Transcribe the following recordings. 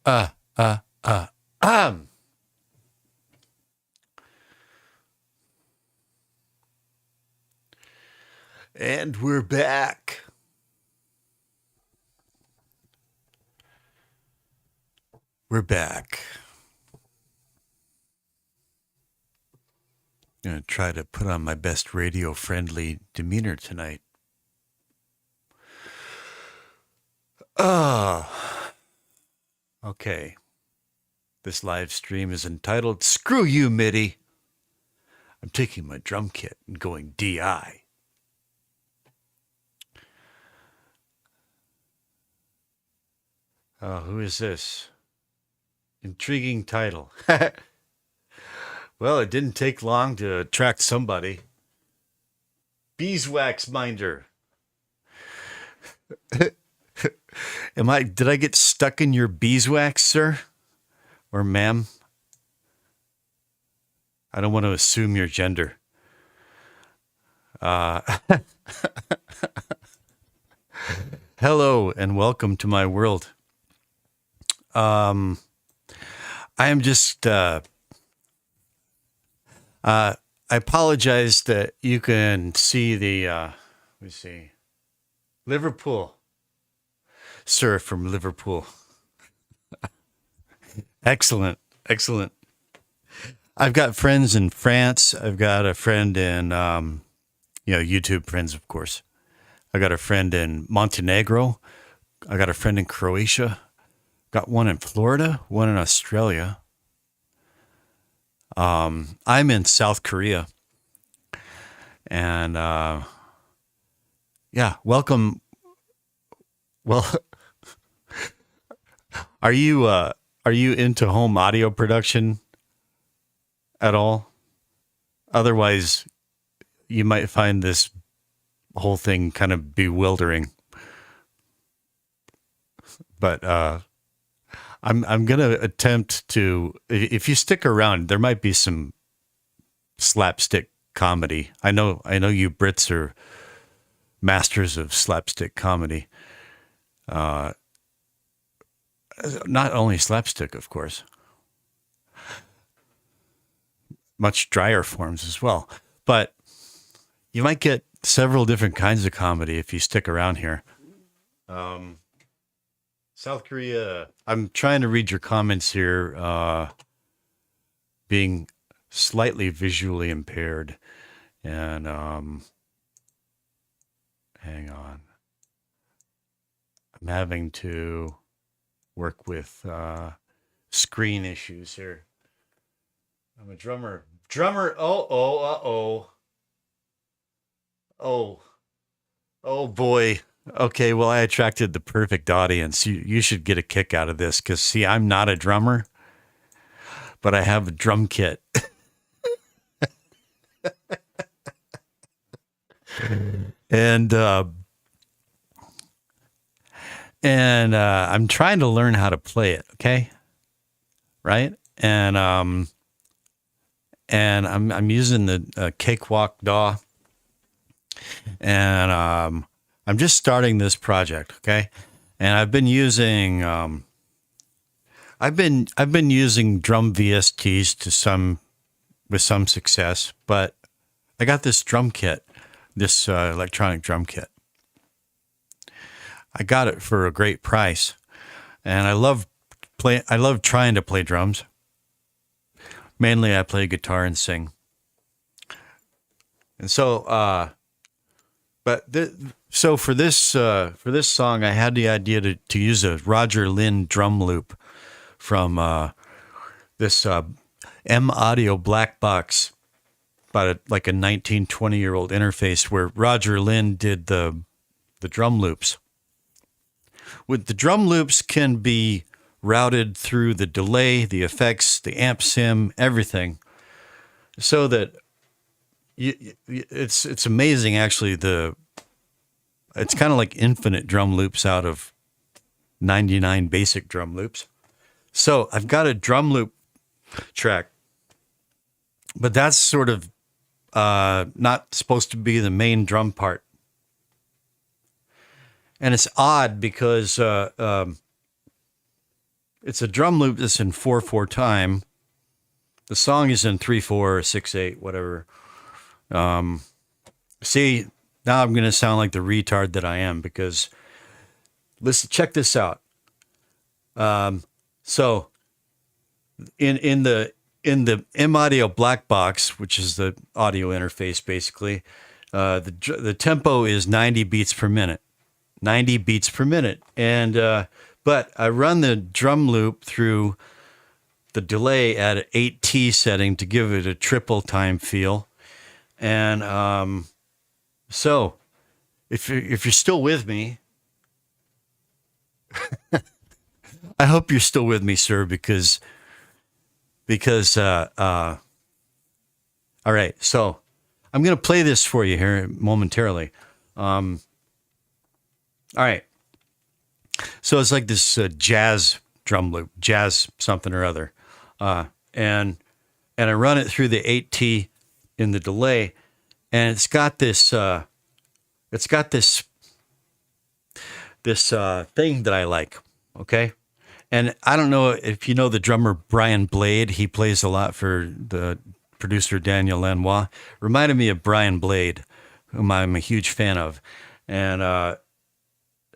Uh, uh, uh, um. And we're back. We're back. I'm going to try to put on my best radio friendly demeanor tonight. Okay. This live stream is entitled Screw You, MIDI. I'm taking my drum kit and going DI. Oh, who is this? Intriguing title. Well, it didn't take long to attract somebody. Beeswax Minder. Did I get stuck in your beeswax, sir? Or ma'am? I don't want to assume your gender. Hello and welcome to my world. I am just, I apologize that you can see the, let me see, Liverpool. Sir from Liverpool. Excellent. Excellent. I've got friends in France. I've got a friend in, YouTube friends, of course. I got a friend in Montenegro. I got a friend in Croatia. Got one in Florida, one in Australia. I'm in South Korea. And, welcome. Well, are you into home audio production at all? Otherwise, you might find this whole thing kind of bewildering. But I'm gonna attempt to. If you stick around, there might be some slapstick comedy. I know you Brits are masters of slapstick comedy. Not only slapstick, of course, much drier forms as well. But you might get several different kinds of comedy if you stick around here. South Korea. I'm trying to read your comments here. Being slightly visually impaired, and hang on. I'm having to work with screen issues here. I'm a drummer. Oh boy. Okay, well, I attracted the perfect audience. You should get a kick out of this because, see, I'm not a drummer, but I have a drum kit. and I'm trying to learn how to play it. Okay, right? And I'm using the Cakewalk DAW, and I'm just starting this project. Okay, and I've been using drum VSTs with some success, but I got this drum kit, this electronic drum kit. I got it for a great price, and I love trying to play drums. Mainly, I play guitar and sing. And so, so for this song, I had the idea to use a Roger Lynn drum loop from this M Audio black box, about like a 19-20-year-old interface where Roger Lynn did the drum loops. With the drum loops can be routed through the delay, the effects, the amp sim, everything, so that it's amazing. Actually, it's kind of like infinite drum loops out of 99 basic drum loops. So I've got a drum loop track, but that's sort of not supposed to be the main drum part. And it's odd because it's a drum loop that's in 4/4 time. The song is in 3/4 or 6/8, whatever. See, now I'm going to sound like the retard that I am because listen, check this out. So in the M Audio black box, which is the audio interface, basically, the tempo is 90 beats per minute. 90 beats per minute, and but I run the drum loop through the delay at an 8T setting to give it a triple time feel, and so if you're still with me, I hope you're still with me, sir, because all right, so I'm going to play this for you here momentarily. All right. So it's like this jazz drum loop, jazz something or other. And I run it through the 8T in the delay, and it's got this thing that I like. Okay. And I don't know if you know the drummer Brian Blade. He plays a lot for the producer Daniel Lanois. Reminded me of Brian Blade, whom I'm a huge fan of. And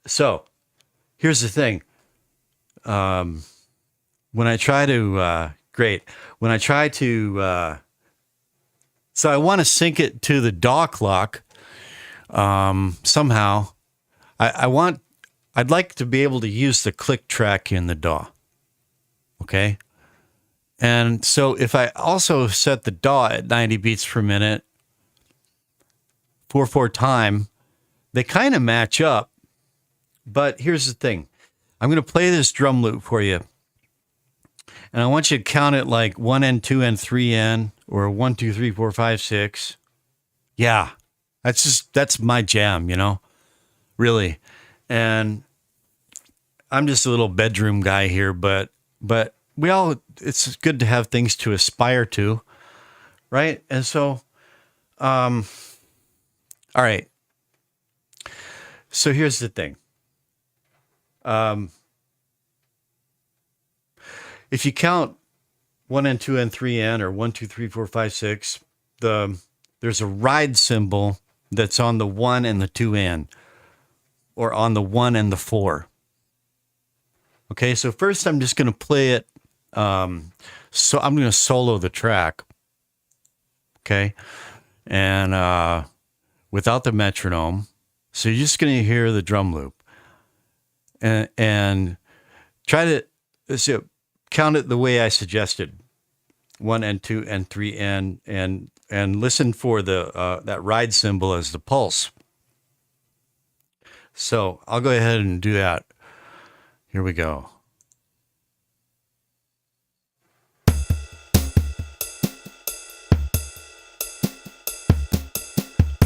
so here's the thing. When I try to, so I want to sync it to the DAW clock somehow. I'd like to be able to use the click track in the DAW. Okay. And so if I also set the DAW at 90 beats per minute, 4/4 time, they kind of match up. But here's the thing. I'm going to play this drum loop for you. And I want you to count it like 1N, 2N, 3N, or 1, 2, 3, 4, 5, 6. Yeah. That's my jam, you know, really. And I'm just a little bedroom guy here, but it's good to have things to aspire to, right? And so, all right. So here's the thing. If you count 1N, 2N, 3N, or 1, 2, 3, 4, 5, 6, there's a ride cymbal that's on the 1 and the 2N, or on the 1 and the 4. Okay, so first I'm just going to play it. So I'm going to solo the track. Okay, and without the metronome. So you're just going to hear the drum loop, and try to count it the way I suggested: 1 and 2 and 3 and listen for the that ride cymbal as the pulse. So I'll go ahead and do that. Here we go.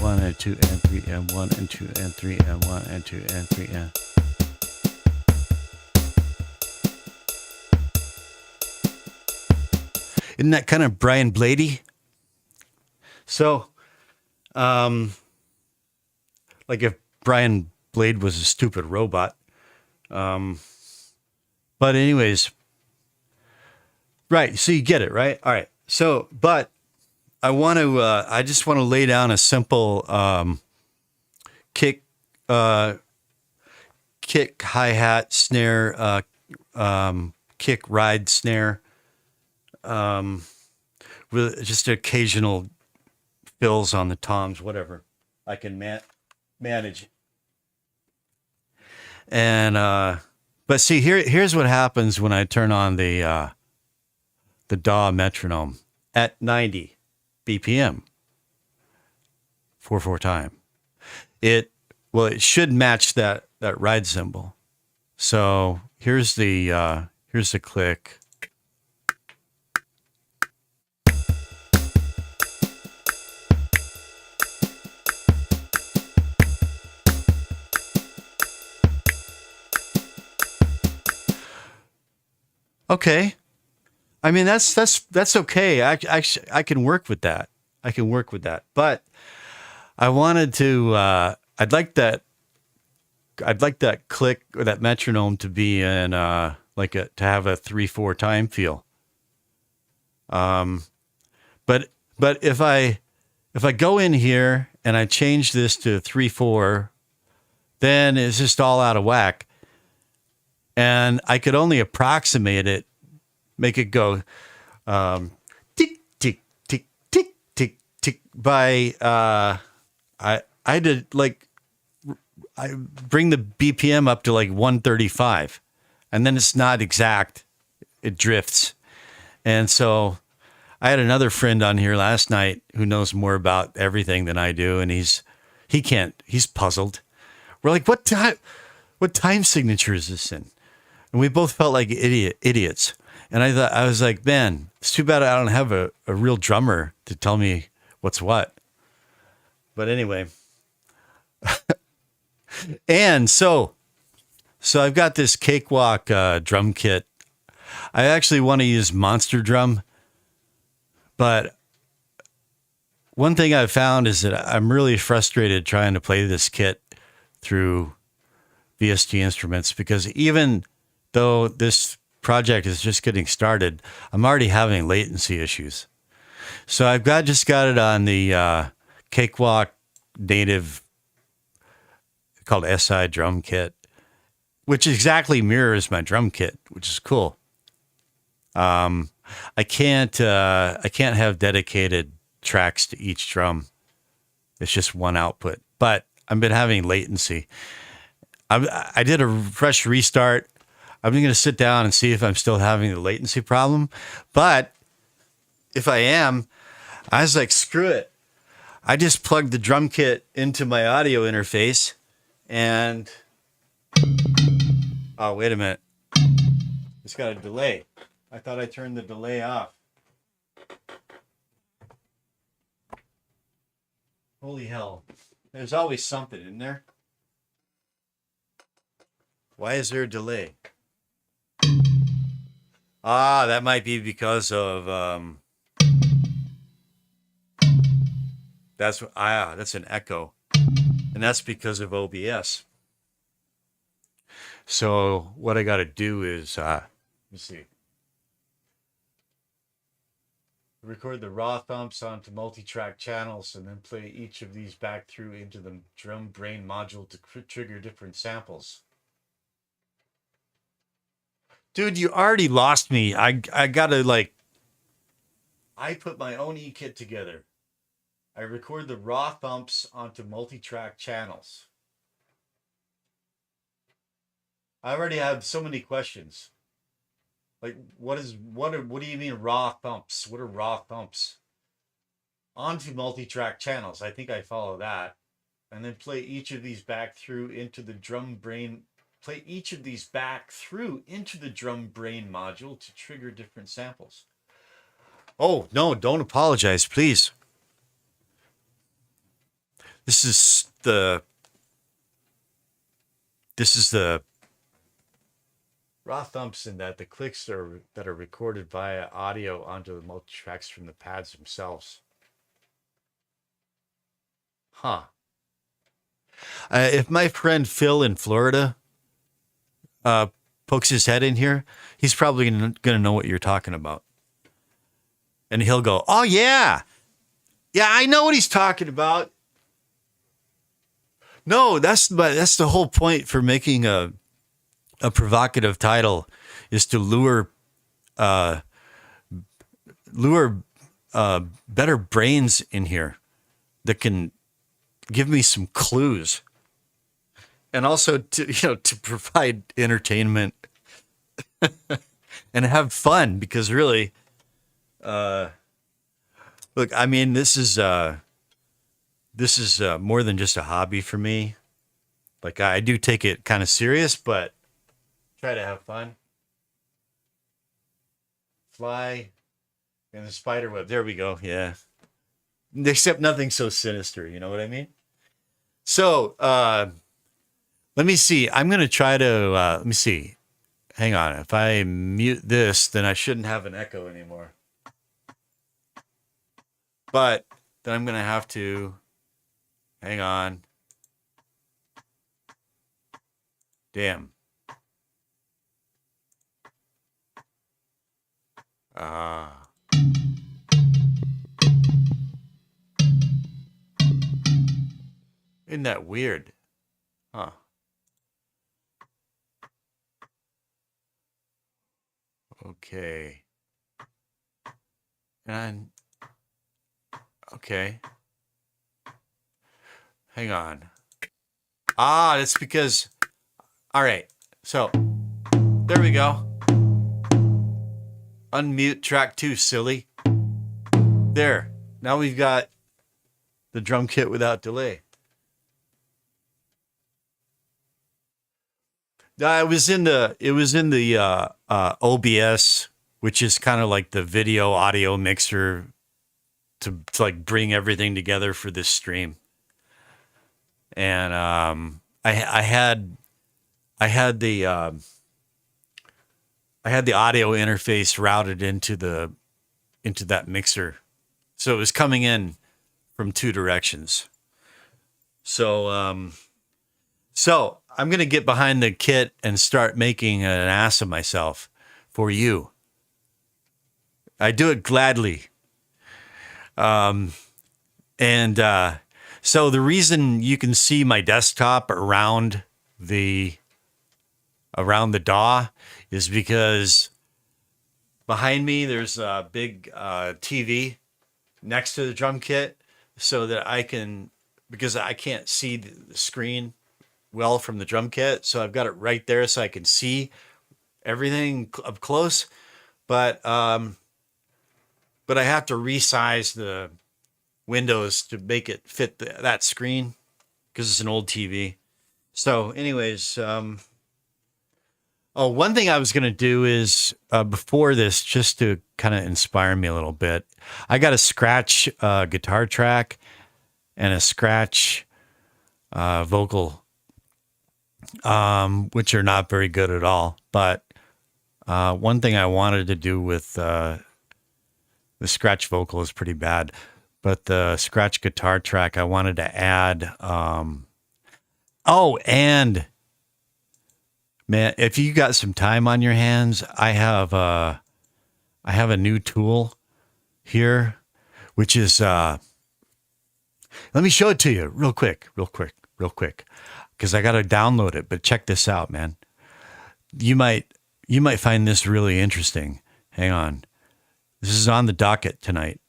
One and 2 and 3 and 1 and 2 and 3 and 1 and 2 and 3 and. Isn't that kind of Brian Blady? So, like if Brian Blade was a stupid robot. But anyways, right. So you get it, right? All right. So, but I just want to lay down a simple, kick, hi-hat, snare, kick, ride, snare, with just occasional fills on the toms, whatever I can manage. And, but see, here's what happens when I turn on the DAW metronome at 90 BPM, 4/4 time. It should match that ride cymbal. So here's the click. Okay. I mean, that's okay. I can work with that. But I wanted to, I'd like that click or that metronome to be in, like to have a 3/4 time feel. But if I go in here and I change this to 3/4, then it's just all out of whack. And I could only approximate it, make it go tick tick tick tick tick tick by I did like I bring the BPM up to like 135, and then it's not exact, it drifts. And so I had another friend on here last night who knows more about everything than I do, and he's puzzled. We're like, what time signature is this in? And we both felt like idiots. And I was like, man, it's too bad I don't have a real drummer to tell me what's what. But anyway. And so I've got this Cakewalk drum kit. I actually want to use Monster Drum, but one thing I've found is that I'm really frustrated trying to play this kit through VST Instruments, because even though this project is just getting started, I'm already having latency issues. So I've just got it on the Cakewalk native called SI drum kit, which exactly mirrors my drum kit, which is cool. I can't have dedicated tracks to each drum. It's just one output, but I've been having latency. I did a fresh restart. I'm going to sit down and see if I'm still having the latency problem. But if I am, I was like, screw it. I just plugged the drum kit into my audio interface and... Oh, wait a minute. It's got a delay. I thought I turned the delay off. Holy hell. There's always something in there. Why is there a delay? Ah, that might be because of that's an echo. And that's because of OBS. So what I got to do is let me see. Record the raw thumps onto multi-track channels and then play each of these back through into the drum brain module to trigger different samples. Dude, you already lost me. I gotta I put my own E-kit together. I record the raw thumps onto multi-track channels. I already have so many questions. Like, what do you mean raw thumps? What are raw thumps? Onto multi-track channels. I think I follow that. And then play each of these back through into the drum brain. Play each of these back through into the drum brain module to trigger different samples. Oh, no, don't apologize, please. This is the raw thumps in that the clicks that are recorded via audio onto the multi-tracks from the pads themselves. Huh. If my friend Phil in Florida pokes his head in here, he's probably going to know what you're talking about. And he'll go, oh, yeah. Yeah, I know what he's talking about. No, that's the whole point for making a provocative title, is to lure better brains in here that can give me some clues, and also to provide entertainment and have fun, because really, look, I mean, this is more than just a hobby for me. Like, I do take it kind of serious, but try to have fun. Fly in the spider web. There we go. Yeah. Except nothing so sinister. You know what I mean? So, let me see. I'm going to try to, let me see. Hang on. If I mute this, then I shouldn't have an echo anymore. But then I'm going to have to, hang on. Damn. Ah. Isn't that weird? Huh. Okay. And okay. Hang on. Ah, that's because. All right. So there we go. Unmute track 2, silly. There. Now we've got the drum kit without delay. It was in the OBS, which is kind of like the video audio mixer to like bring everything together for this stream. And I had the audio interface routed into that mixer, so it was coming in from 2 directions. So so I'm gonna get behind the kit and start making an ass of myself for you. I do it gladly. And so the reason you can see my desktop around the DAW is because behind me there's a big TV next to the drum kit, so that because I can't see the screen well from the drum kit, so I've got it right there so I can see everything up close. But I have to resize the windows to make it fit that screen because it's an old TV. So, anyways, one thing I was going to do is before this, just to kind of inspire me a little bit, I got a scratch guitar track and a scratch vocal, which are not very good at all. But one thing I wanted to do with the scratch vocal is pretty bad. But the scratch guitar track, I wanted to add. And man, if you got some time on your hands, I have a new tool here, which is let me show it to you real quick, because I got to download it. But check this out, man. You might find this really interesting. Hang on, this is on the docket tonight.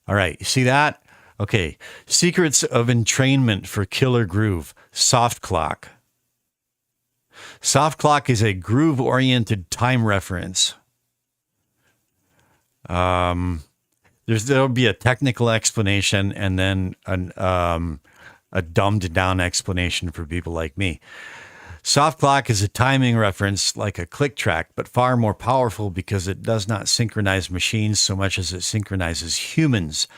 All right, you see that? Okay, Secrets of Entrainment for Killer Groove, Soft Clock. Soft Clock is a groove-oriented time reference. There'll be a technical explanation and then a dumbed-down explanation for people like me. Soft Clock is a timing reference like a click track, but far more powerful because it does not synchronize machines so much as it synchronizes humans.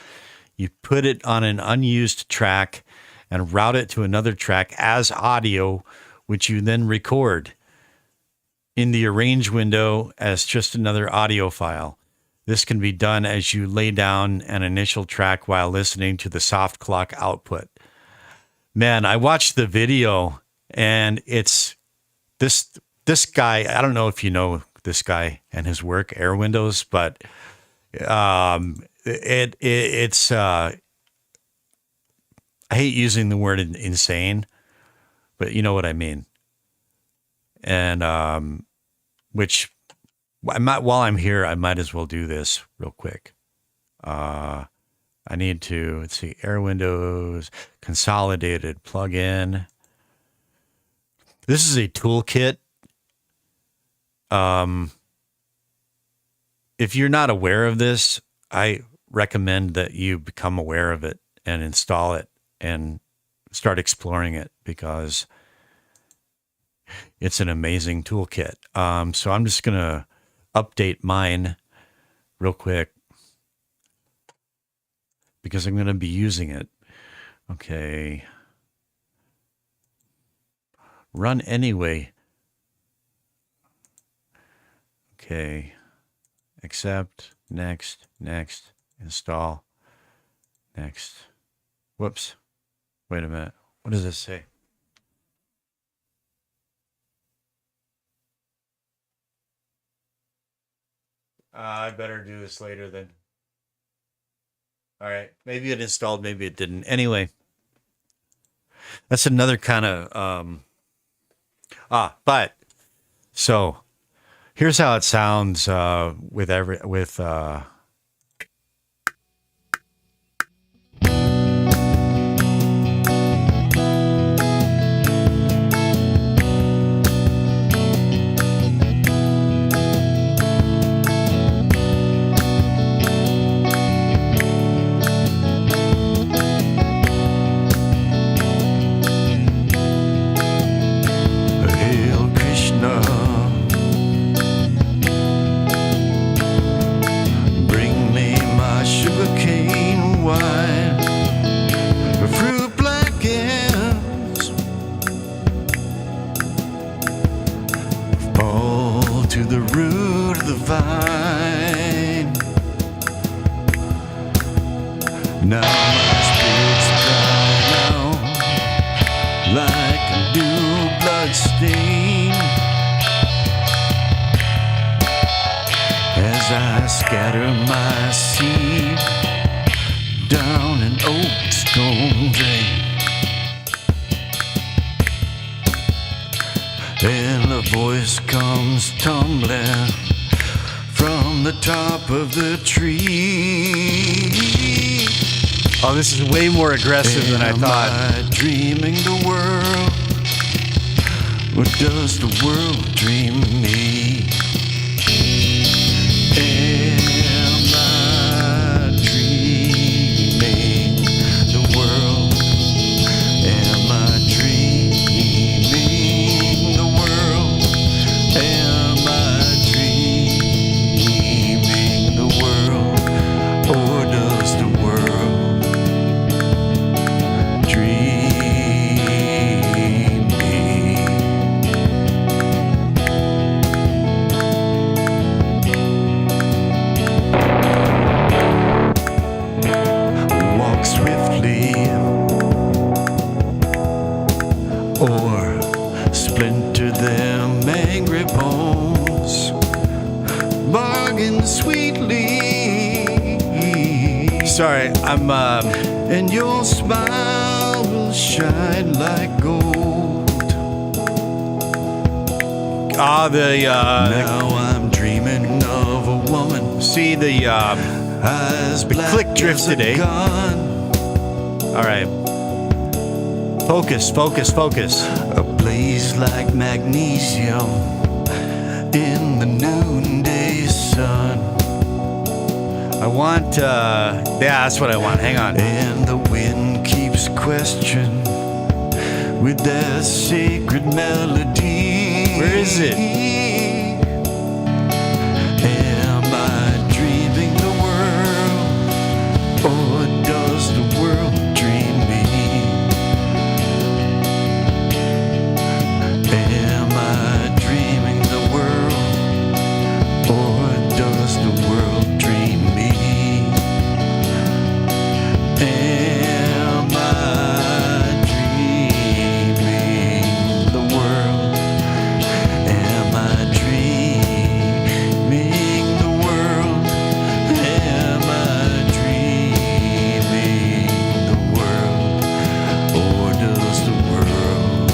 You put it on an unused track and route it to another track as audio, which you then record in the arrange window as just another audio file. This can be done as you lay down an initial track while listening to the Soft Clock output. Man, I watched the video, and it's this guy. I don't know if you know this guy and his work, Air Windows, but it's I hate using the word insane, but you know what I mean. And which while I'm here, I might as well do this real quick. I need to, let's see, Air Windows, consolidated plugin. This is a toolkit. If you're not aware of this, I recommend that you become aware of it and install it and start exploring it, because it's an amazing toolkit. So I'm just going to update mine real quick because I'm going to be using it. Okay. Run anyway. Okay. Accept. Next. Install. Next. Whoops. Wait a minute. What does this say? I better do this later then. All right. Maybe it installed, maybe it didn't. Anyway, that's another kind of but so here's how it sounds with Hail Krishna. Bring me my sugarcane wine, fruit blackens, fall to the root of the vine. Now my spirit's dry now, like a new blood stain, as I scatter my seed down an old stone drain. And a voice comes tumbling from the top of the tree. Oh, this is way more aggressive than I thought. Am I dreaming the world, or does the world dream me? Am I dreaming the world? Am I dreaming the world? Am I dreaming the world, or does the world dream me? Walk swiftly, or splinter them angry bones. Bargain sweetly. Sorry, I'm and your smile will shine like gold. Now I'm dreaming of a woman. See the click drifted, eh? All right. Focus, focus, focus. A blaze like magnesium in the noonday sun. I want, yeah, that's what I want. Hang on. And the wind keeps questioning with that sacred melody. Where is it? Am I dreaming the world, or does the world dream me? Am I dreaming the world, or does the world dream me? Am I dreaming the world? Am I dreaming the world? Am I dreaming the world, or does the world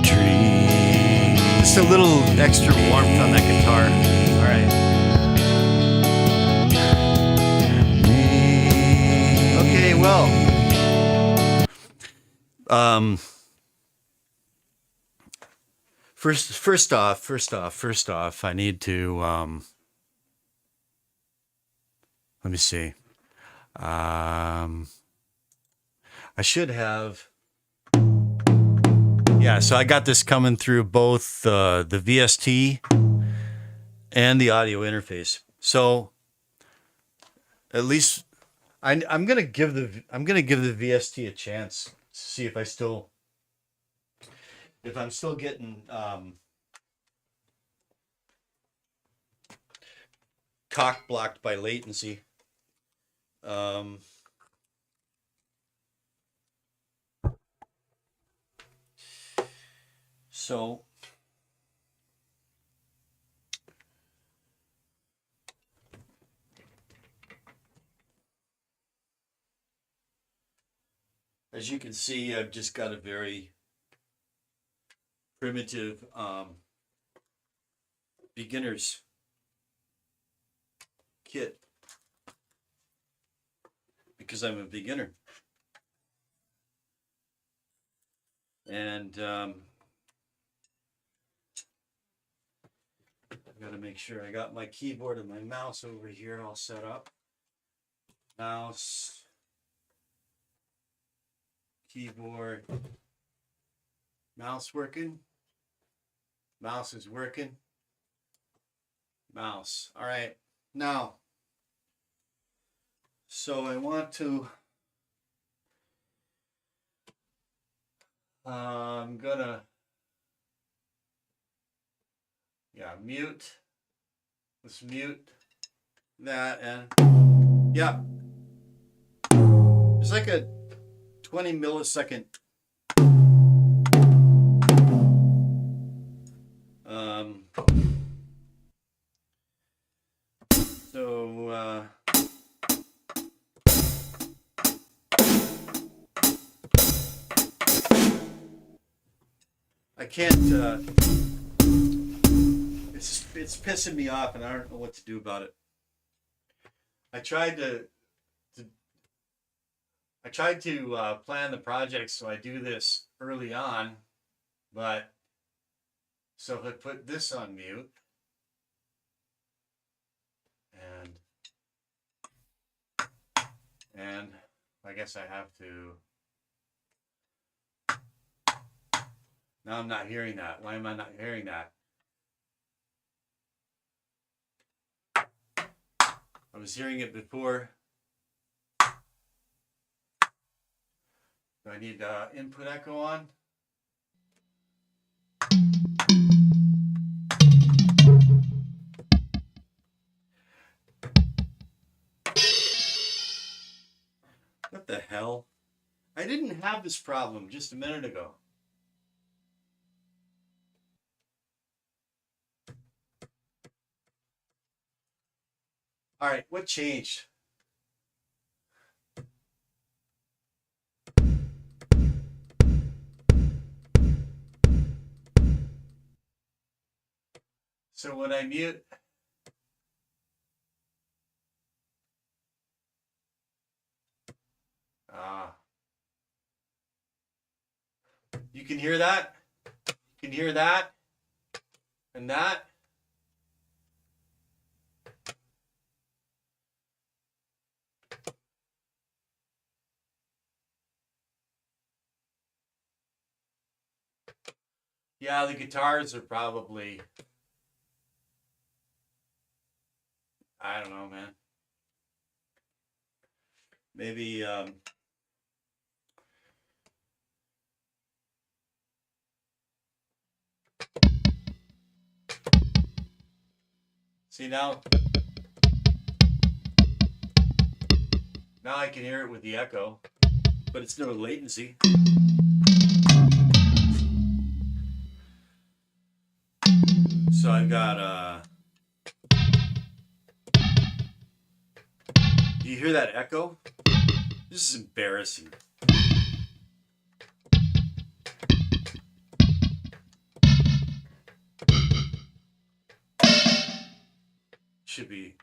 dream? Just a little extra warmth on that guitar. All right. Okay, well, first off, I need to let me see. I should have. Yeah, so I got this coming through both the VST and the audio interface. So at least I'm gonna give the VST a chance to see if I'm still getting cock blocked by latency. So As you can see, I've just got a very primitive beginner's kit because I'm a beginner. And I've got to make sure I got my keyboard and my mouse over here all set up. Mouse, keyboard, mouse working. Mouse is working. Mouse. All right. Now, so I want to, I'm gonna, mute. Let's mute that, and yeah, there's like a 20 millisecond so I can't it's pissing me off and I don't know what to do about it. I tried to plan the project so I do this early on, but so if I put this on mute and I guess I have to. Now I'm not hearing that. Why am I not hearing that? I was hearing it before. Do I need input echo on? What the hell? I didn't have this problem just a minute ago. All right, what changed? So when I mute, you can hear that? You can hear that? And that? Yeah, the guitars are probably, I don't know, man. Maybe, see now I can hear it with the echo, but it's no latency. So I've got, do you hear that echo? This is embarrassing. Should be.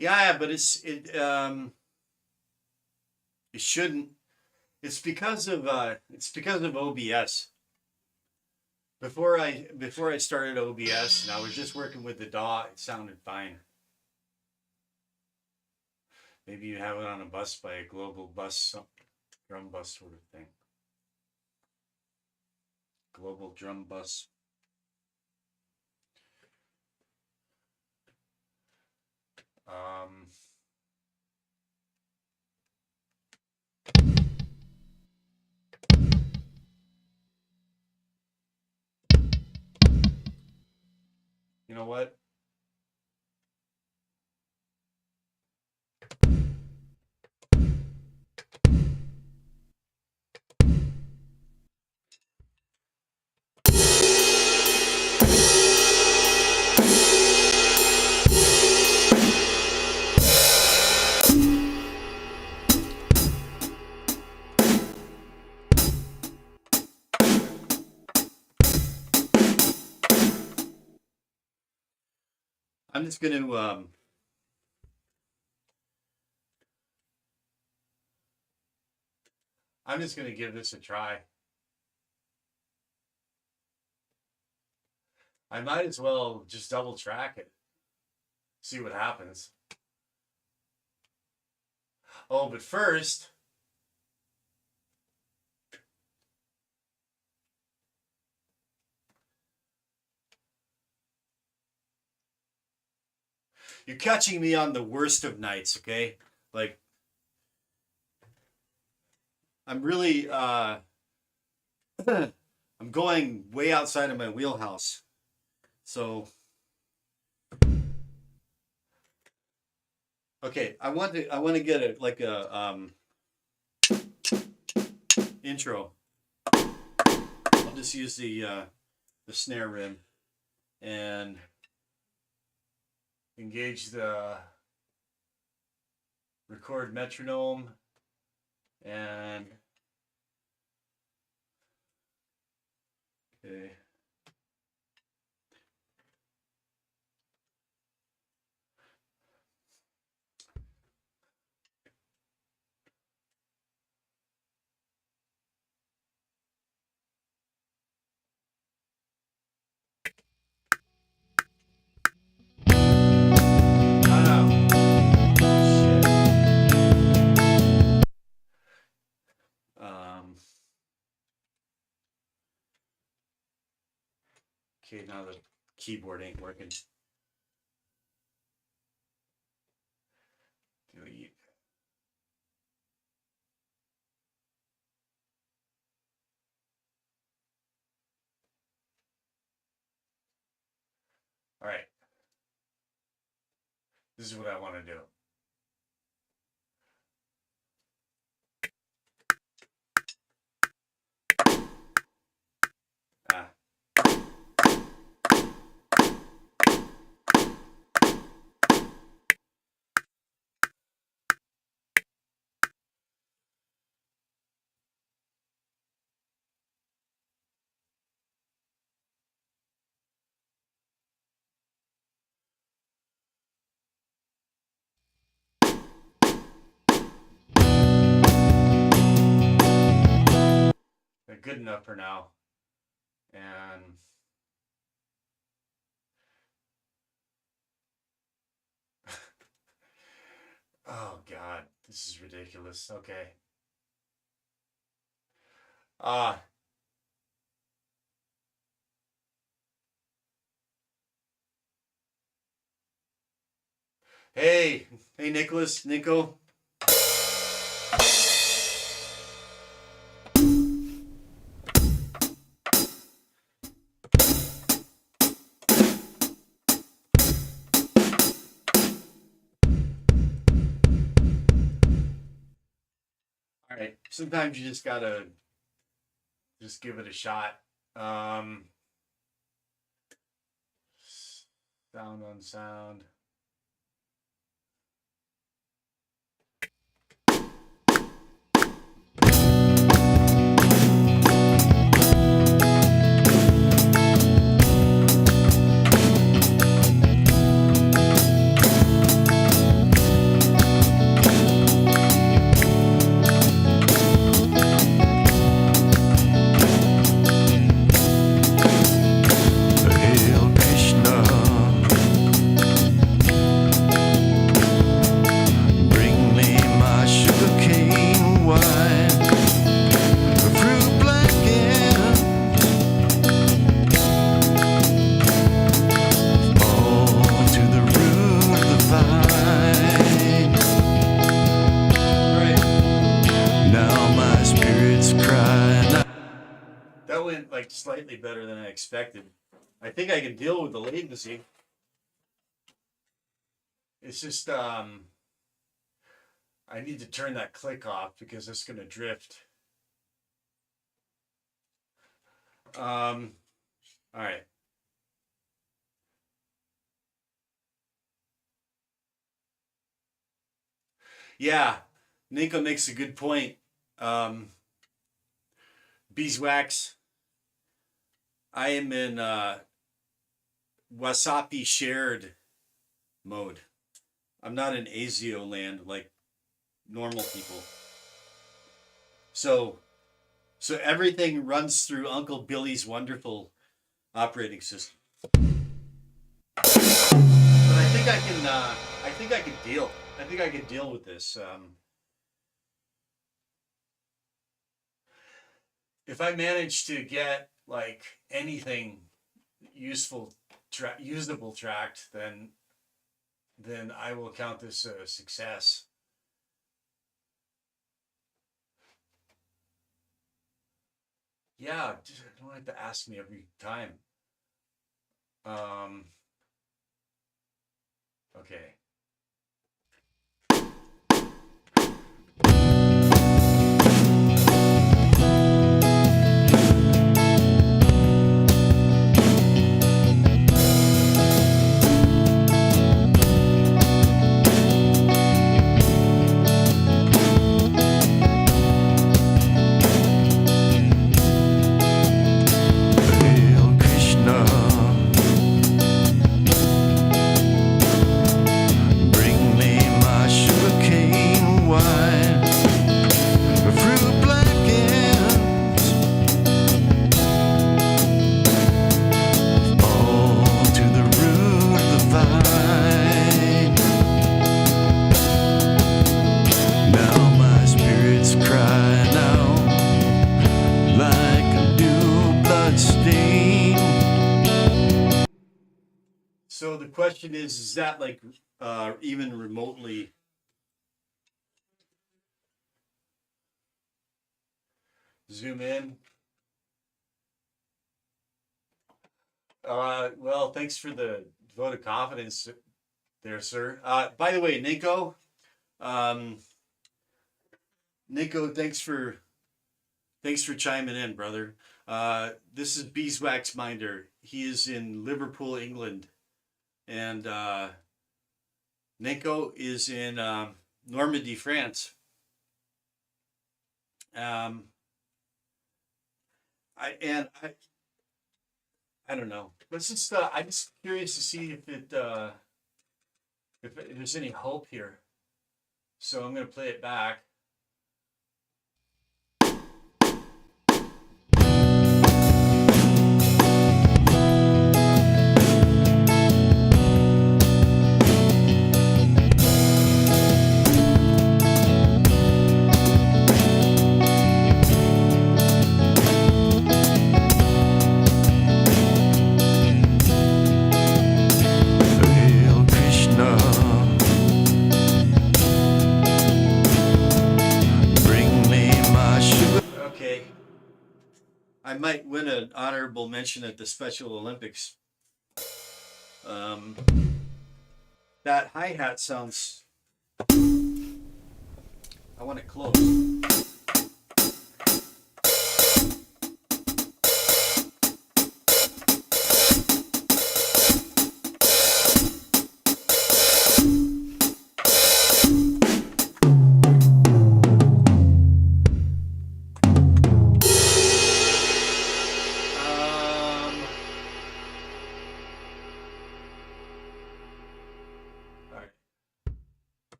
Yeah, but it shouldn't. It's because of OBS. Before I started OBS and I was just working with the DAW, it sounded fine. Maybe you have it on a bus by a global bus, drum bus sort of thing. Global drum bus. Um, you know what? I'm just gonna I'm just gonna give this a try. I might as well just double track it, see what happens. Oh, but first, you're catching me on the worst of nights, okay? Like, I'm really I'm going way outside of my wheelhouse. So okay, I want to get a intro. I'll just use the snare rim and engage the record metronome and okay. Okay, now the keyboard ain't working. Delete. All right. This is what I want to do. Ah. They're good enough for now. And oh God, this is ridiculous. Okay. Ah. Hey, Nicholas, Nico. All right. Sometimes you just gotta just give it a shot. Sound on sound. like slightly better than I expected. I think I can deal with the latency. It's just I need to turn that click off because it's gonna drift. All right. Yeah, Nico makes a good point. Beeswax, I am in Wasapi shared mode. I'm not in ASIO land like normal people. So everything runs through Uncle Billy's wonderful operating system. But I think I can. I think I can deal. I think I can deal with this. If I manage to get like anything useful, usable tracked, then I will count this a success. Yeah, don't have to ask me every time. Okay. So the question is that like even remotely zoom in? Well, thanks for the vote of confidence there, sir. By the way, Nico, thanks for chiming in, brother. This is Beeswax Minder. He is in Liverpool, England. And Nico is in Normandy, France. I don't know. Let's just I'm just curious to see if there's any hope here. So I'm gonna play it back. I might win an honorable mention at the Special Olympics. That hi-hat sounds... I want it close.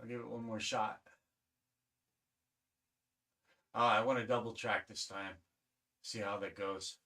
I'll give it one more shot. I want to double track this time. See how that goes.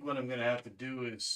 what I'm going to have to do is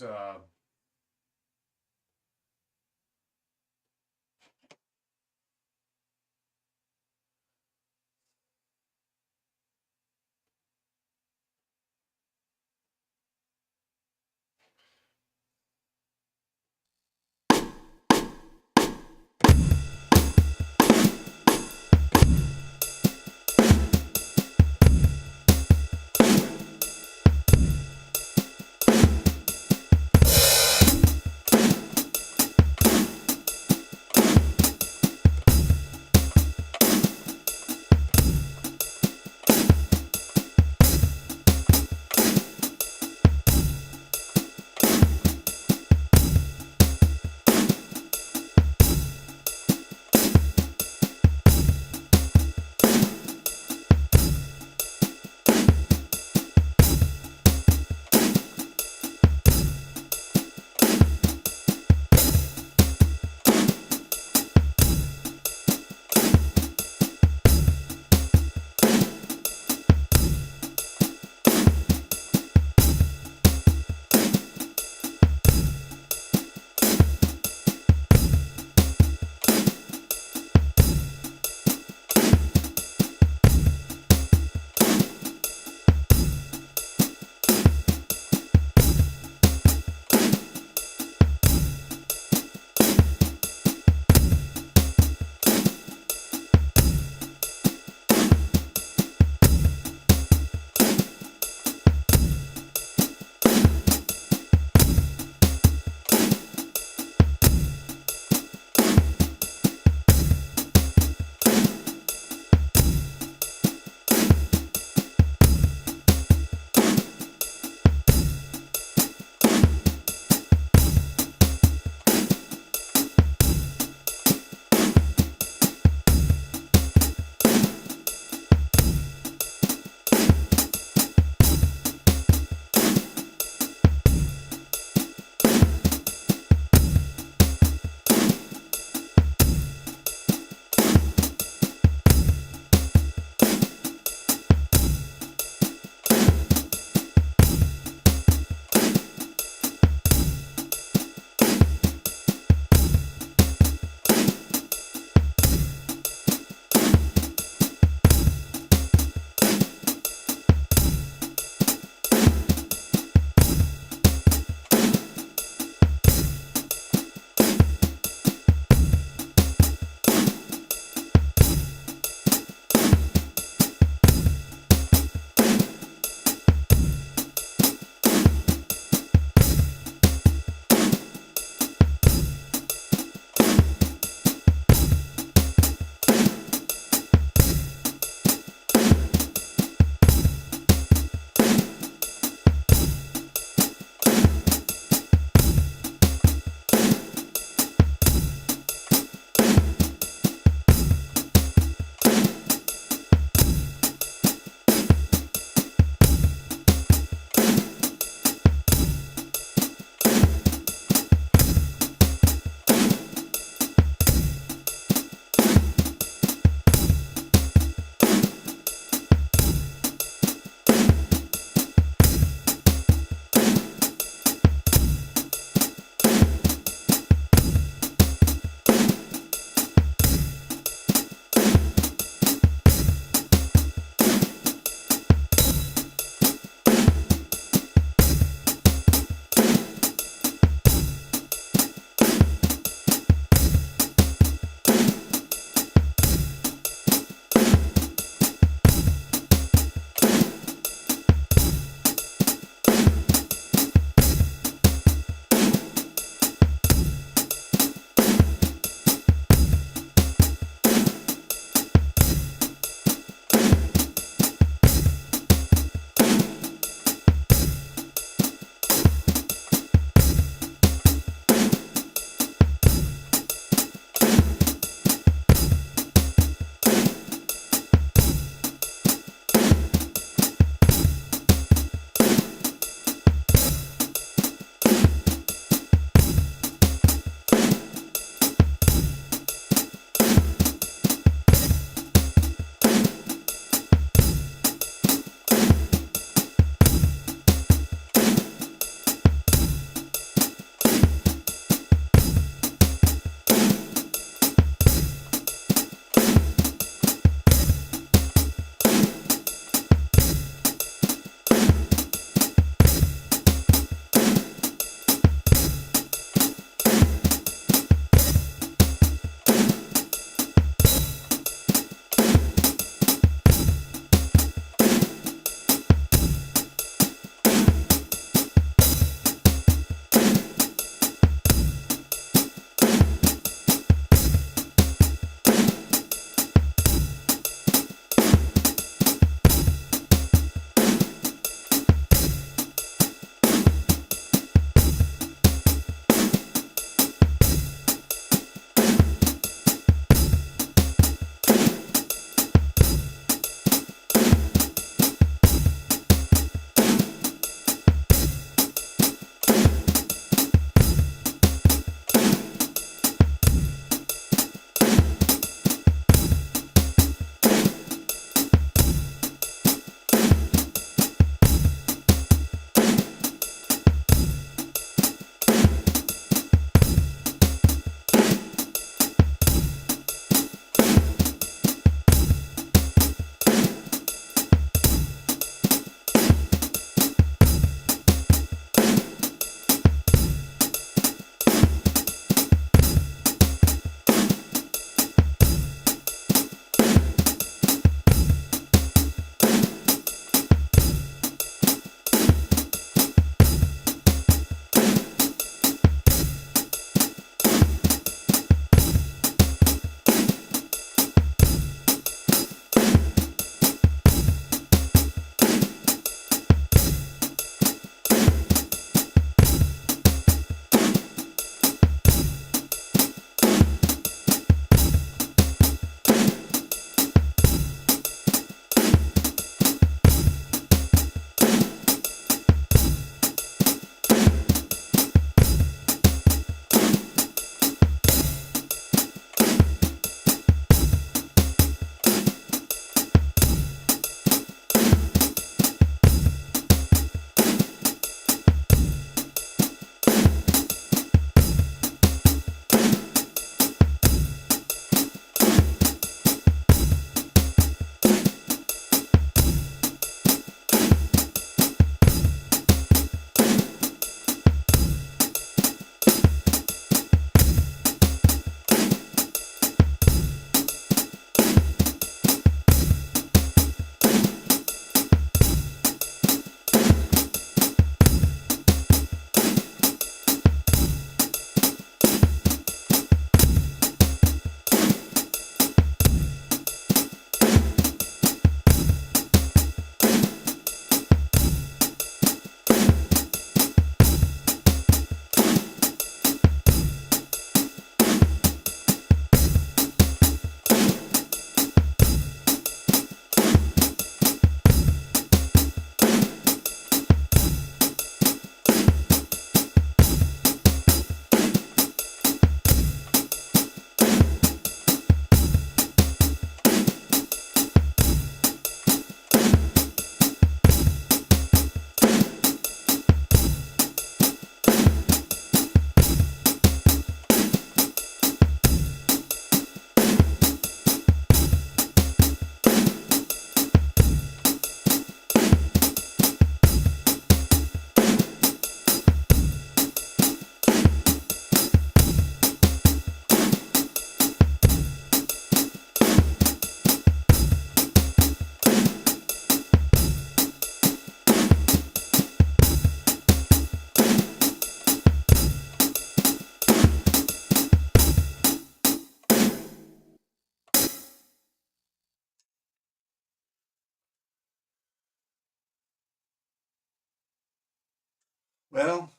Well,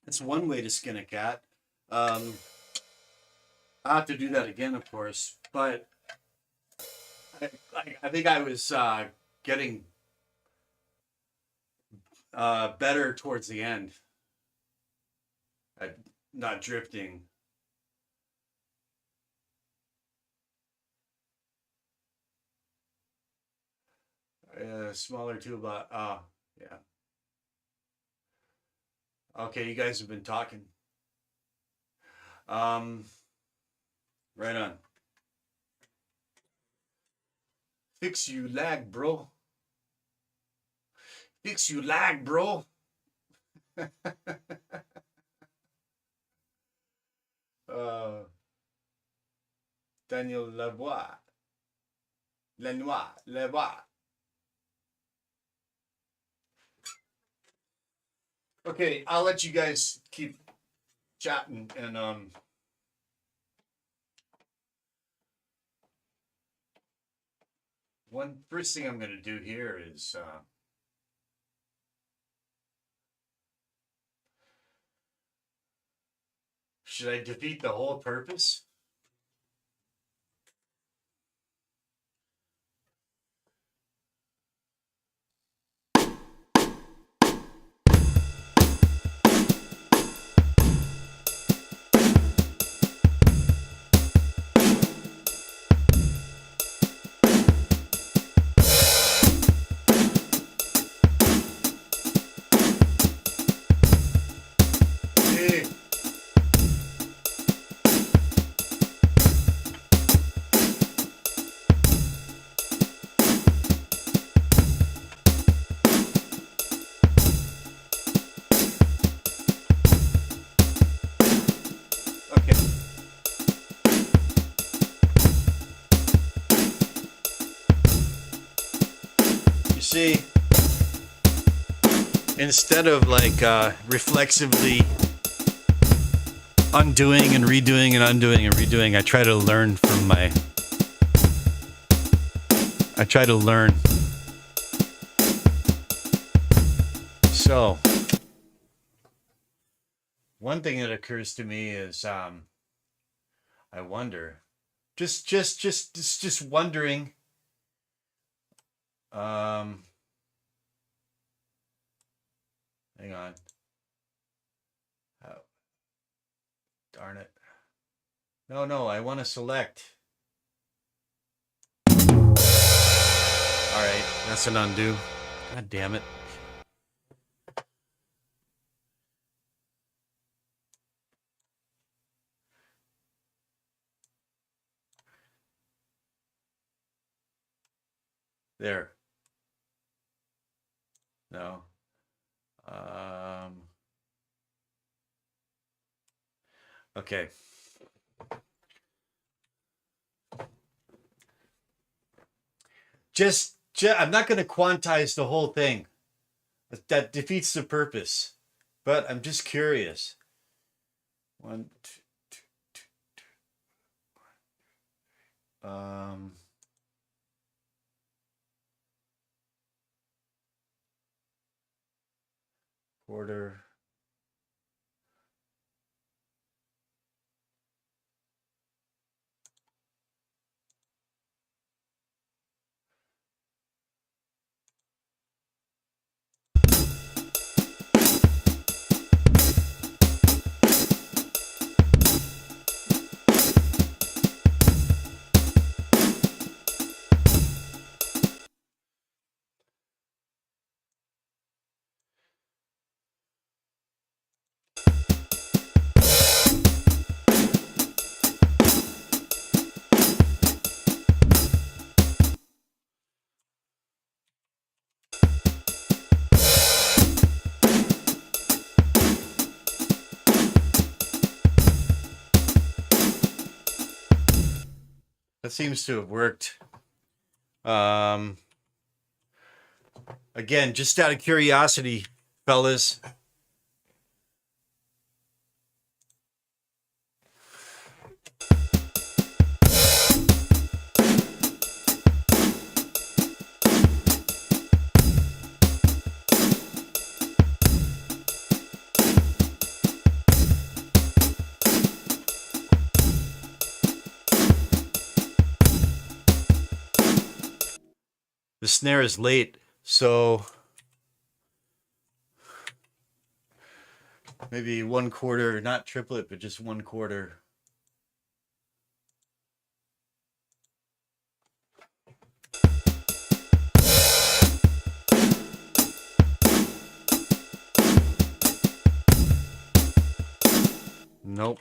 that's one way to skin a cat. I'll have to do that again, of course. But I think I was getting better towards the end. Not drifting. Smaller toolbox. Yeah. Okay, you guys have been talking. Right on. Fix you lag, bro. Fix you lag, bro. Daniel Lavoie. Lavoie. Okay, I'll let you guys keep chatting and first thing I'm gonna do here is should I defeat the whole purpose? See, instead of like reflexively undoing and redoing and undoing and redoing, I try to learn from I try to learn. So, one thing that occurs to me is I wonder, just wondering. Hang on. Oh, darn it. No, I want to select. All right, that's an undo. God damn it. There. No. Okay. Just I'm not going to quantize the whole thing. That defeats the purpose. But I'm just curious. 1, 2, 2. Quarter. That seems to have worked. Again, just out of curiosity, fellas. The snare is late, so maybe 1/4, not triplet, but just 1/4. Nope.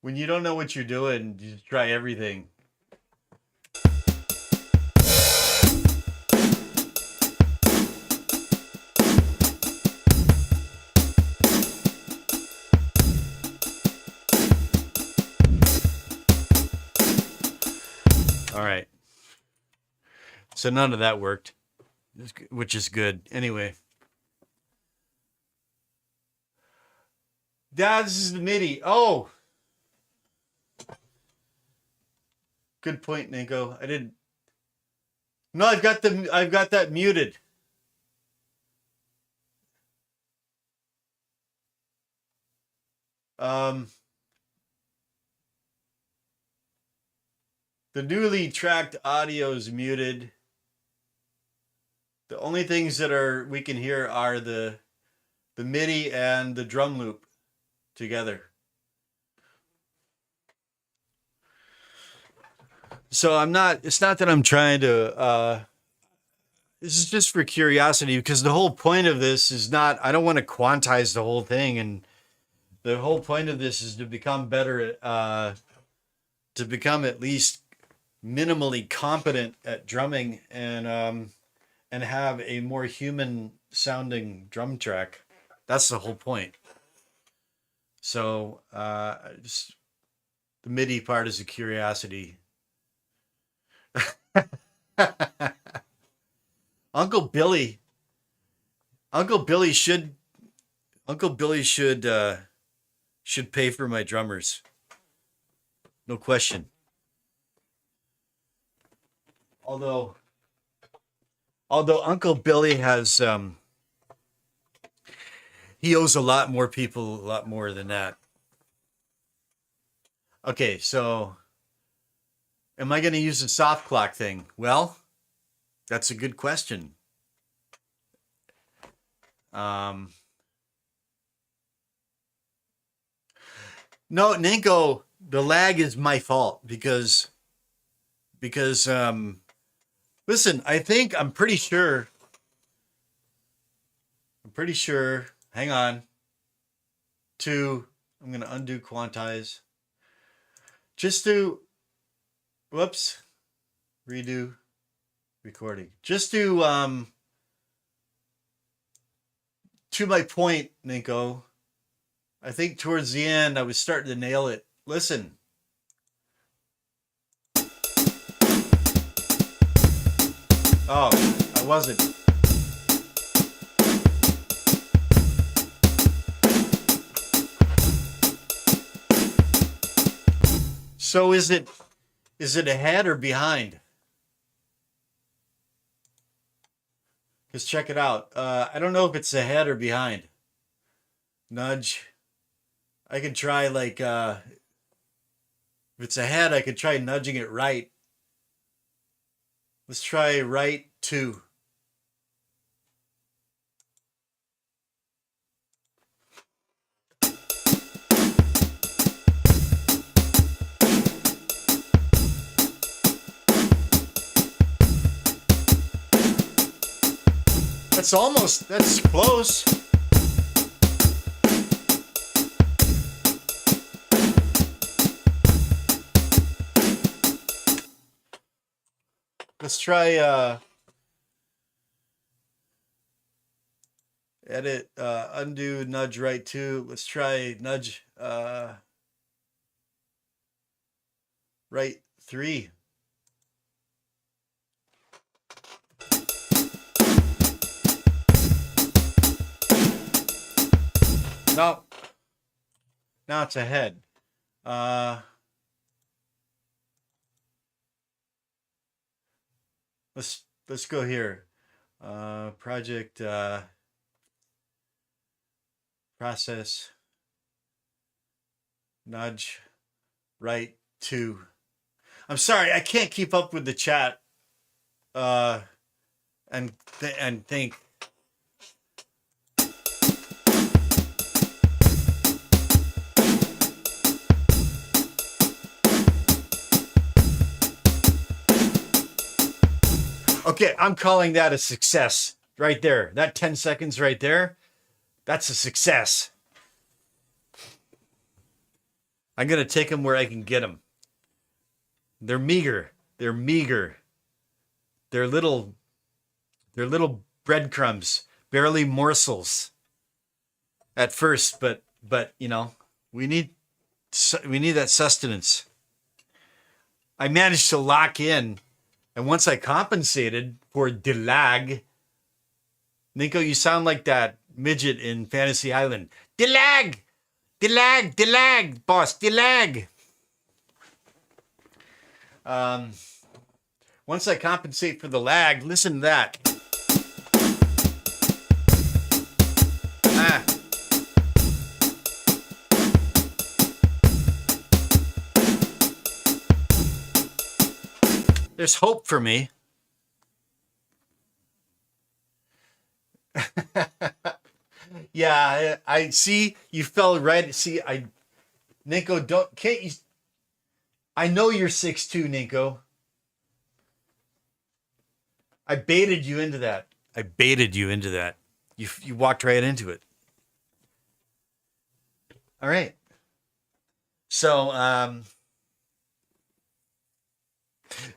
When you don't know what you're doing, you just try everything. All right. So none of that worked, which is good. Anyway. This is the MIDI. Oh, good point, Nico. I didn't. No, I've got that muted. The newly tracked audio is muted. The only things that we can hear are the MIDI and the drum loop together. So it's not that I'm trying to, this is just for curiosity, because the whole point of this is not, I don't want to quantize the whole thing. And the whole point of this is to become better to become at least minimally competent at drumming and have a more human sounding drum track. That's the whole point. So, just the MIDI part is a curiosity. Uncle Billy should pay for my drummers. No question. Although Uncle Billy has he owes a lot more people a lot more than that. Okay, so am I going to use the soft clock thing? Well, that's a good question. No, Ninko, the lag is my fault because listen, I'm pretty sure. Hang on. I'm going to undo quantize. Just to, whoops, redo recording. Just to my point, Ninko, I think towards the end I was starting to nail it. Listen. Oh, I wasn't. So is it ahead or behind? Because check it out. I don't know if it's ahead or behind. Nudge. I could try like if it's ahead, I could try nudging it right. Let's try right 2. That's close. Let's try edit, undo, nudge right 2. Let's try nudge right 3. Nope. Now it's ahead. let's go here. Project process nudge right to. I'm sorry, I can't keep up with the chat. Uh, and think. Okay, I'm calling that a success right there. That 10 seconds right there, that's a success. I'm going to take them where I can get them. They're meager. They're meager. They're little breadcrumbs, barely morsels at first, but you know, we need that sustenance. I managed to lock in, and once I compensated for the lag, Nico, you sound like that midget in Fantasy Island. The lag, boss, the lag. Once I compensate for the lag, listen to that. Ah. There's hope for me. Yeah, I see. You fell right. See, Nico, can't you? I know you're 6'2", Nico. I baited you into that. You walked right into it. All right. So,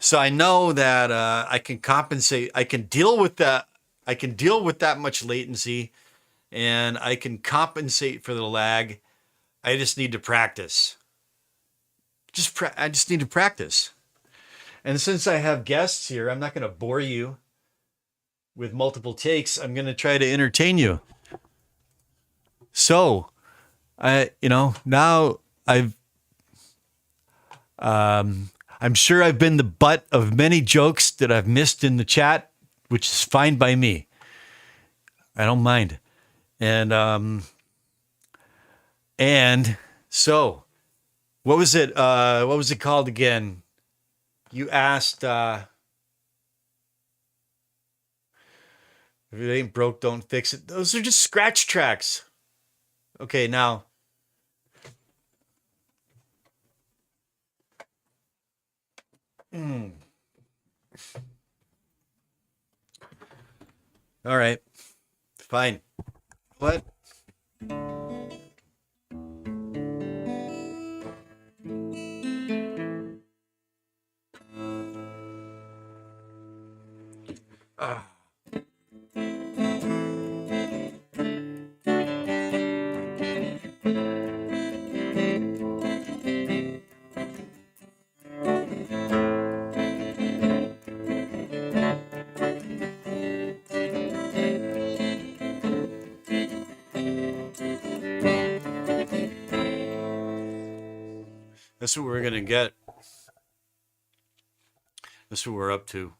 so I know that I can compensate. I can deal with that. I can deal with that much latency, and I can compensate for the lag. I just need to practice. I just need to practice. And since I have guests here, I'm not going to bore you with multiple takes. I'm going to try to entertain you. So, now I'm sure I've been the butt of many jokes that I've missed in the chat, which is fine by me. I don't mind. And so what was it called again? You asked if it ain't broke, don't fix it. Those are just scratch tracks. Okay, now all right. Fine. What? That's what we're gonna get. That's what we're up to.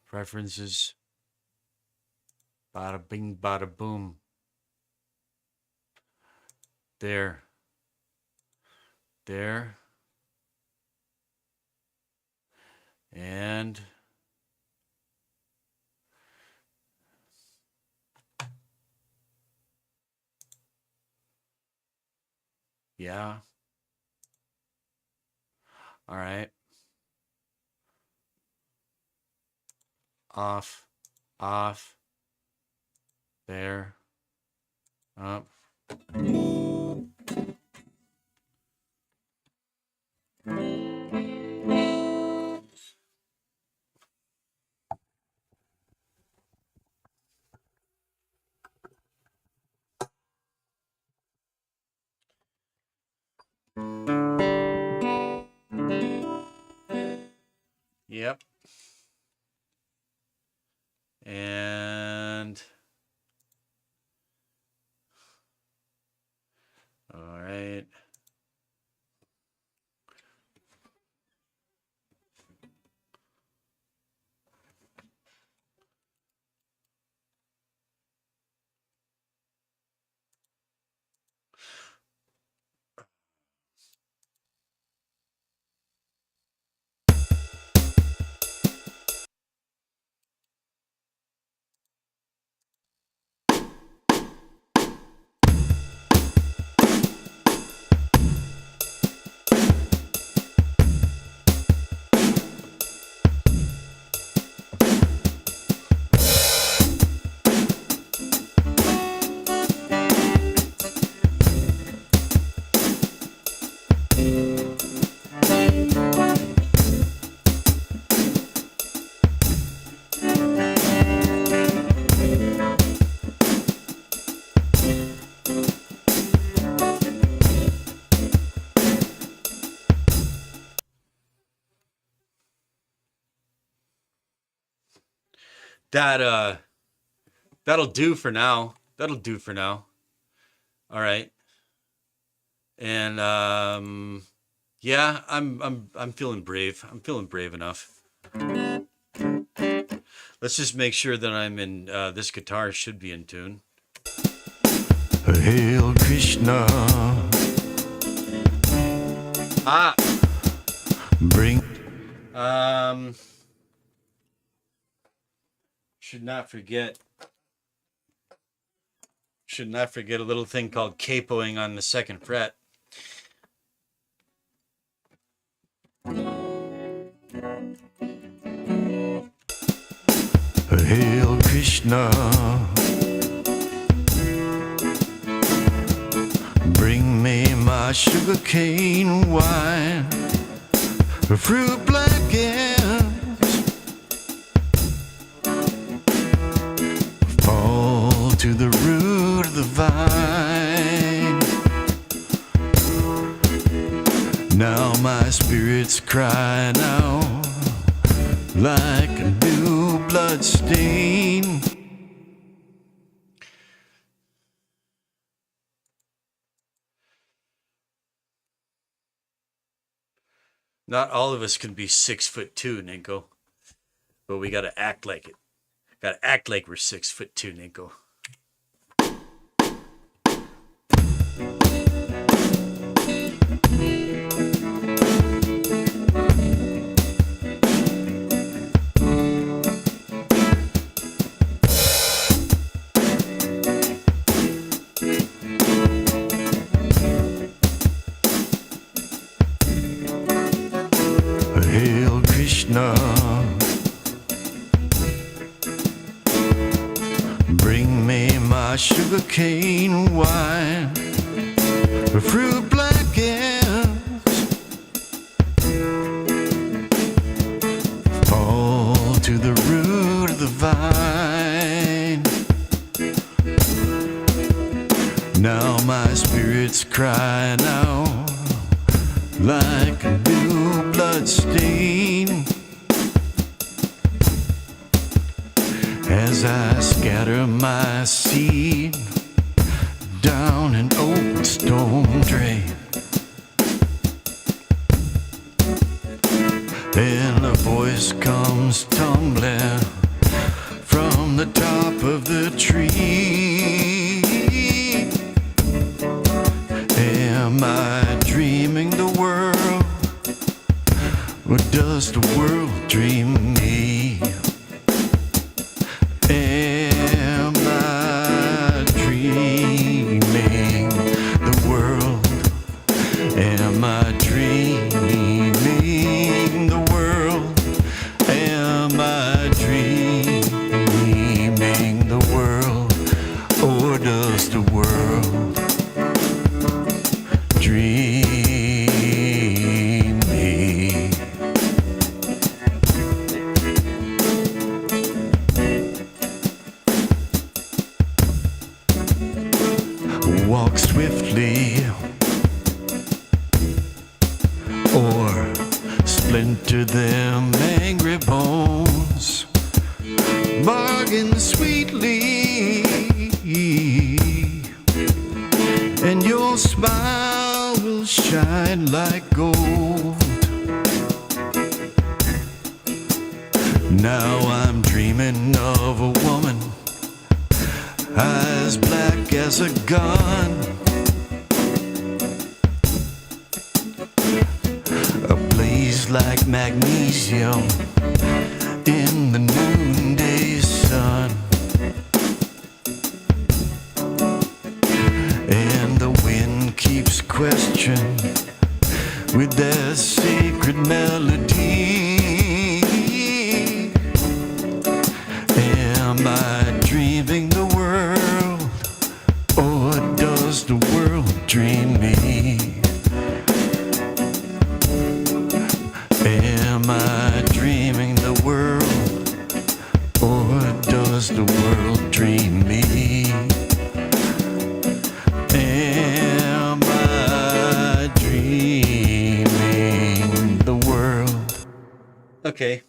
Preferences. Bada bing, bada boom. There. And yeah. All right. Off. There. Up. Yep. And all right. That that'll do for now. That'll do for now. All right. And yeah, I'm feeling brave. I'm feeling brave enough. Let's just make sure that I'm in this guitar should be in tune. Hail Krishna. Ah. Bring should not forget a little thing called capoing on the second fret. Hail Krishna. Bring me my sugarcane wine, fruit blankets, fall to the root of the vine. Now my spirit's crying out like a new blood stain. Not all of us can be 6'2", Ninko. But we gotta act like it. Gotta act like we're 6'2", Ninko. Hail Krishna. Bring me my sugarcane wine, fruit blankets, fall to the root of the vine. Now my spirit's crying out like a new blood stain. As I scatter my seed down an old stone drain, and a voice comes tumbling from the top of the tree. Am I dreaming the world, or does the world dream me? Am I dreaming the world? Am I dreaming the world? Am I dreaming the world? Or does the world dream me? Walk swiftly, or splinter them angry bones. Bargain sweetly, and your smile will shine like gold. Now I'm dreaming of a woman, eyes black as a gun, ablaze like magnesium in the noonday sun. And the wind keeps questioning with their sacred melody. Am I dreaming the world, or does the world dream me? Am I dreaming the world, or does the world dream me? Am I dreaming the world? Okay.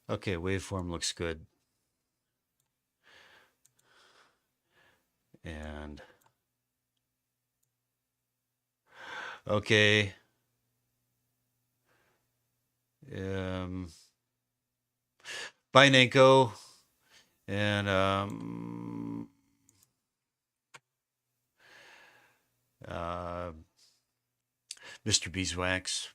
Okay, waveform looks good. And okay. Bye, Nanko. And Mr. Beeswax.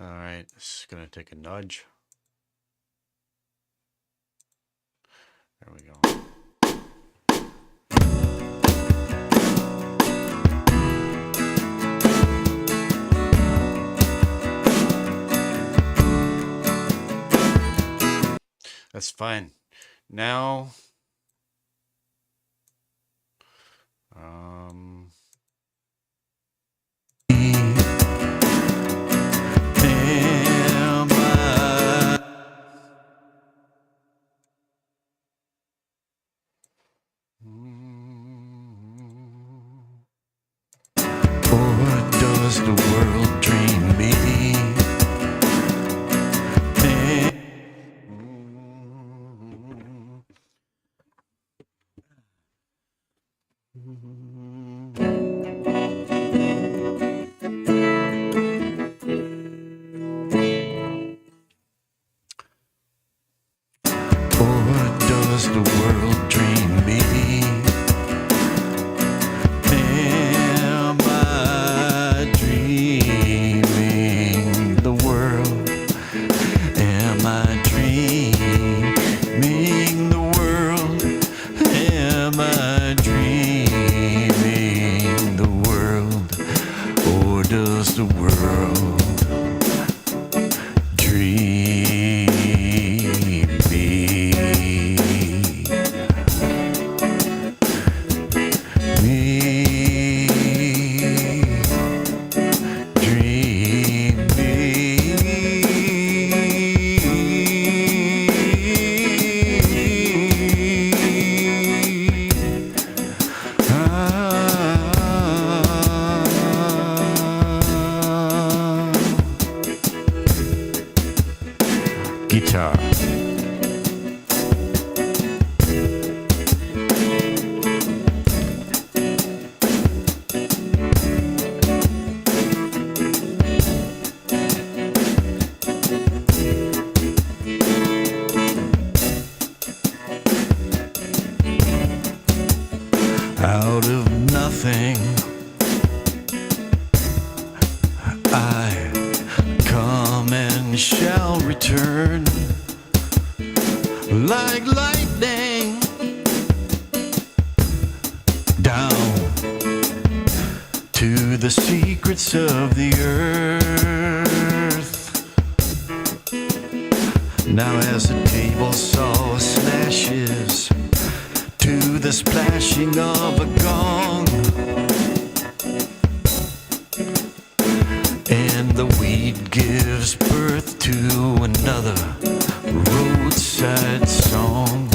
All right, this is going to take a nudge. There we go. That's fine. Now, or does the world dream me? Or does the world dream me? Am I dreaming the world? Am I dreaming the world? Am I dreaming the world? Or does the world dream me? Guitar. Out of nothing, I come and shall return like lightning down to the secrets of the earth. Now as the table saw slashes to the splashing of a gong, and the weed gives birth to another roadside song.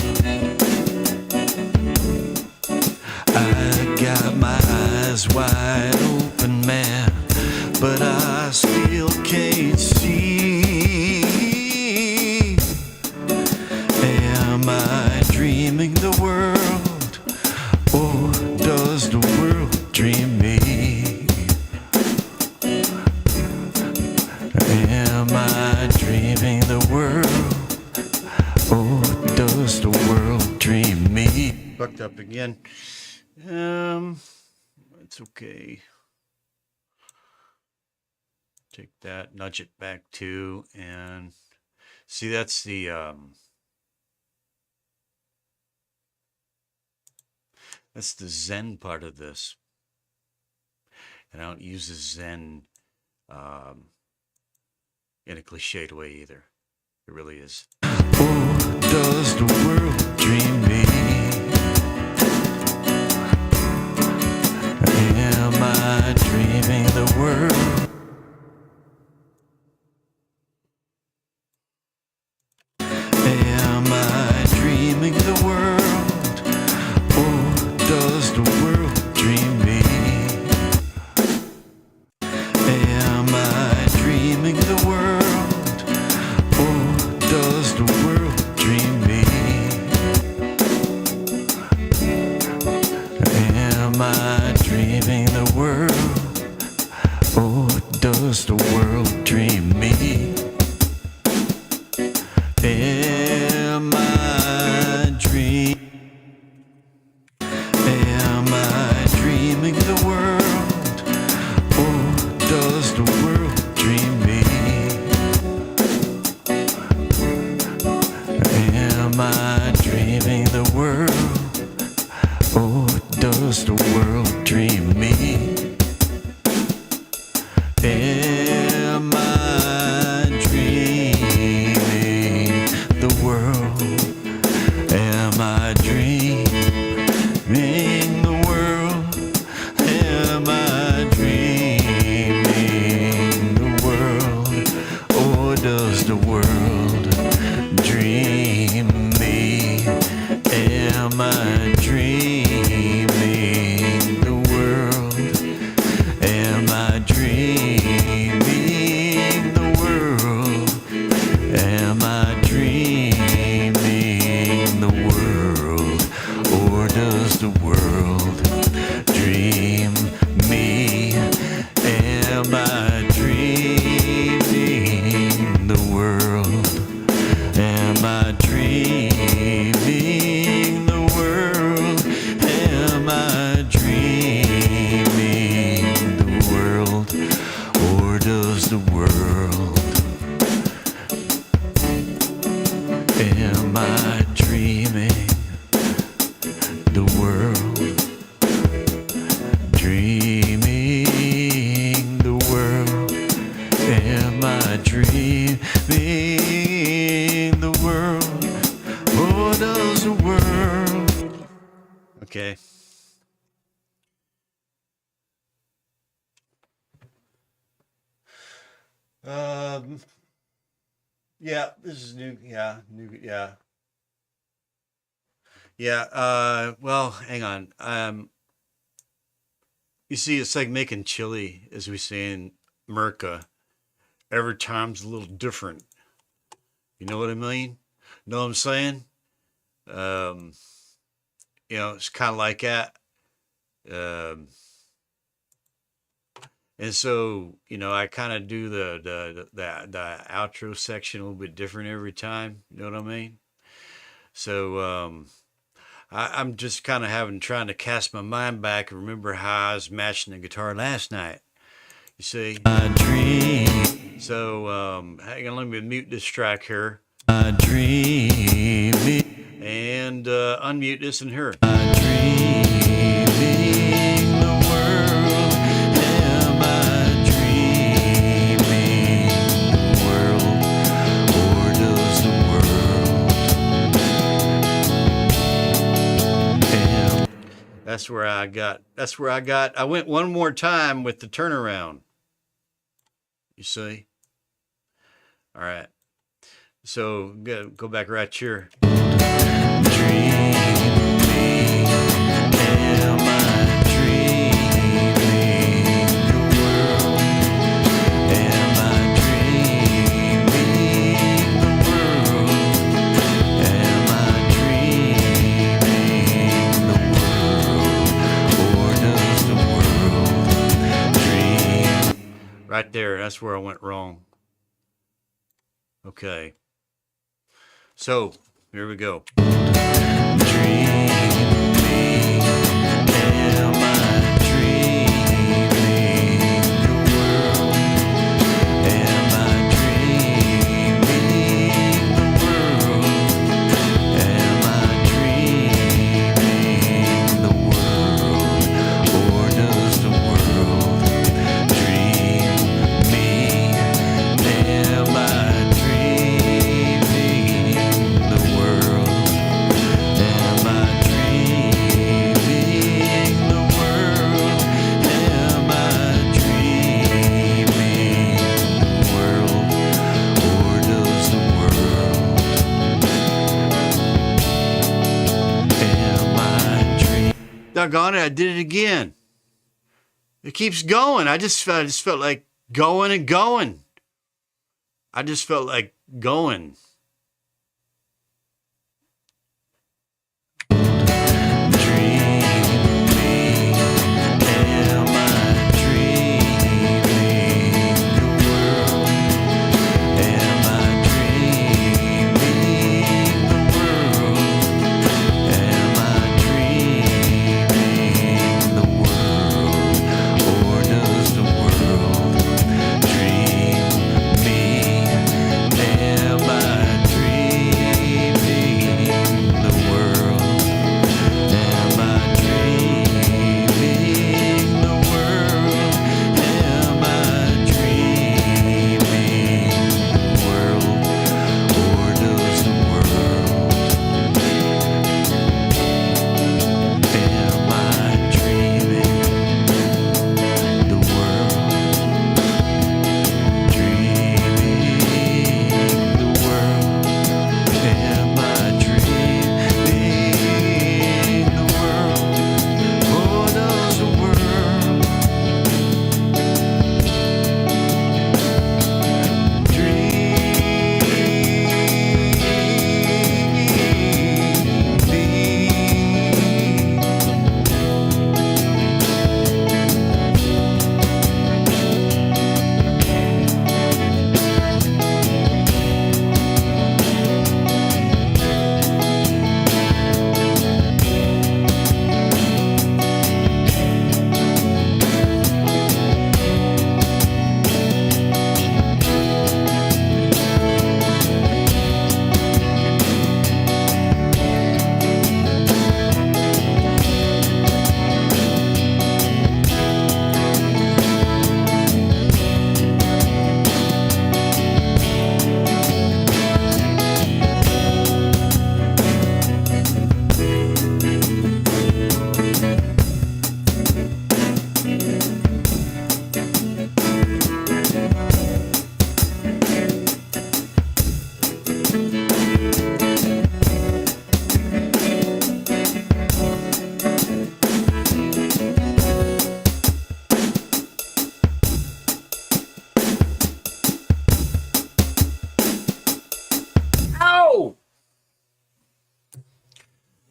I got my eyes wide open, man, but I still can't see. Am I dreaming the world, or does the world dream me? Am I dreaming the world, or does the world dream me? Fucked up again. It's okay. Take that, nudge it back too, and see that's the Zen part of this. And I don't use the Zen in a cliched way either. It really is. Or does the world dream me? Am I dreaming the world? Am I dreaming the world, or does the world dream me? Am I dreaming the world, or does the world dream me? Am I dreaming the world, or does the world dream me? Am I dreaming the world, or does the world dream me? Am I dreaming the world, or does the world dream me? Am I dreaming the world? Am I dreaming the world? Am I dreaming the world? Or does the world dream me? Am I dreaming the world? Am I dreaming the world? Am I dreaming the world? Or does the world dream me? Am I dreaming the world? Am I dreaming the world? Am I dreaming the world? Or does the world? Am I dreaming the world? Dreaming the world? Am I dreaming the world? Or does the world? Okay. Yeah, this is new. Yeah, well, hang on. You see, it's like making chili, as we say in America. Every time's a little different. You know what I mean? Know what I'm saying? Um, it's kind of like that. Um, and so, I kind of do the outro section a little bit different every time. You know what I mean? So, I'm just kind of trying to cast my mind back and remember how I was matching the guitar last night. You see? I dream. So, hang on, let me mute this track here. I dream. And unmute this and hear it. I dreaming the world. Am I dreaming the world? Or does the world? That's where I got. I went one more time with the turnaround. You see? All right. So go back right here. Dreaming, am I dreaming the world? Am I dreaming the world? Am I dreaming the world? Or does the world dream? Right there, that's where I went wrong. Okay. So, here we go. Dreaming, am I dreaming the world? Am I dreaming the world? Am I dreaming the world? Or does the world dream me? Am I dreaming the world? Doggone it, I did it again. It keeps going. I just felt like going and going. I just felt like going.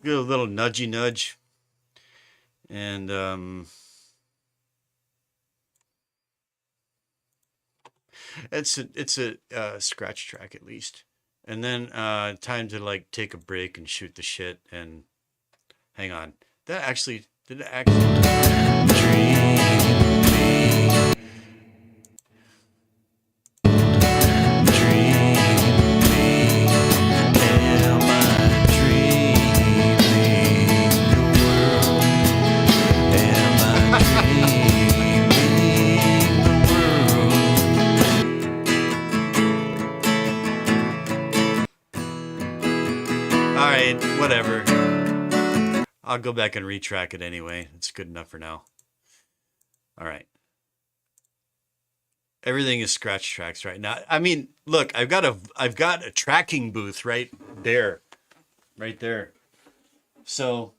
Give a little nudgy nudge. And it's a scratch track at least. And then time to like take a break and shoot the shit. And hang on, that actually did it actually dream me. Whatever. I'll go back and retrack it anyway. It's good enough for now. All right. Everything is scratch tracks right now. I mean, look, I've got a tracking booth right there. Right there. So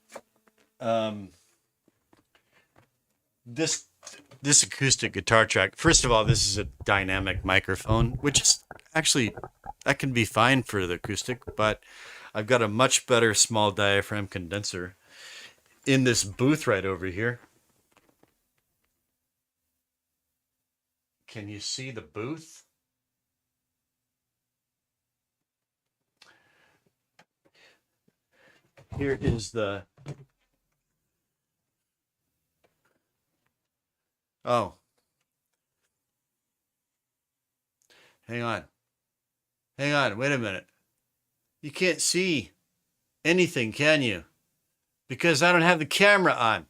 this acoustic guitar track, first of all, this is a dynamic microphone, which is actually that can be fine for the acoustic, but I've got a much better small diaphragm condenser in this booth right over here. Can you see the booth? Here is the... Oh. Hang on. Hang on. Wait a minute. You can't see anything, can you? Because I don't have the camera on.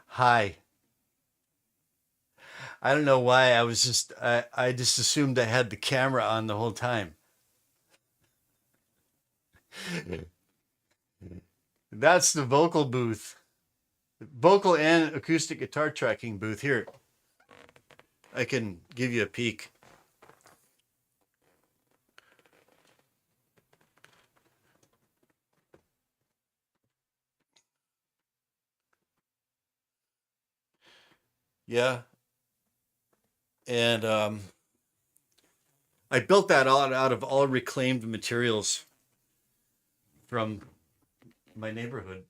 Hi. I don't know why I just assumed I had the camera on the whole time. That's the vocal booth. Vocal and acoustic guitar tracking booth here. I can give you a peek. Yeah, and I built that out of all reclaimed materials from my neighborhood,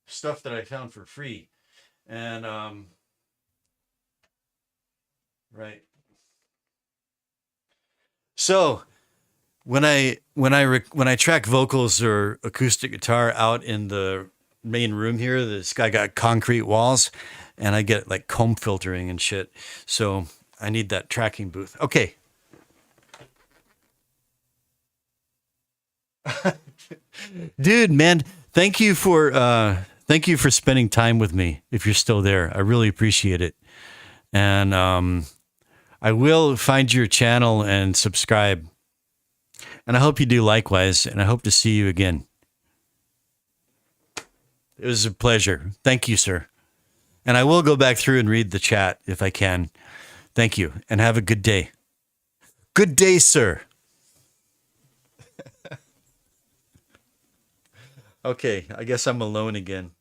stuff that I found for free, and right. So when I track vocals or acoustic guitar out in the main room here, this guy got concrete walls, and I get like comb filtering and shit. So I need that tracking booth. Okay, dude, man, thank you for spending time with me. If you're still there, I really appreciate it, and I will find your channel and subscribe. And I hope you do likewise. And I hope to see you again. It was a pleasure. Thank you, sir. And I will go back through and read the chat if I can. Thank you. And have a good day. Good day, sir. Okay. I guess I'm alone again.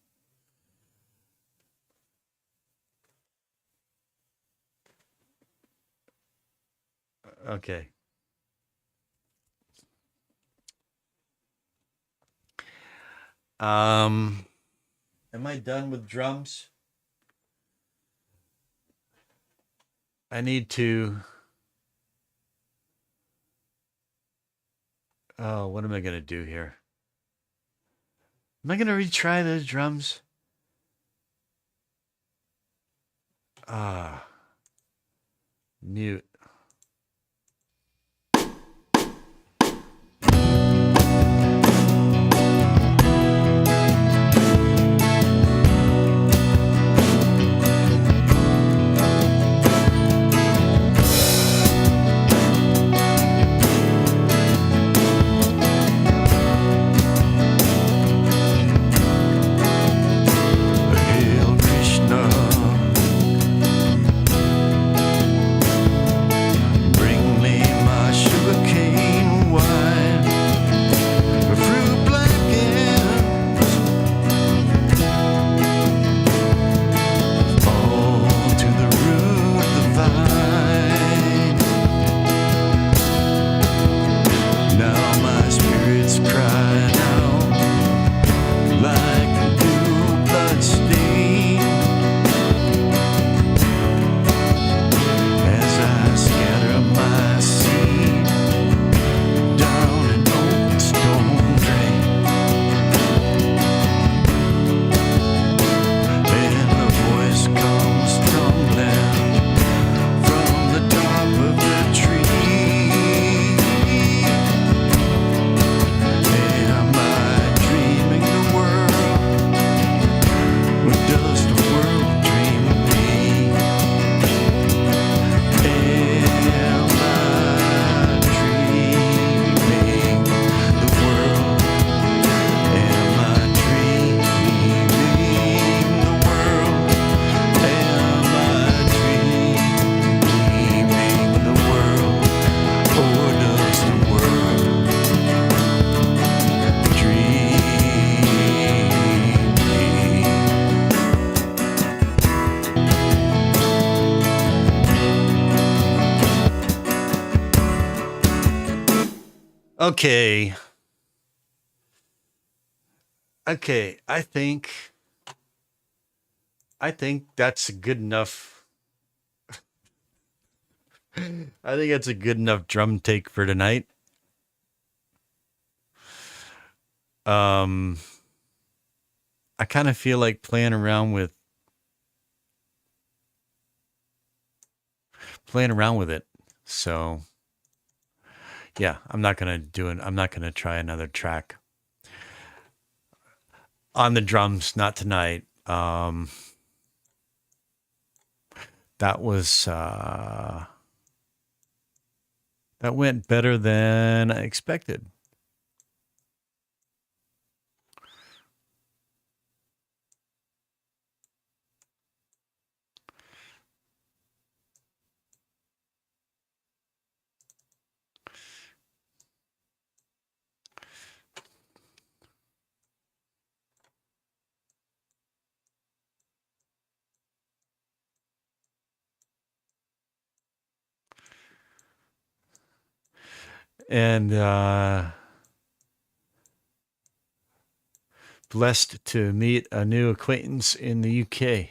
Okay. Um, am I done with drums? I need to. Oh, what am I going to do here? Am I going to retry those drums? Ah, mute. Hail Krishna, bring me my sugarcane wine, fruit blackens all to the root of the vine. Now my spirit's crying out like a new blood stain as I scatter my seed down an old stone drain. And the voice comes tumbling from the top of the tree. Am I dreaming the world? Or does the world dream me? Am I dreaming the world? Am I dreaming the world? Am I dreaming the world? Or does the world dream me? Okay. Okay. I think that's a good enough. I think that's a good enough drum take for tonight. Um, I kind of feel like playing around with it. So yeah, I'm not gonna do it. I'm not gonna try another track on the drums. Not tonight. That was that went better than I expected. And blessed to meet a new acquaintance in the UK.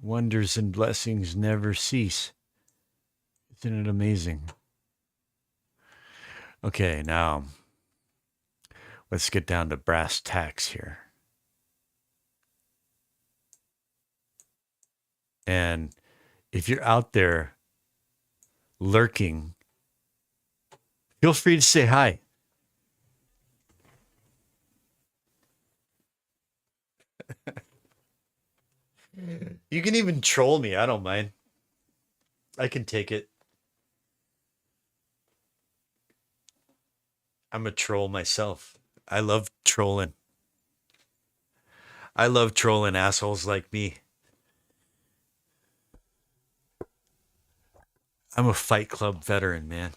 Wonders and blessings never cease. Isn't it amazing? Okay, now let's get down to brass tacks here. And if you're out there lurking, feel free to say hi. You can even troll me. I don't mind. I can take it. I'm a troll myself. I love trolling. I love trolling assholes like me. I'm a Fight Club veteran, man.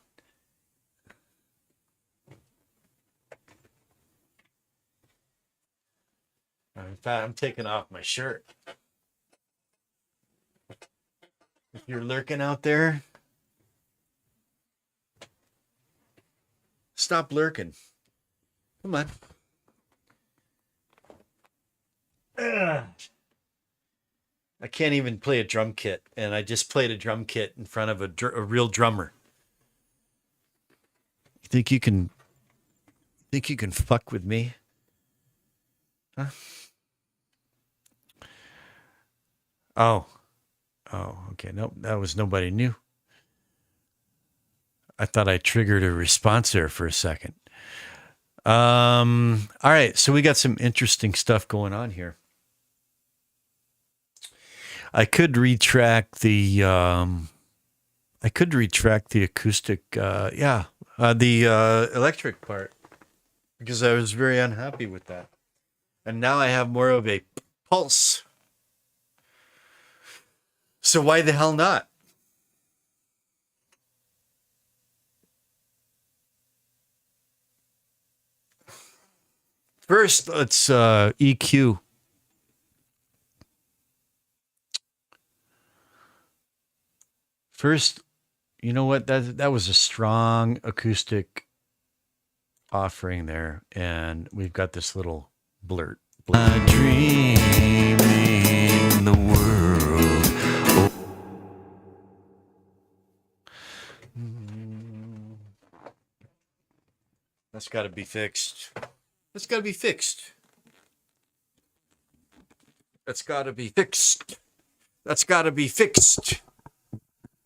In fact, I'm taking off my shirt. If you're lurking out there, stop lurking. Come on. Ugh. I can't even play a drum kit, and I just played a drum kit in front of a real drummer. You think you can fuck with me? Huh? Oh, okay. Nope, that was nobody new. I thought I triggered a response there for a second. All right, so we got some interesting stuff going on here. I could retract the acoustic, the electric part, because I was very unhappy with that. And now I have more of a pulse. So why the hell not? First, let's EQ. First, you know what? That was a strong acoustic offering there, and we've got this little blurt. I dream in the world. That's got to be fixed. That's got to be fixed. That's got to be fixed. That's got to be fixed.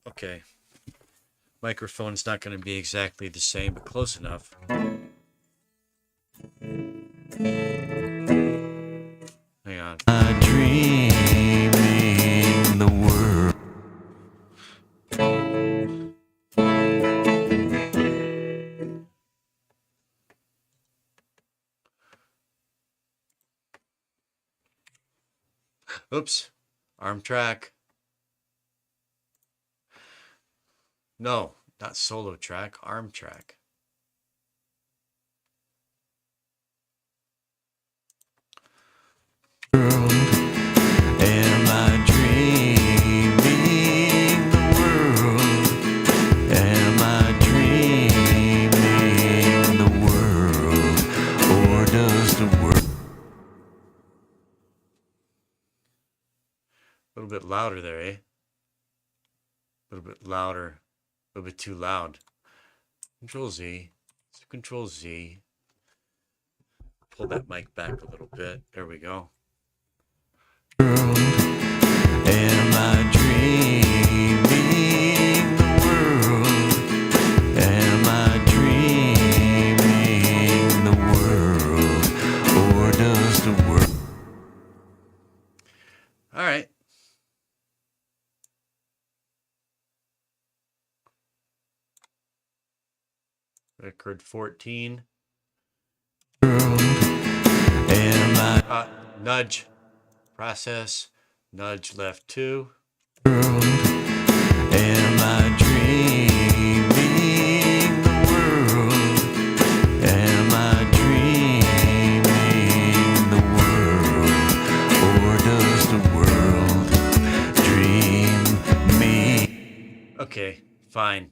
Okay. Microphone's not going to be exactly the same, but close enough. Hang on. I dream in the world. Oops. Arm track. No, not solo track, arm track. Am I dreaming the world? Am I dreaming the world? Or does the world? A little bit louder there, eh? A little bit louder. A little bit too loud. Control Z. Control Z. Pull that mic back a little bit. There we go. Am I dreaming the world? Am I dreaming the world? Or does the world? All right. Record 14. Nudge. Process. Nudge left 2. Am I dreaming the world? Am I dreaming the world? Or does the world dream me? Okay, Fine.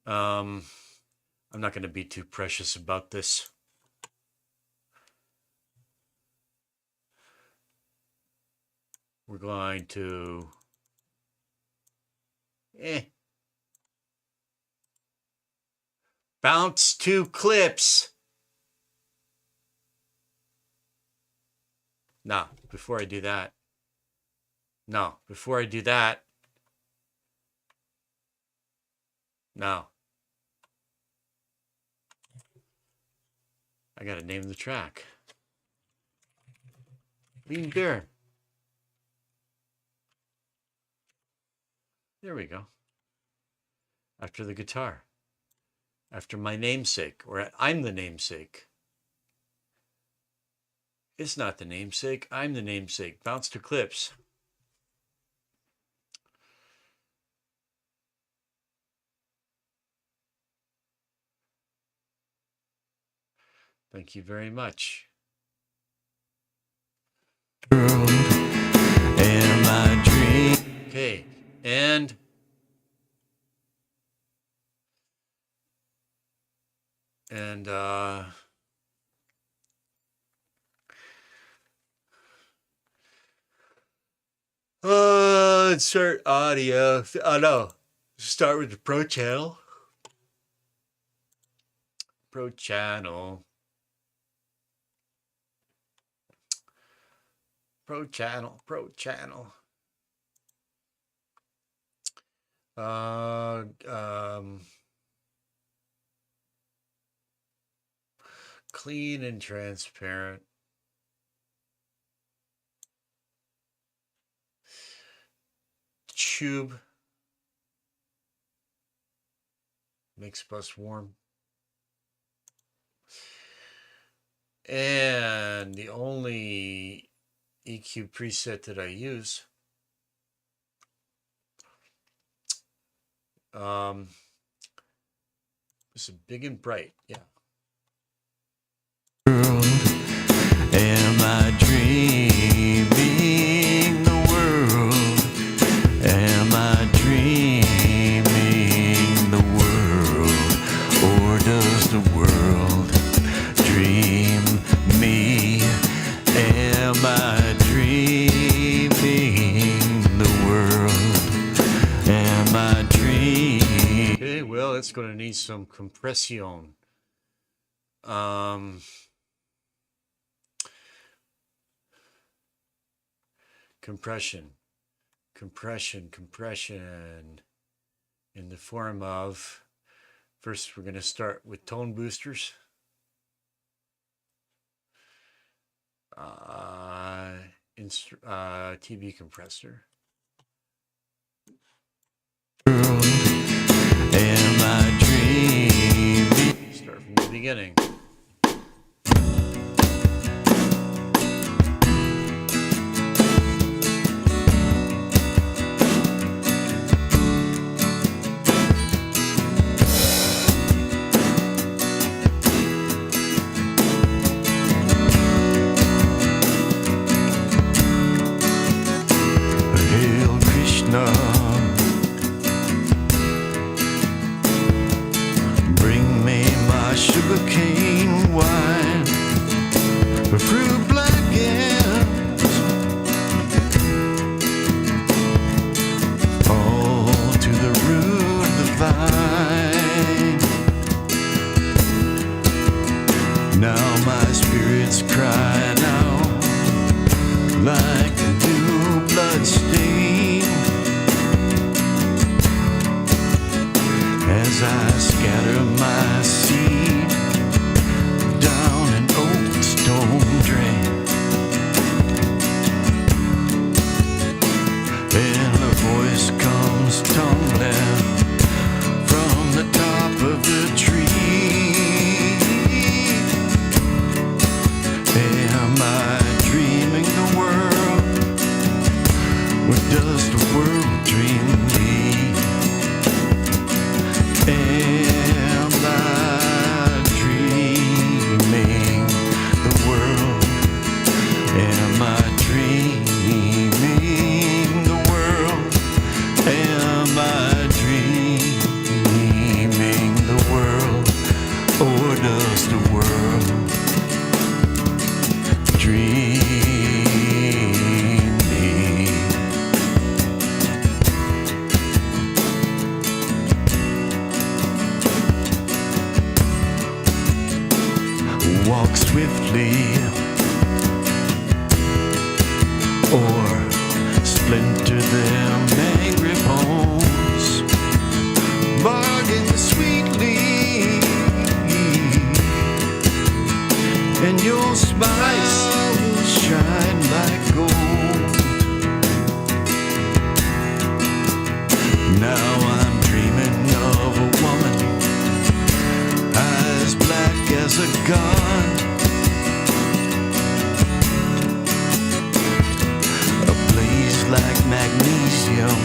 I'm not going to be too precious about this. We're going to bounce to clips. No, before I do that. No, before I do that. No. I got to name the track. Lean Bear. There we go. After the guitar. After my namesake, or I'm the namesake. It's not the namesake, I'm the namesake. Bounce to clips. Thank you very much. And my dream. Okay, and insert audio. Oh no, start with the Pro channel. Pro channel. Pro channel. Pro channel. Clean and transparent. Tube. Makes bus warm. And the only EQ preset that I use is a big and bright. Yeah. Am I dreaming the world? Am I dreaming the world? Or does the world dream me? Am I dreaming the world? Am I dreaming? Okay, well, it's going to need some compression. Compression in the form of, first we're going to start with tone boosters. TB compressor. Am I dreaming? Start from the beginning. Bring me my sugarcane wine, fruit blackens, all to the root of the vine. Now my spirit's crying out like a new blood stain, as I scatter my seed down an old stone drain. And a voice comes tumbling from the top of the tree. Am I dreaming the world? Or does the world dream me? Am I dreaming the world? Am I dreaming the world? Am I dreaming? splinter them angry bones, bargain sweetly, and your smile will shine like gold. Now I'm dreaming of a woman, eyes black as a gun, ablaze like magnesium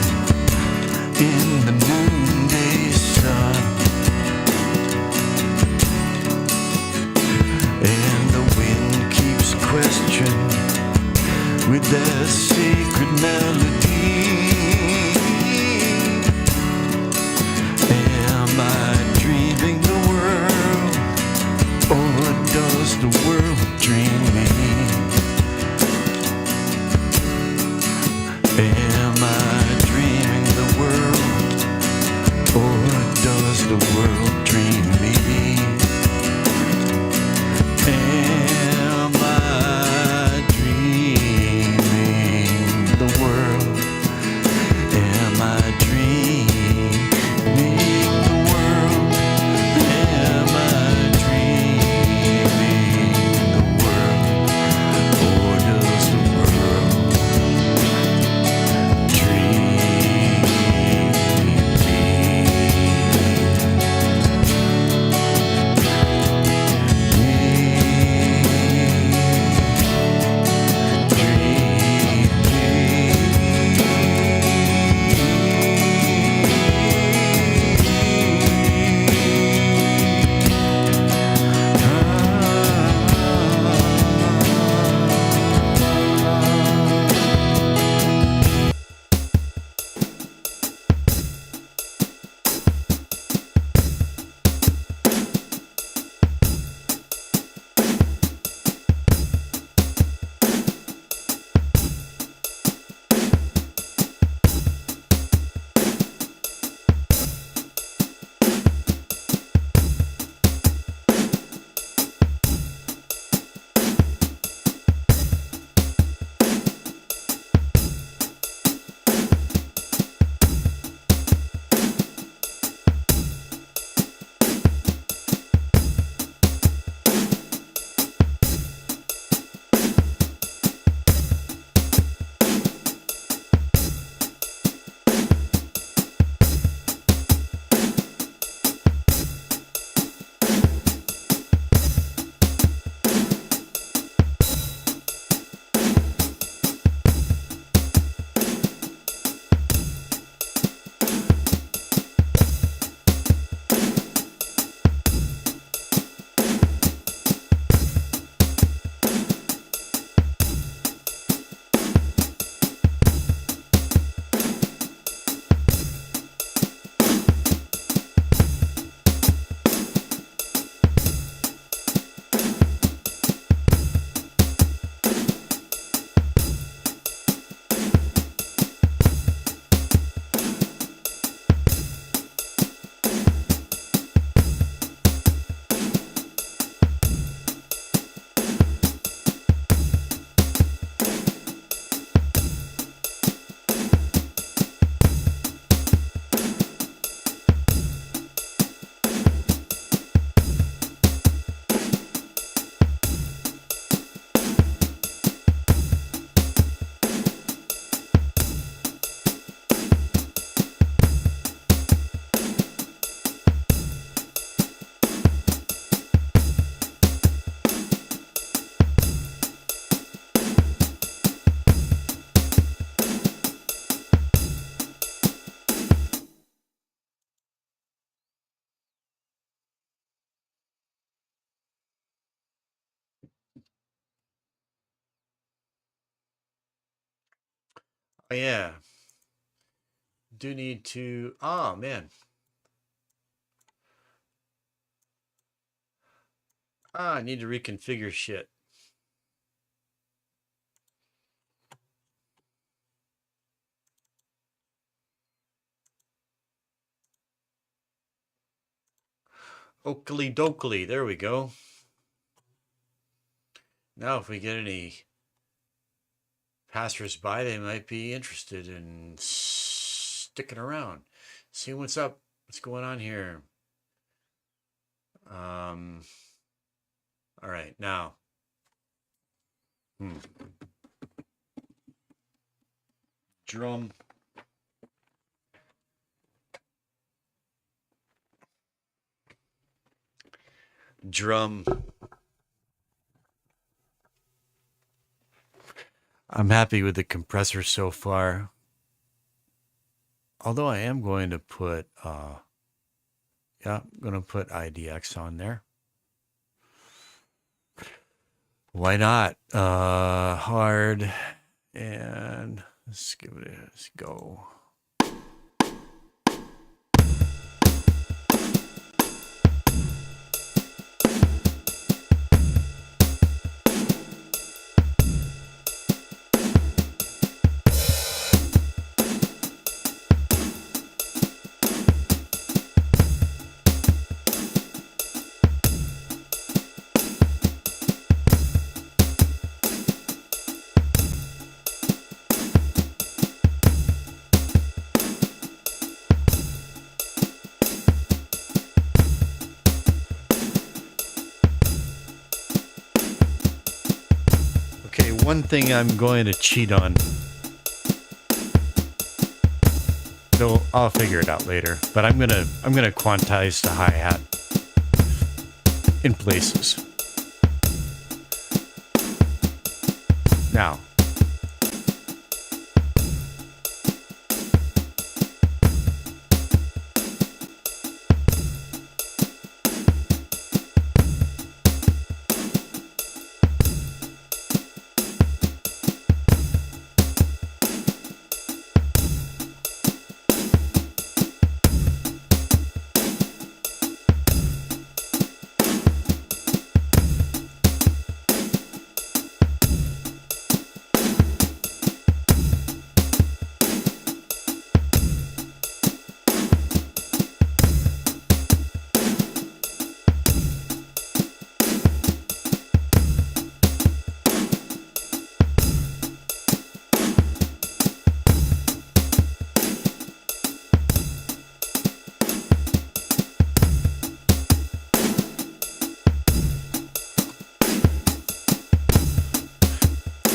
in the noonday sun. And the wind keeps questioning with their sacred melody. Am I dreaming the world, or does the world dream me? Am I dreaming the world, or does the world dream me? Am I dreaming the world? Am I dreaming the world? Am I dreaming the world? Or does the world dream me? Oh, yeah. Do need to. Oh, man. I need to reconfigure shit. Oakley dokley. There we go. Now, if we get any passersby, they might be interested in sticking around, seeing what's up, what's going on here. All right, now. Drum. I'm happy with the compressor so far. Although I am going to put, I'm going to put IDX on there. Why not? Hard. And let's give it a go. One thing I'm going to cheat on. So I'll figure it out later. But I'm gonna quantize the hi-hat in places. Now.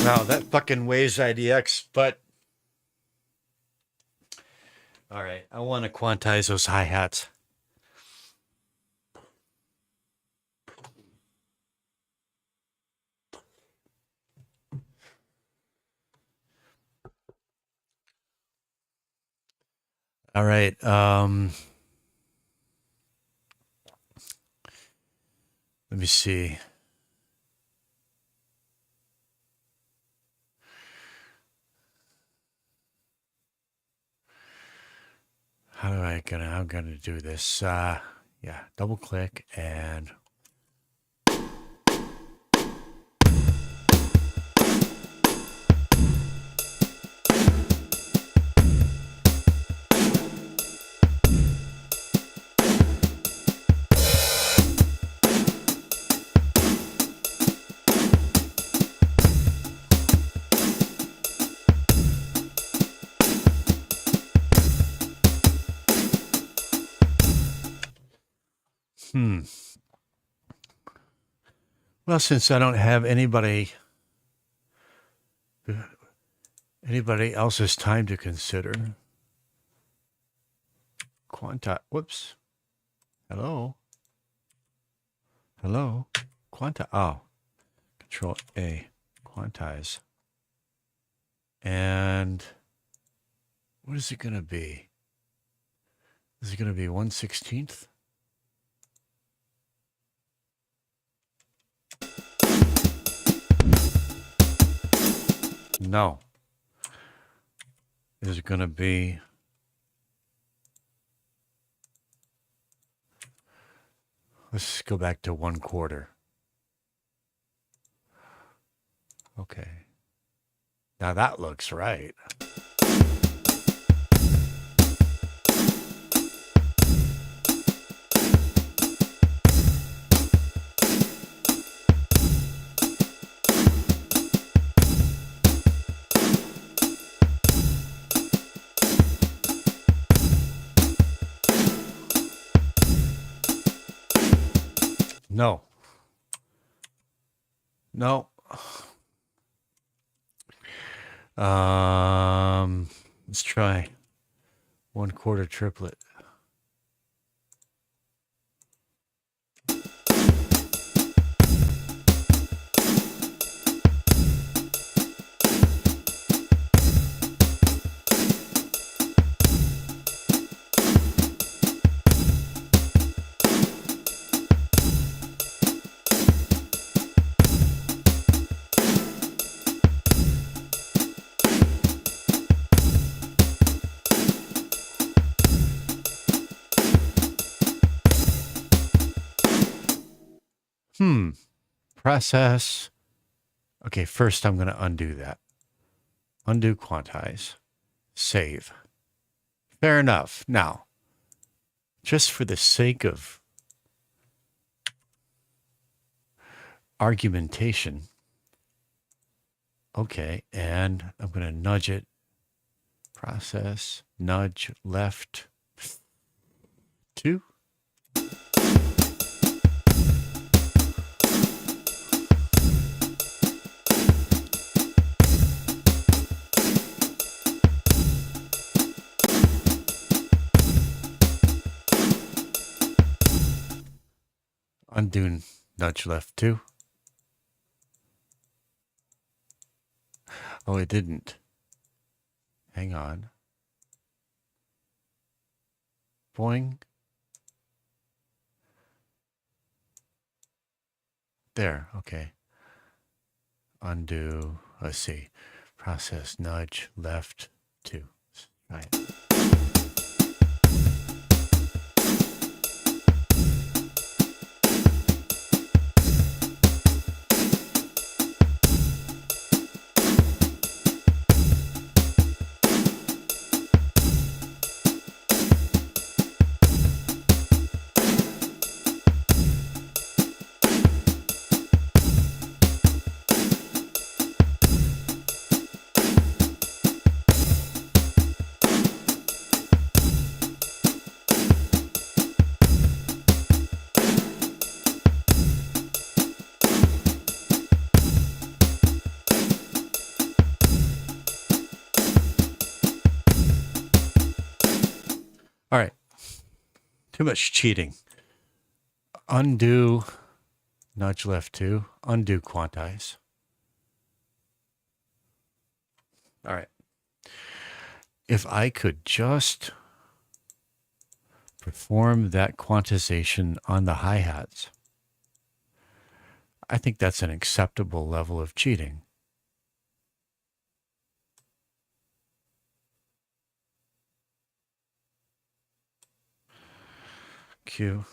Wow, that fucking weighs IDX, but all right, I want to quantize those hi-hats. All right, let me see. I'm gonna do this. Yeah, double click and well, since I don't have anybody else's time to consider, whoops, hello, Control A, quantize, and what is it going to be? Is it going to be 1/16? No. Is it going to be? Let's go back to 1/4. Okay. Now that looks right. No. No. Let's try 1/4 triplet. Process. Okay, first I'm going to undo that. Undo quantize. Save. Fair enough. Now, just for the sake of argumentation, okay, and I'm going to nudge it. Process, nudge, left, 2. Undo, nudge left 2. Oh, it didn't. Hang on. Boing. There, okay. Undo, let's see. Process, nudge, left, 2. Try it. All right. Too much cheating. Undo, nudge left 2. Undo quantize. All right. If I could just perform that quantization on the hi-hats, I think that's an acceptable level of cheating. Q,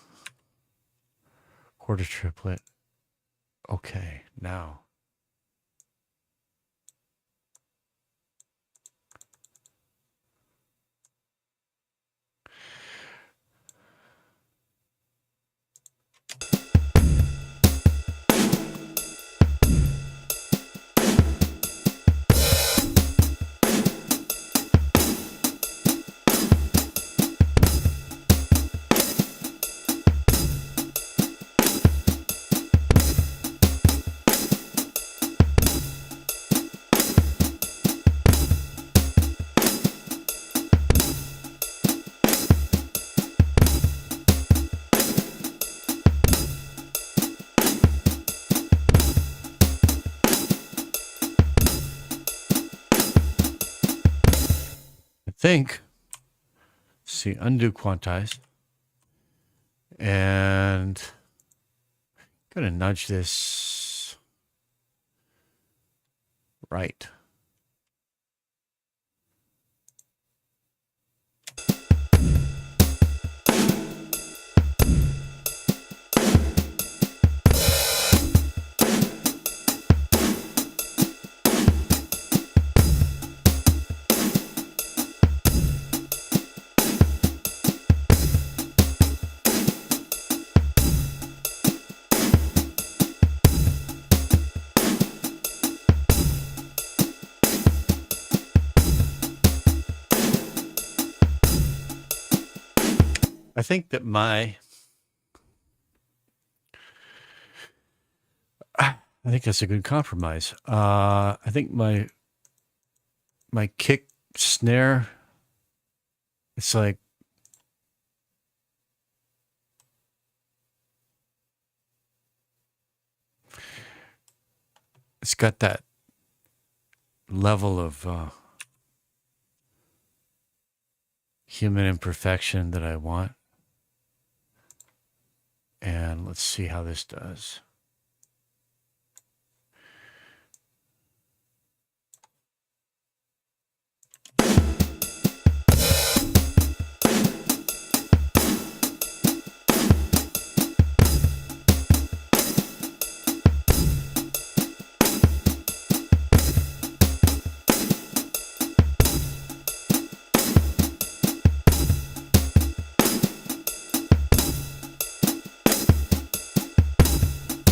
1/4 triplet. Okay, now. Think, see, undo quantize, and I'm going to nudge this right. I think that my I think that's a good compromise. I think my kick snare, it's like it's got that level of human imperfection that I want. And let's see how this does.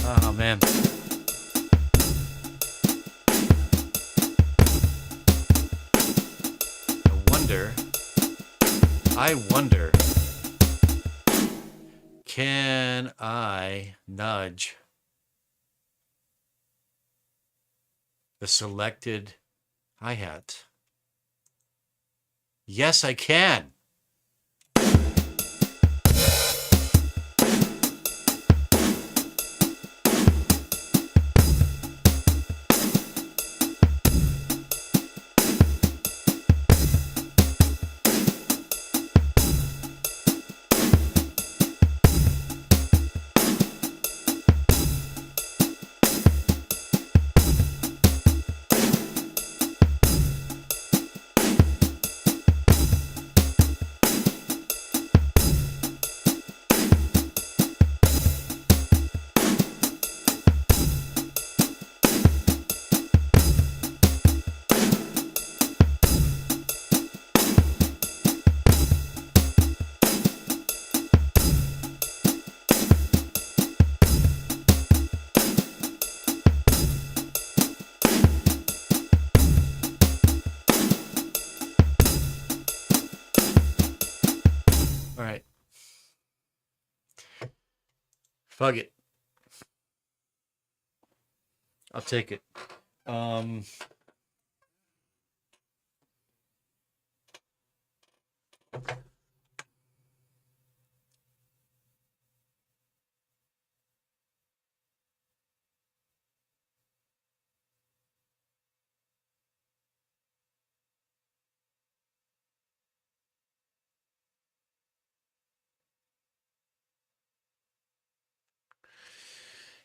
Oh, man. I wonder, can I nudge the selected hi-hat? Yes, I can. All right. Fuck it. I'll take it.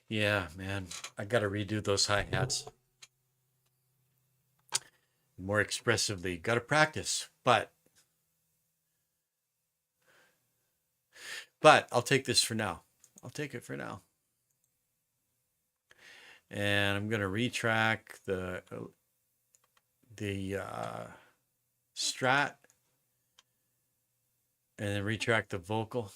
Yeah, man. I got to redo those hi-hats more expressively. Got to practice. But I'll take this for now. I'll take it for now. And I'm going to retrack the strat and then retrack the vocal.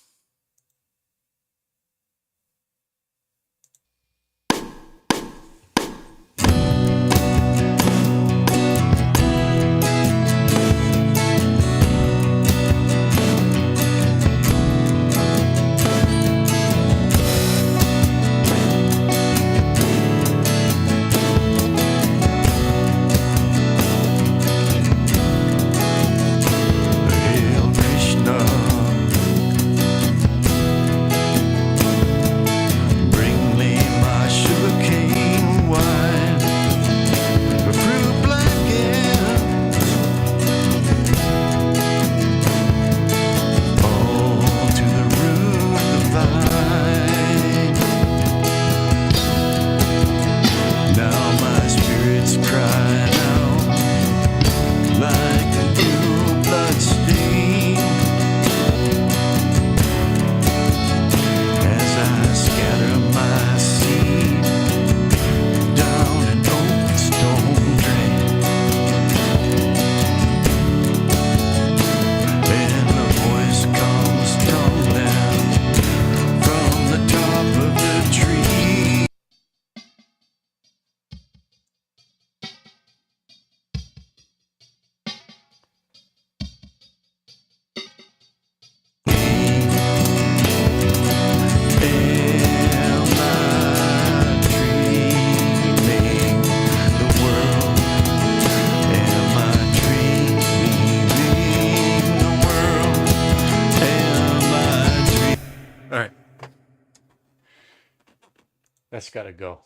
That's got to go.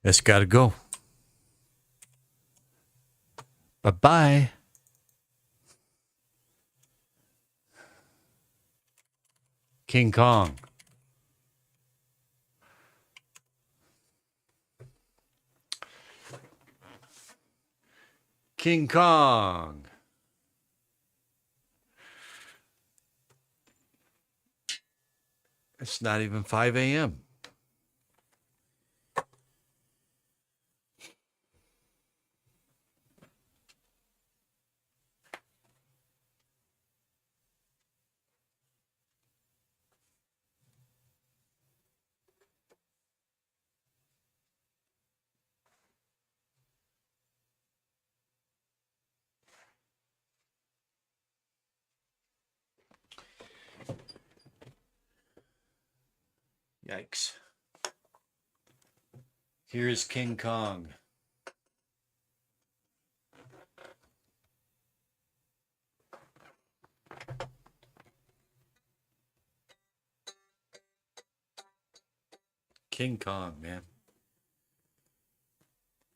That's got to go. Bye-bye. King Kong. King Kong. It's not even 5 a.m. Yikes. Here's King Kong. King Kong, man.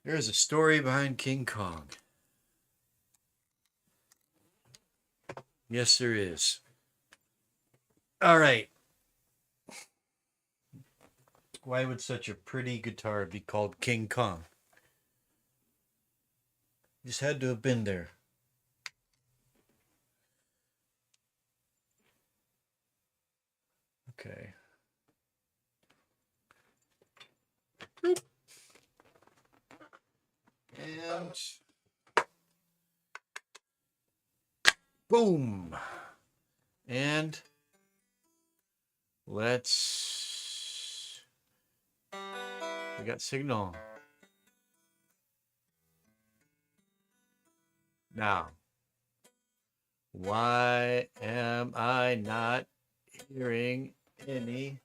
There's a story behind King Kong. Yes, there is. All right. Why would such a pretty guitar be called King Kong? Just had to have been there. Okay. And boom. And let's. We got signal. Now, why am I not hearing any?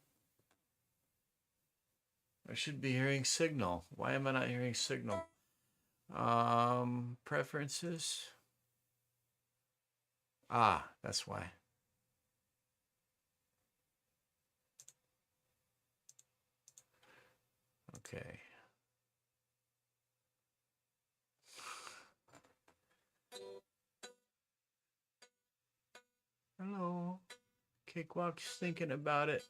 I should be hearing signal. Why am I not hearing signal? Preferences. Ah, that's why. Okay. Hello. Cakewalk's thinking about it.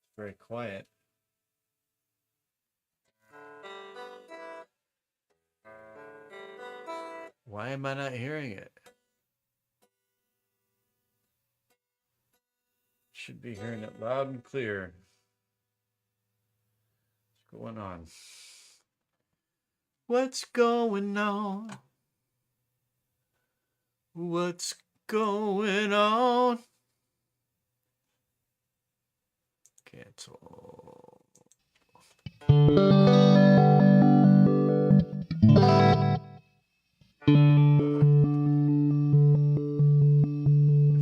It's very quiet. Why am I not hearing it? Should be hearing it loud and clear. What's going on? What's going on? What's going on? Cancel.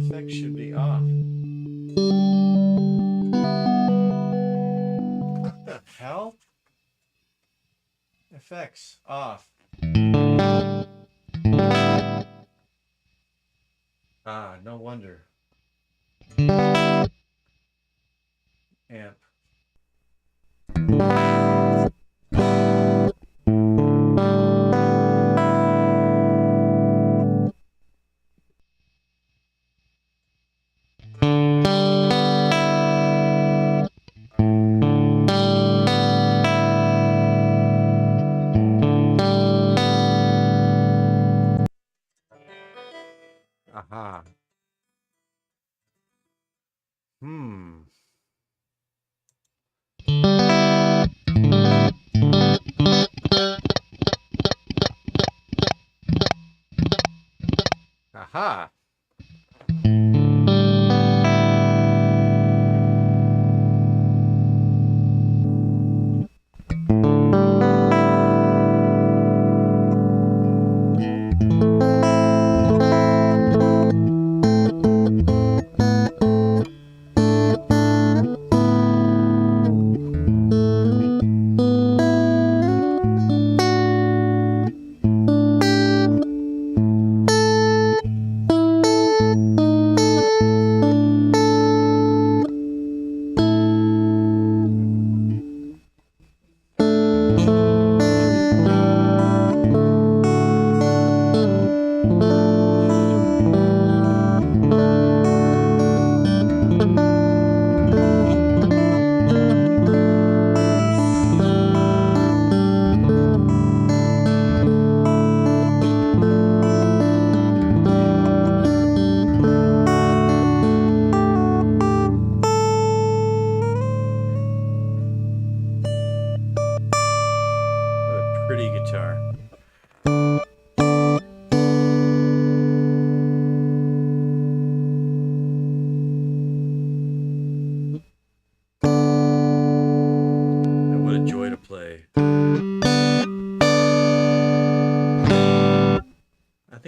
Effects should be off. What the hell? Effects off. Ah, no wonder. Amp. Aha. Hmm.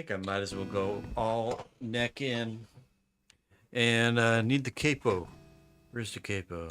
think I might as well go all neck in. And need the capo. Where's the capo?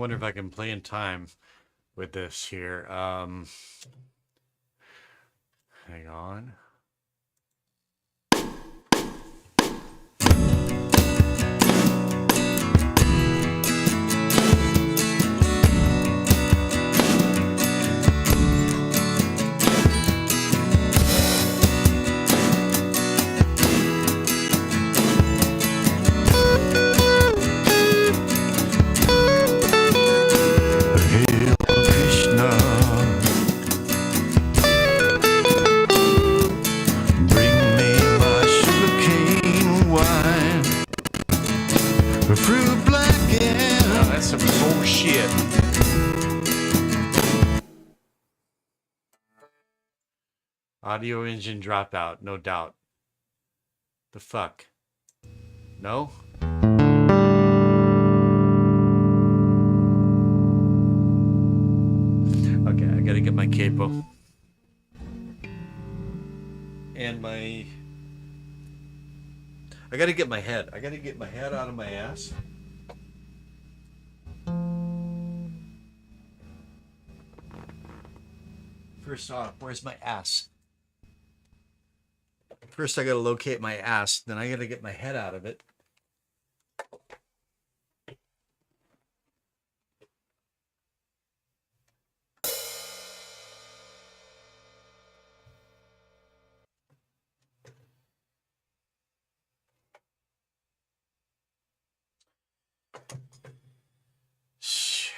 If I can play in time with this here. Hang on. Fruit black and oh, that's some bullshit. Audio engine dropout, no doubt. The fuck? No? Okay, I gotta get my capo. And my... I gotta get my head. I gotta get my head out of my ass. First off, where's my ass? First I gotta locate my ass, then I gotta get my head out of it. Shit.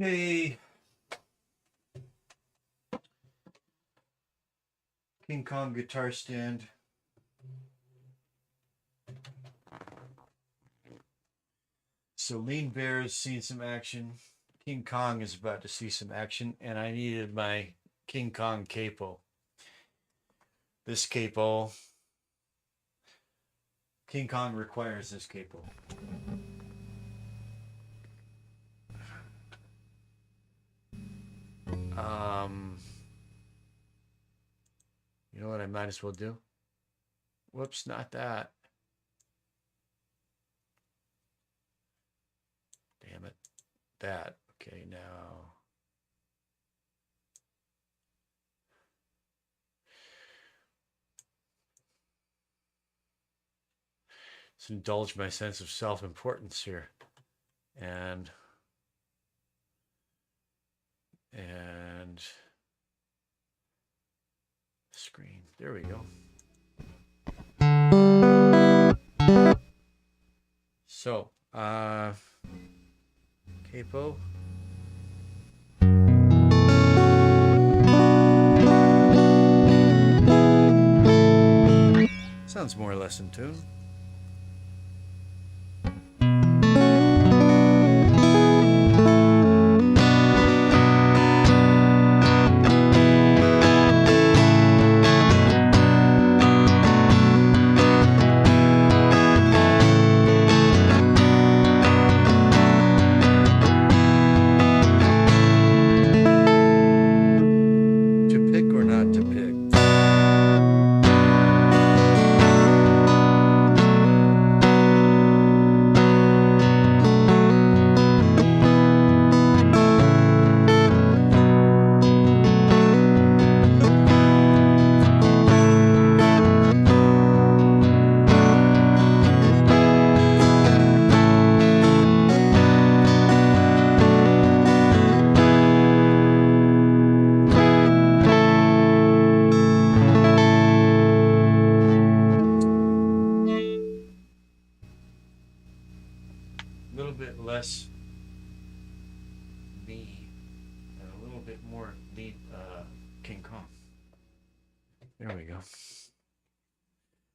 Okay. King Kong guitar stand. So Lean Bear is seeing some action. King Kong is about to see some action, and I needed my King Kong capo. This capo. King Kong requires this capo. You know what I might as well do? Whoops, not that. Damn it. That. Okay, now. Let's indulge my sense of self-importance here. And screen. There we go. So, capo. Sounds more or less in tune. To pick or not to pick? A little bit less me and a little bit more lead King Kong. There we go.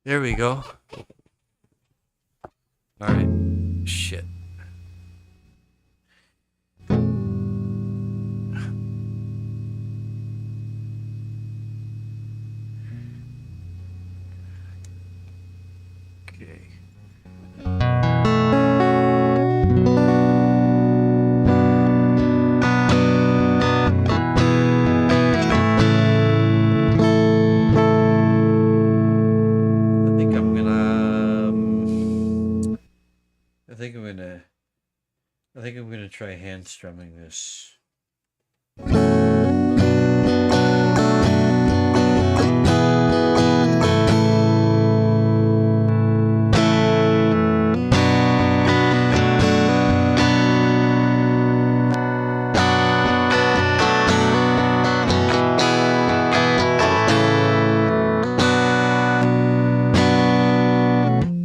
There we go. All right. Shit. Okay. I think I'm gonna try hand strumming this.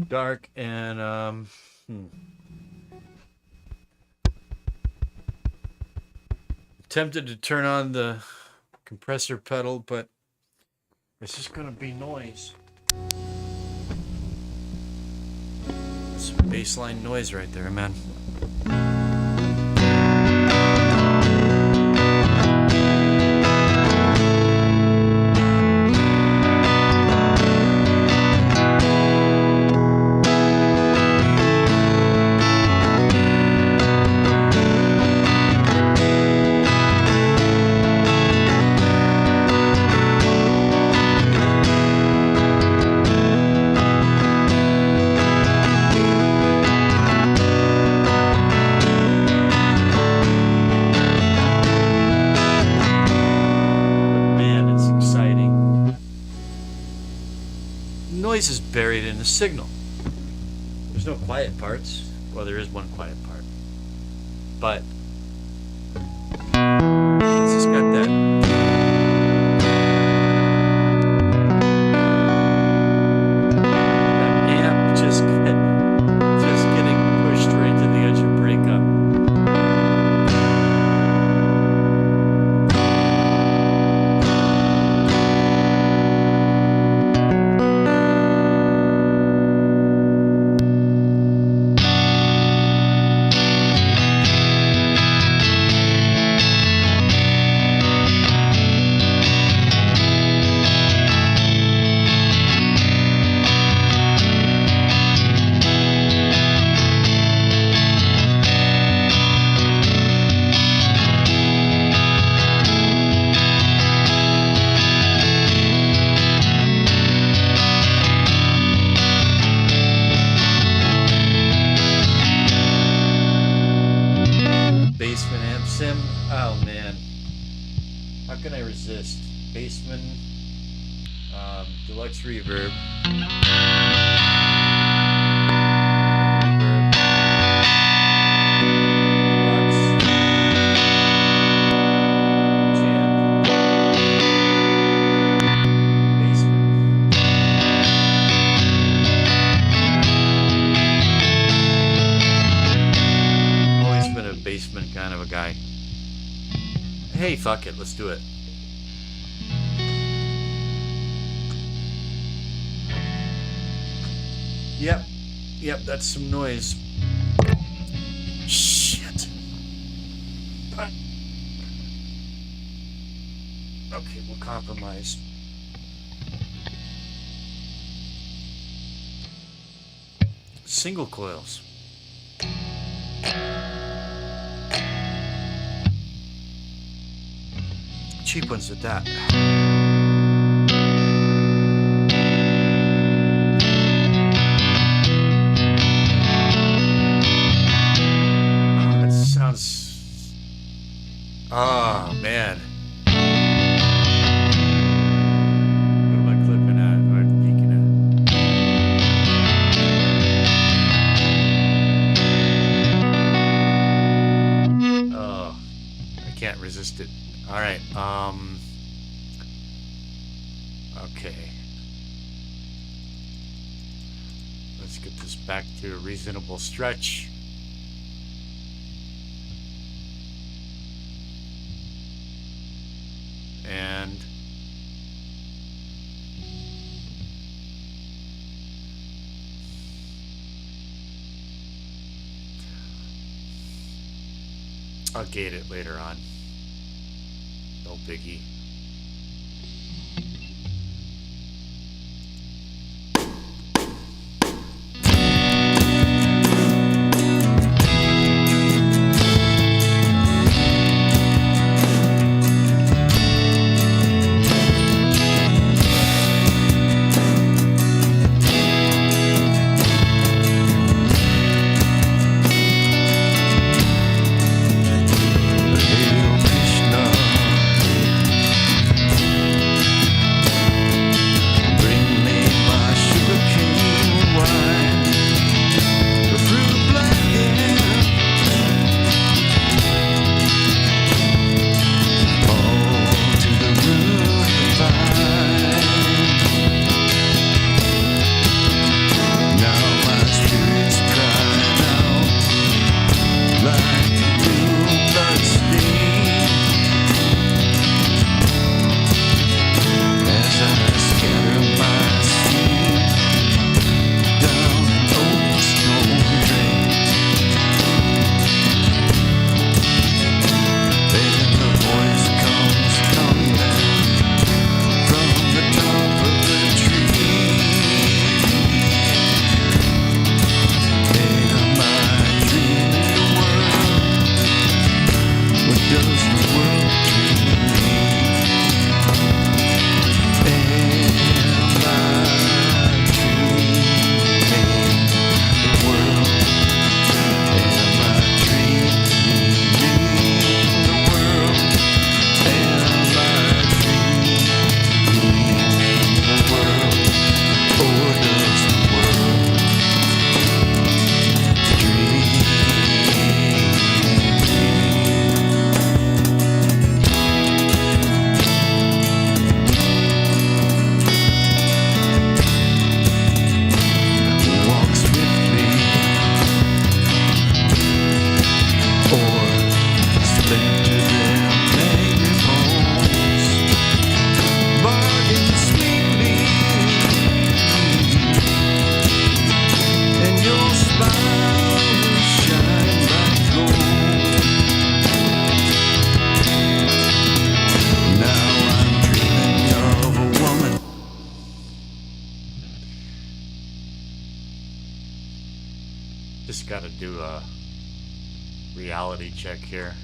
Dark and tempted to turn on the compressor pedal, but it's just gonna be noise. Some baseline noise right there, man. Noise is buried in the signal. There's no quiet parts. Well, there is one quiet part. But it's just got that. That amp just getting pushed right to the edge of breakup. Bassman amp sim. Oh man, how can I resist? Bassman, deluxe reverb. Kind of a guy. Hey, fuck it, let's do it. Yep. Yep, that's some noise. Shit. Okay, we'll compromise. Single coils. Cheap ones at that. Oh, that sounds... Oh, man. What am I clipping at? Or peeking at? Oh, I can't resist it. All right. Okay. Let's get this back to a reasonable stretch. And I'll gate it later on. No biggie. Just got to do a reality check here.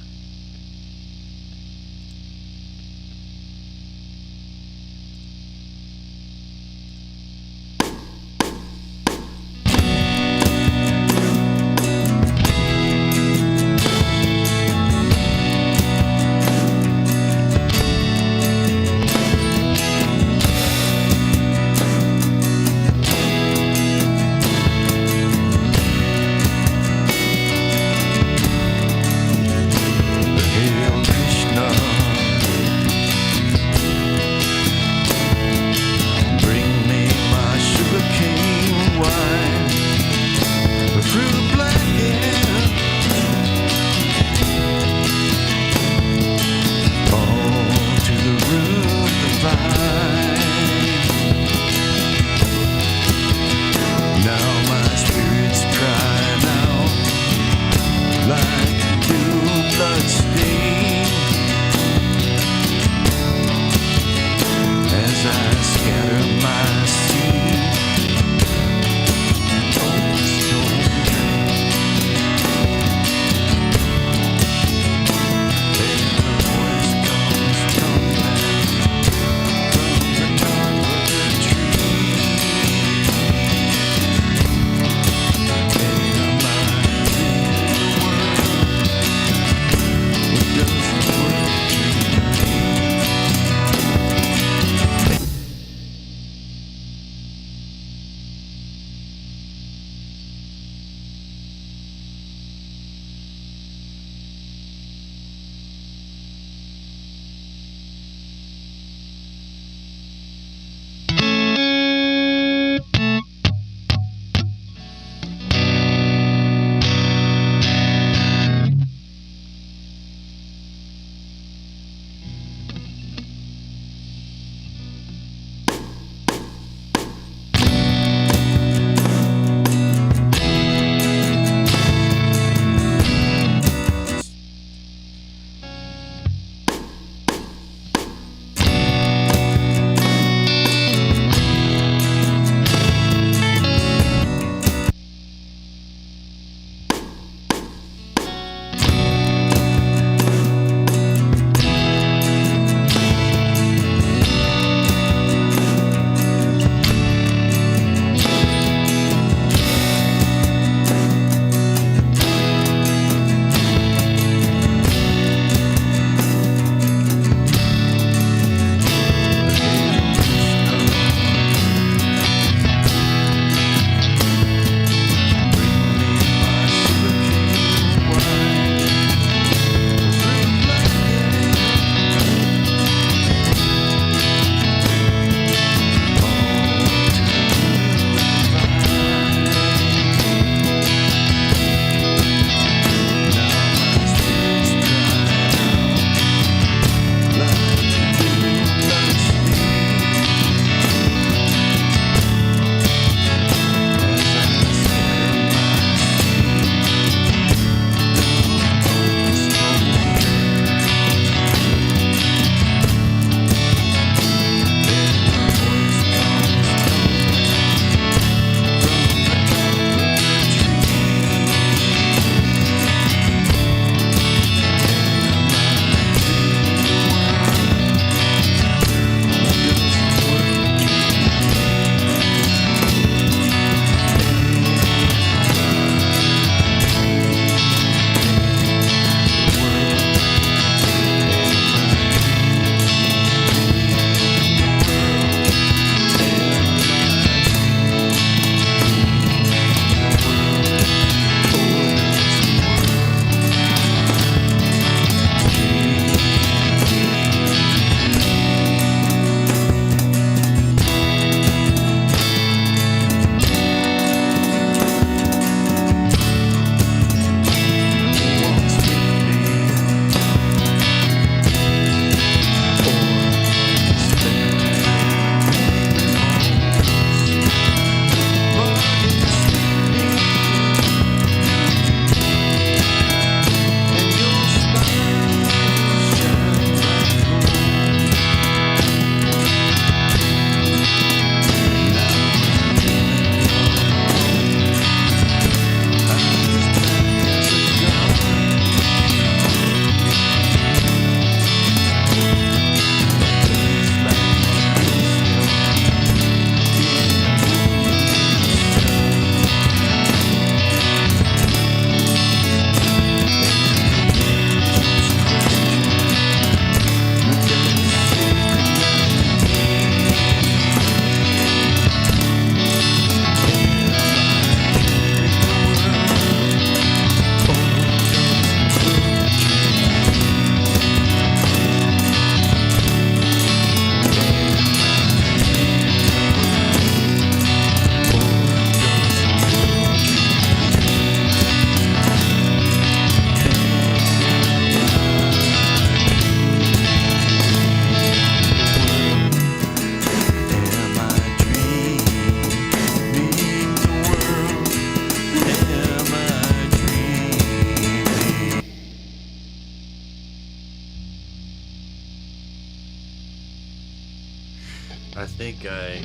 think I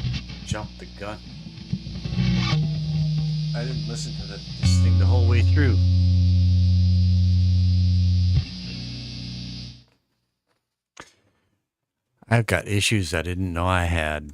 jumped the gun. I didn't listen to this thing the whole way through. I've got issues I didn't know I had.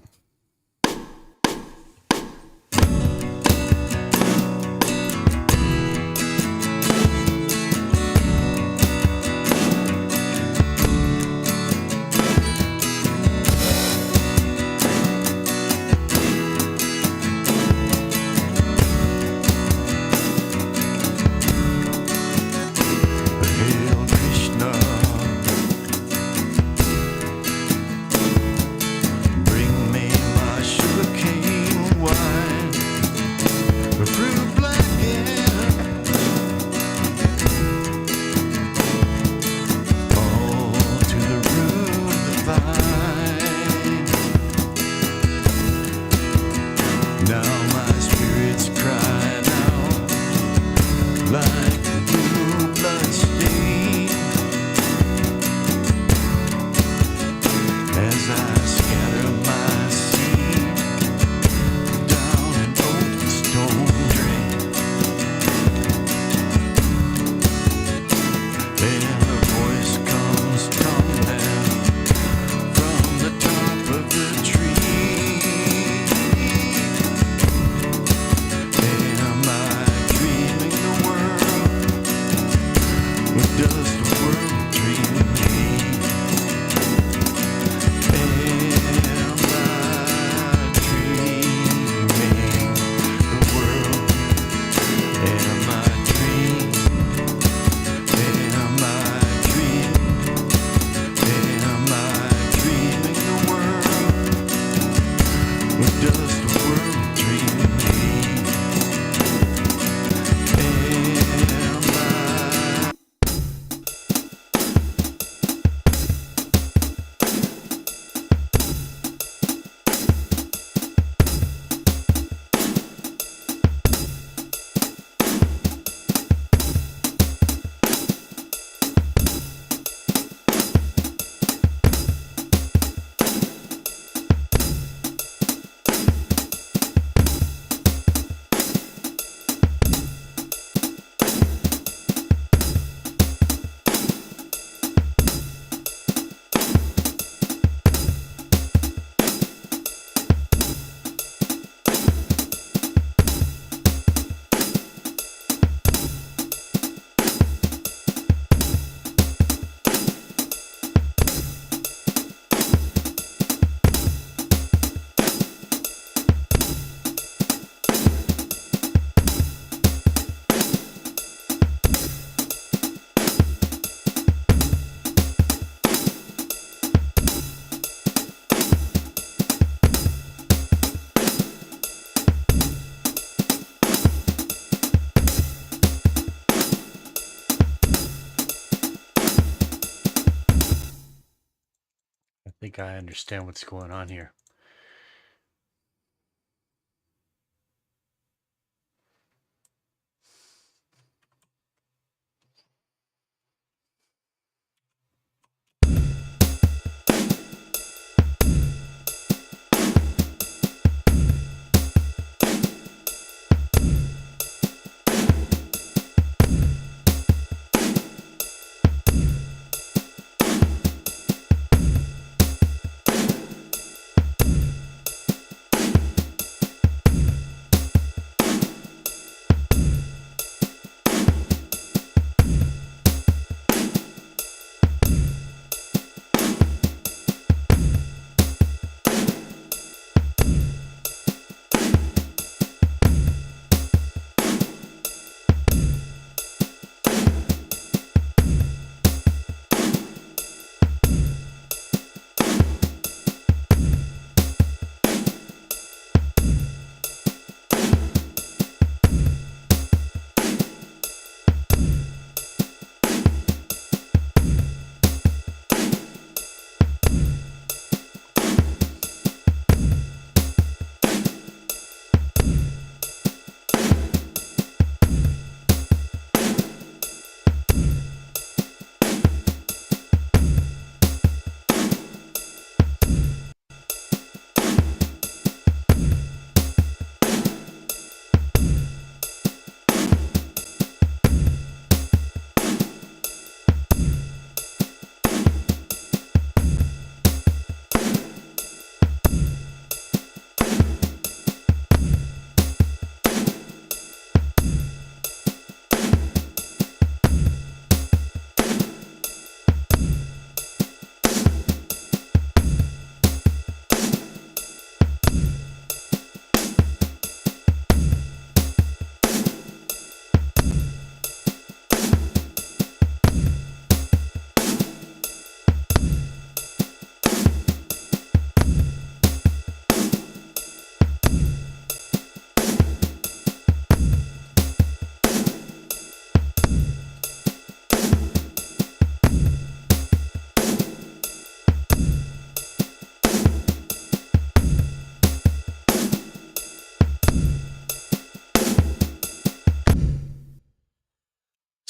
I think I understand what's going on here.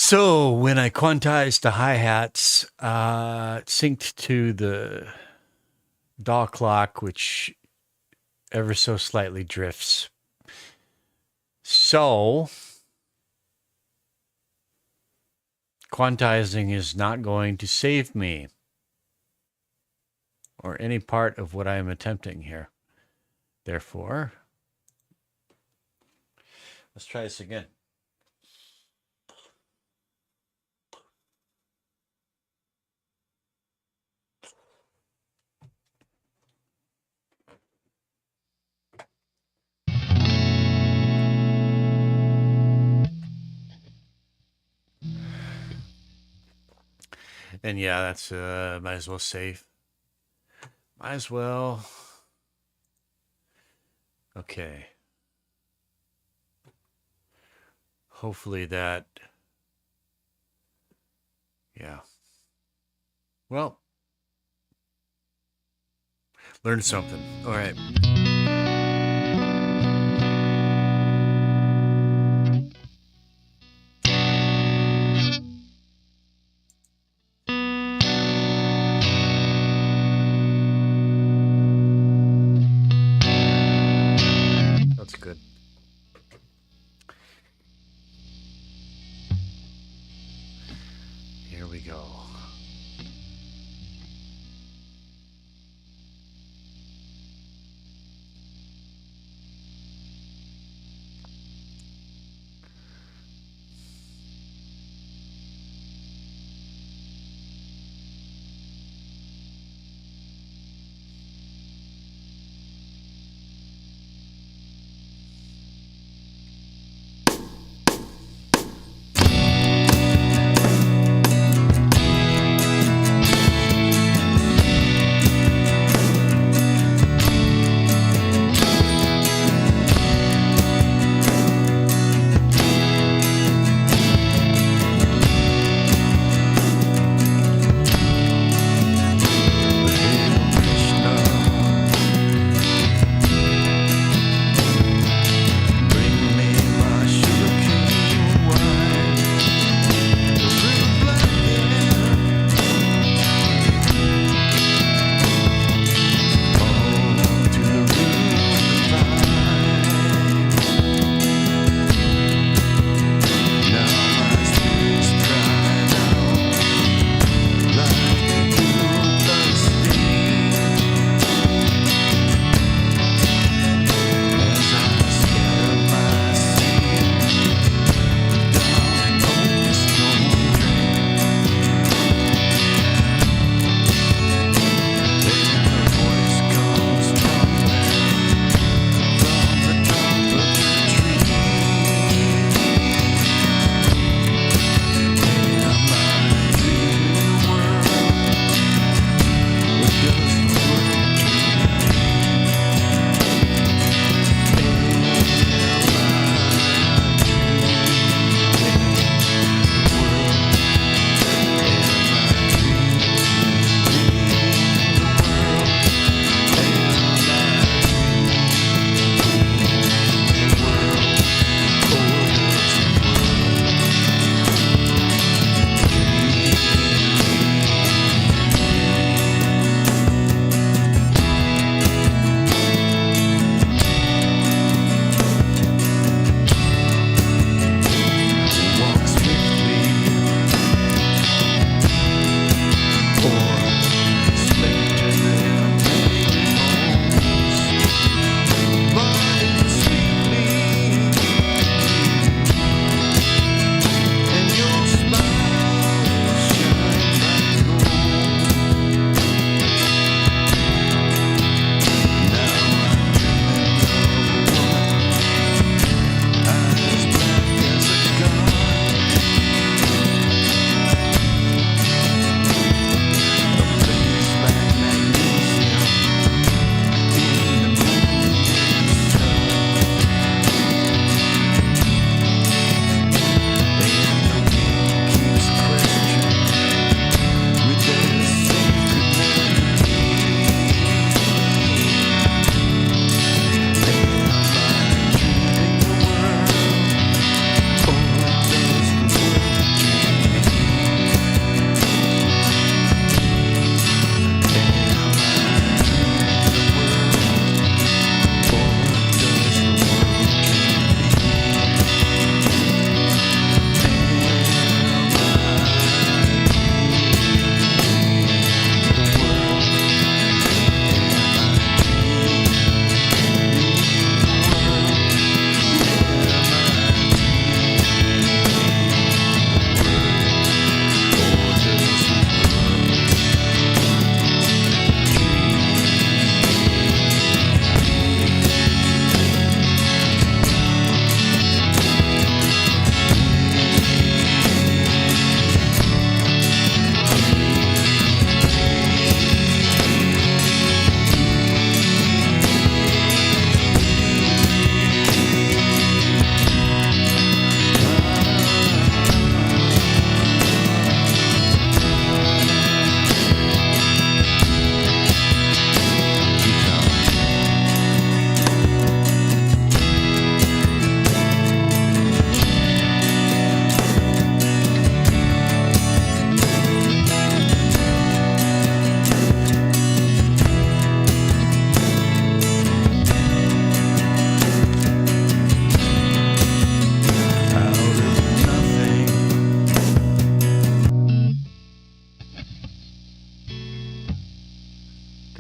So when I quantized the hi-hats, synced to the DAW clock, which ever so slightly drifts. So quantizing is not going to save me or any part of what I am attempting here. Therefore, let's try this again. And yeah, that's might as well save. Might as well. Okay. Hopefully that. Yeah. Well, learned something. All right. That's good. Here we go.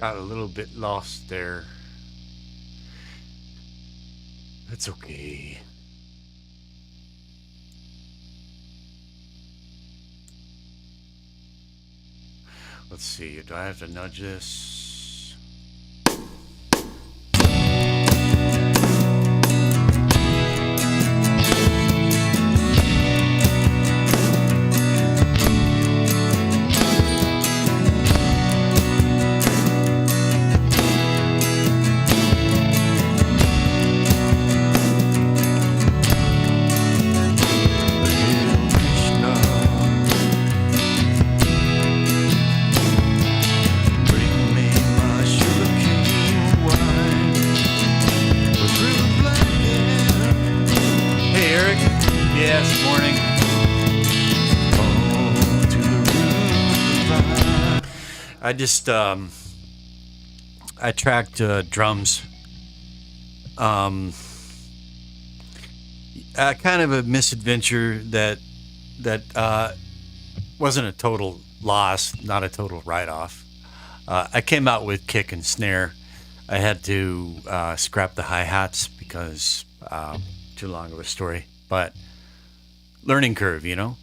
Got a little bit lost there. That's okay. Let's see. Do I have to nudge this? I just I tracked drums. Kind of a misadventure that wasn't a total loss, not a total write-off. I came out with kick and snare. I had to scrap the hi-hats because too long of a story, but learning curve, you know.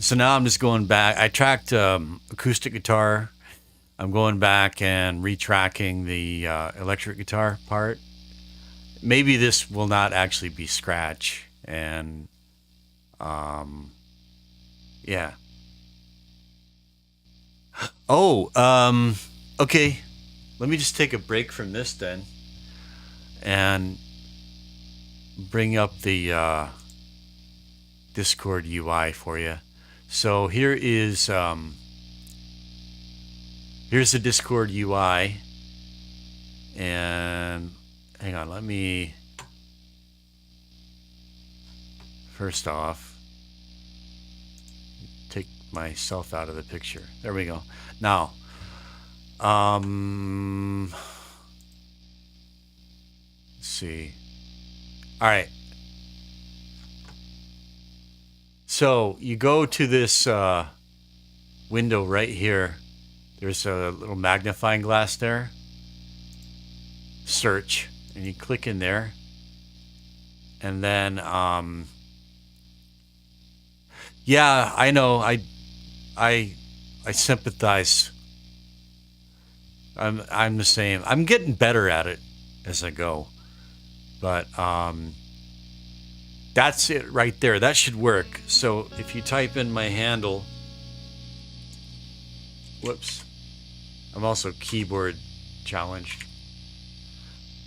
So now I'm just going back. I tracked acoustic guitar. I'm going back and retracking the electric guitar part. Maybe this will not actually be scratch, and yeah. Oh, okay. Let me just take a break from this then, and bring up the Discord UI for you. So here is here's the Discord UI, and hang on, let me first off take myself out of the picture. There we go. Now, let's see. All right. So you go to this window right here. There's a little magnifying glass there. Search, and you click in there, and then yeah, I know. I sympathize. I'm the same. I'm getting better at it as I go, but that's it right there. That should work. So if you type in my handle, whoops, I'm also keyboard challenged.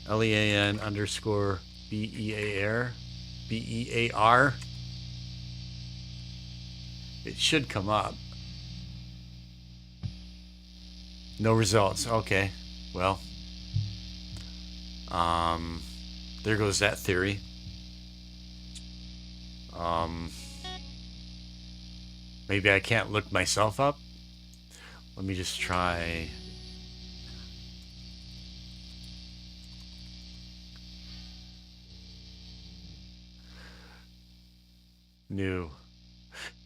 LEAN_BEAR. BEAR. It should come up. No results. Okay. Well, there goes that theory. Maybe I can't look myself up. Let me just try. New.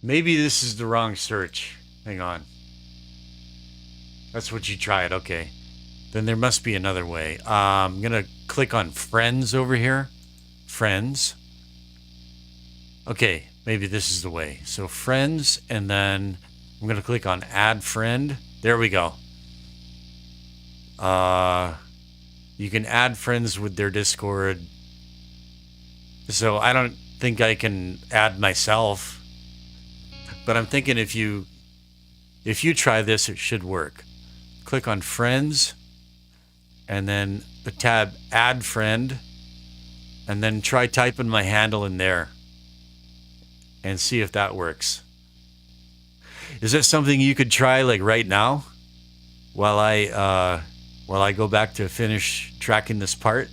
Maybe this is the wrong search. Hang on. That's what you tried. Okay. Then there must be another way. I'm going to click on Friends over here. Friends. Okay. Maybe this is the way. So Friends, and then I'm going to click on Add Friend. There we go. You can add friends with their Discord. So I don't think I can add myself, but I'm thinking if you try this, it should work. Click on Friends, and then the tab Add Friend, and then try typing my handle in there and see if that works. Is that something you could try like right now while I go back to finish tracking this part?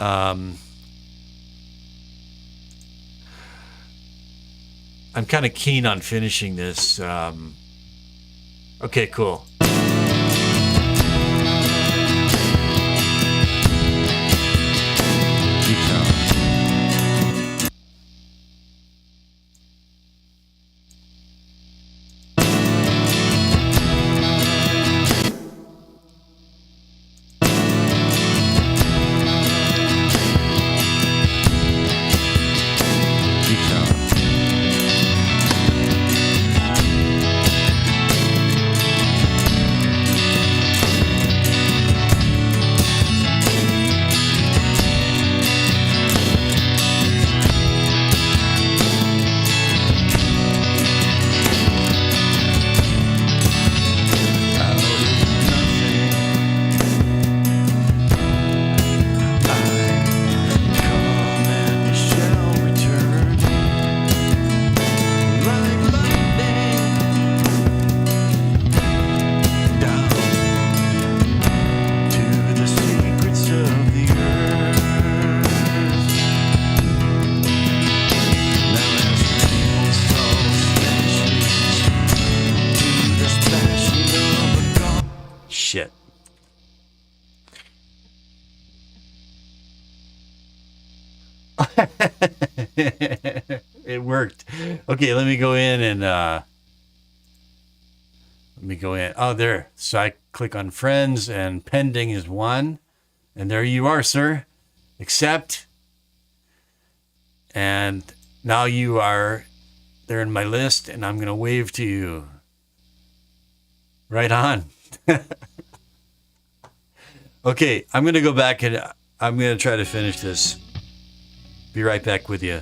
I'm kind of keen on finishing this. Okay, cool. It worked. Okay, let me go in and let me go in. Oh, there. So I click on friends and pending is one. And there you are, sir. Accept. And now you are there in my list, and I'm going to wave to you. Right on. Okay, I'm going to go back and I'm going to try to finish this. Be right back with you.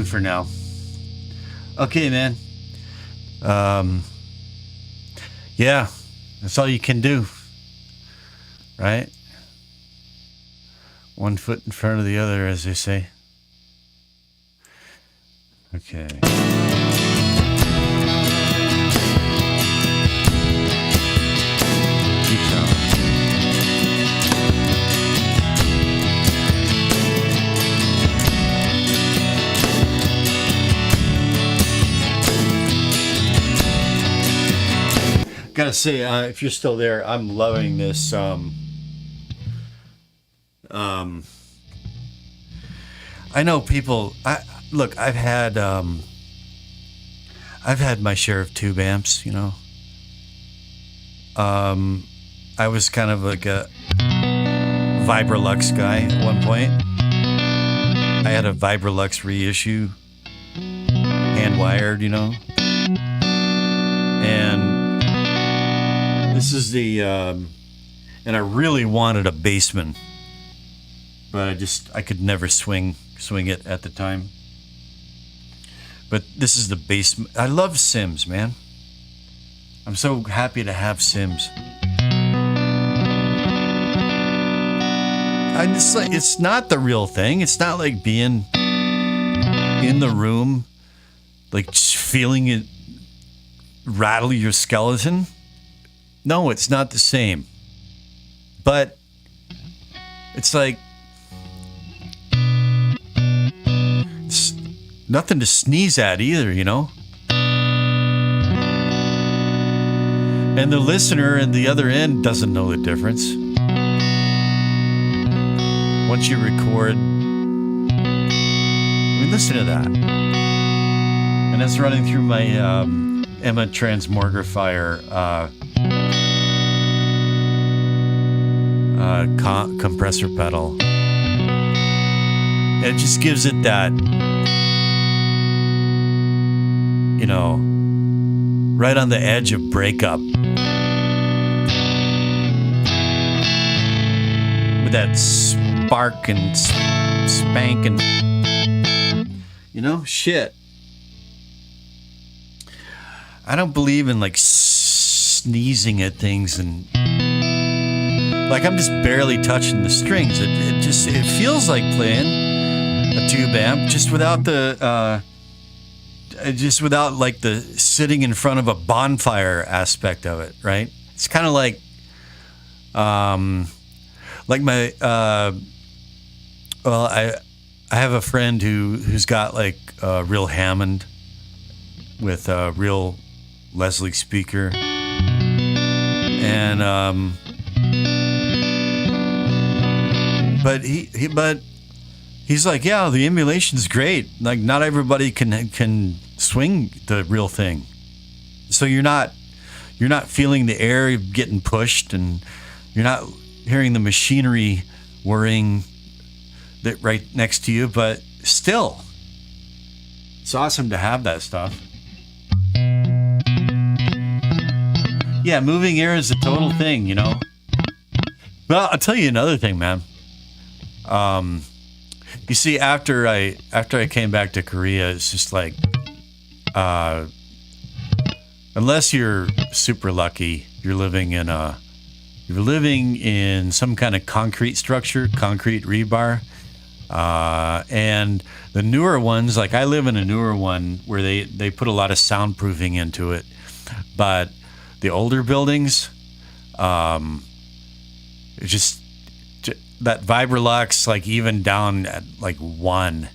for now. Okay, man. Yeah, that's all you can do, right? One foot in front of the other, as they say. Okay. Keep going. Gotta say, if you're still there, I'm loving this. I know people. Look. I've had my share of tube amps. You know. I was kind of like a Vibrolux guy at one point. I had a Vibrolux reissue, hand wired. You know. And this is the, and I really wanted a Bassman, but I could never swing it at the time. But this is the Bassman. I love Sims, man. I'm so happy to have Sims. It's not the real thing. It's not like being in the room, like just feeling it rattle your skeleton. No, it's not the same. But it's like it's nothing to sneeze at either, you know? And the listener at the other end doesn't know the difference. Once you record, I mean, listen to that. And that's running through my Emma Transmogrifier compressor pedal. And it just gives it that, you know, right on the edge of breakup. With that spark and spank and, you know, shit. I don't believe in like sneezing at things and like I'm just barely touching the strings. It feels like playing a tube amp just without the like the sitting in front of a bonfire aspect of it, right? It's kind of like my I have a friend who's got like a real Hammond with a real Leslie speaker, and but he's like, yeah, the emulation's great. Like, not everybody can swing the real thing, so you're not feeling the air getting pushed, and you're not hearing the machinery whirring that right next to you. But still, it's awesome to have that stuff. Yeah, moving air is a total thing, you know. Well, I'll tell you another thing, man. You see, after I came back to Korea, it's just like, unless you're super lucky, you're living in some kind of concrete structure, concrete rebar, and the newer ones, like I live in a newer one where they put a lot of soundproofing into it, but the older buildings, it's just that Vibrolux, like even down at like 1,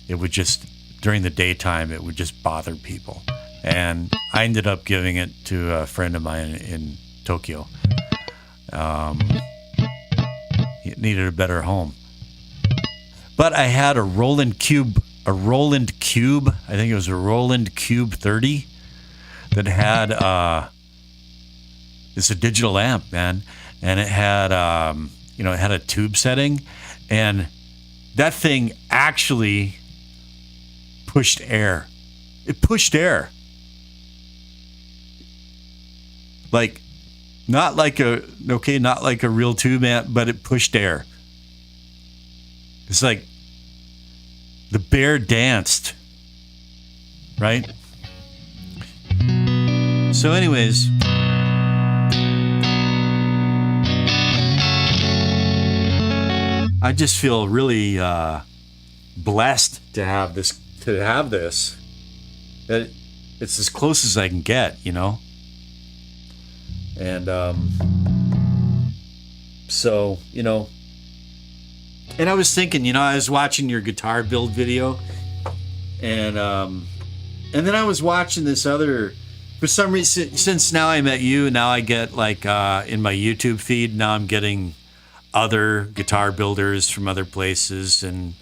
it would just, during the daytime, it would just bother people. And I ended up giving it to a friend of mine in Tokyo. He needed a better home. But I had a Roland Cube, I think it was a Roland Cube 30 that had, it's a digital amp, man. And it had, it had a tube setting, and that thing actually pushed air. It pushed air. Like, not like a real tube amp, but it pushed air. It's like the bear danced right? So anyways, I just feel really blessed to have this. That it's as close as I can get, you know. And so, you know, and I was thinking, you know, I was watching your guitar build video, and then I was watching this other. For some reason, since now I met you, now I get like in my YouTube feed, now I'm getting other guitar builders from other places, and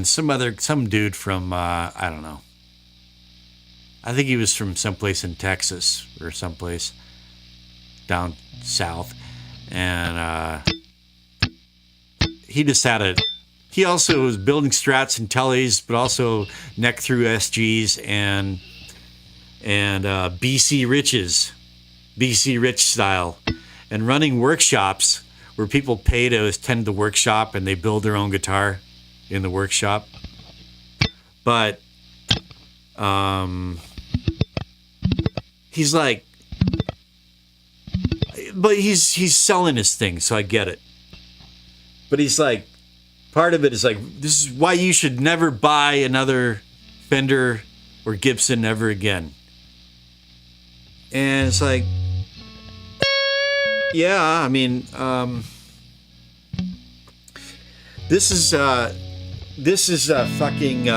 some dude from I don't know. I think he was from someplace in Texas or someplace down south, and he just had a. He also was building Strats and Tellies, but also neck through SGs and BC Rich style, and running workshops where people pay to attend the workshop and they build their own guitar in the workshop. But he's like, but he's selling his thing, so I get it. But he's like, part of it is like, this is why you should never buy another Fender or Gibson ever again. And it's like, yeah, I mean, this is fucking,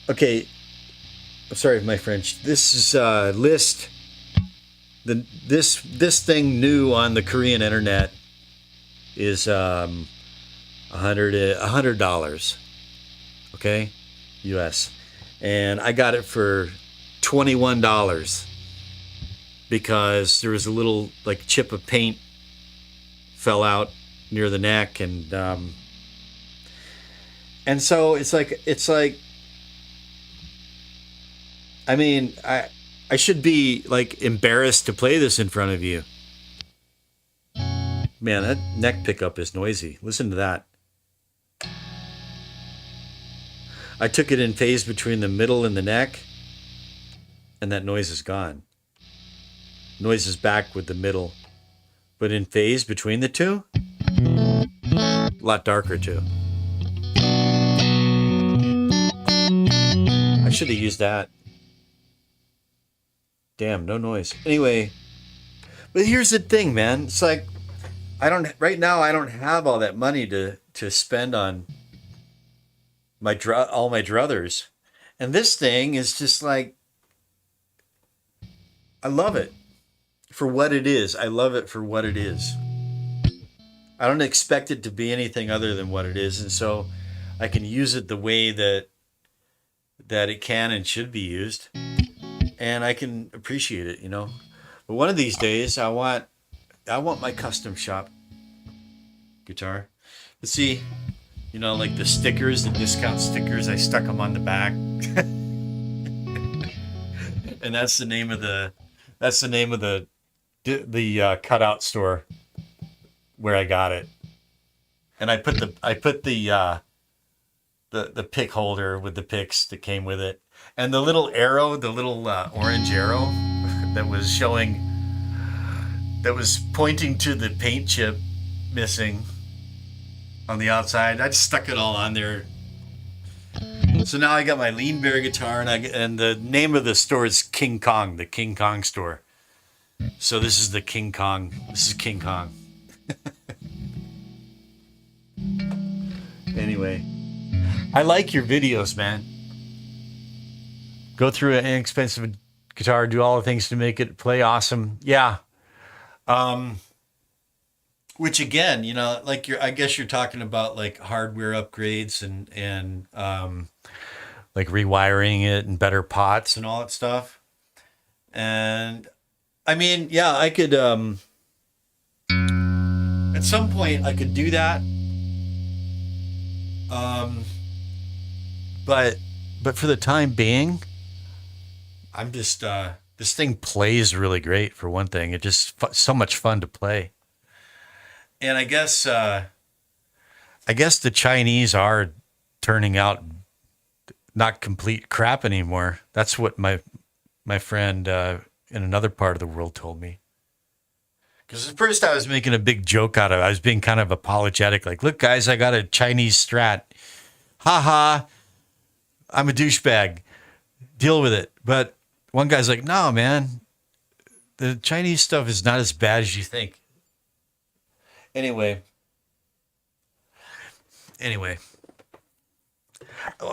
okay, I'm sorry for my French. This is list, this thing new on the Korean internet is $100, okay, US, and I got it for $21 because there was a little like chip of paint fell out near the neck, and so it's like I mean, I should be like embarrassed to play this in front of you. Man, that neck pickup is noisy. Listen to that. I took it in phase between the middle and the neck, and that noise is gone. Noise is back with the middle, but in phase between the two, a lot darker too. I should have used that. Damn, no noise. Anyway, but here's the thing, man. It's like, right now I don't have all that money to spend on all my druthers. And this thing is just like, I love it for what it is. I love it for what it is. I don't expect it to be anything other than what it is. And so I can use it the way that it can and should be used. And I can appreciate it, you know. But one of these days I want my custom shop guitar. But see, you know, like the stickers, the discount stickers, I stuck them on the back. And that's the name of the cutout store where I got it. And I put the pick holder with the picks that came with it, and the little arrow, the little orange arrow that was pointing to the paint chip missing on the outside. I just stuck it all on there. So now I got my Lean Bear guitar, and the name of the store is King Kong, the King Kong store. So this is the King Kong. This is King Kong. Anyway, I like your videos, man. Go through an inexpensive guitar, do all the things to make it play awesome. Yeah. Which again, you know, like I guess you're talking about like hardware upgrades and like rewiring it and better pots and all that stuff. And I mean, yeah, I could at some point I could do that. But for the time being, I'm just this thing plays really great. For one thing, it's just so much fun to play. And I guess the Chinese are turning out not complete crap anymore. That's what my friend in another part of the world told me. Because at first I was making a big joke out of it. I was being kind of apologetic, like, look, guys, I got a Chinese Strat. Ha ha, I'm a douchebag. Deal with it. But one guy's like, no, man, the Chinese stuff is not as bad as you think. Anyway,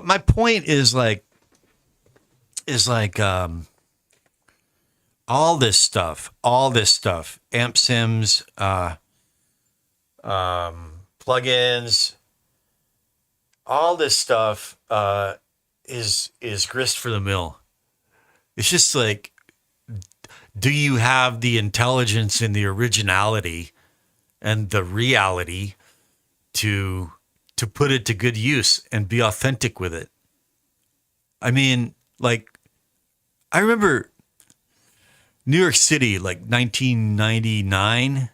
my point is like all this stuff, amp sims, plugins, all this stuff is grist for the mill. It's just like, do you have the intelligence and the originality and the reality to put it to good use and be authentic with it? I mean, like, I remember New York City, like 1999,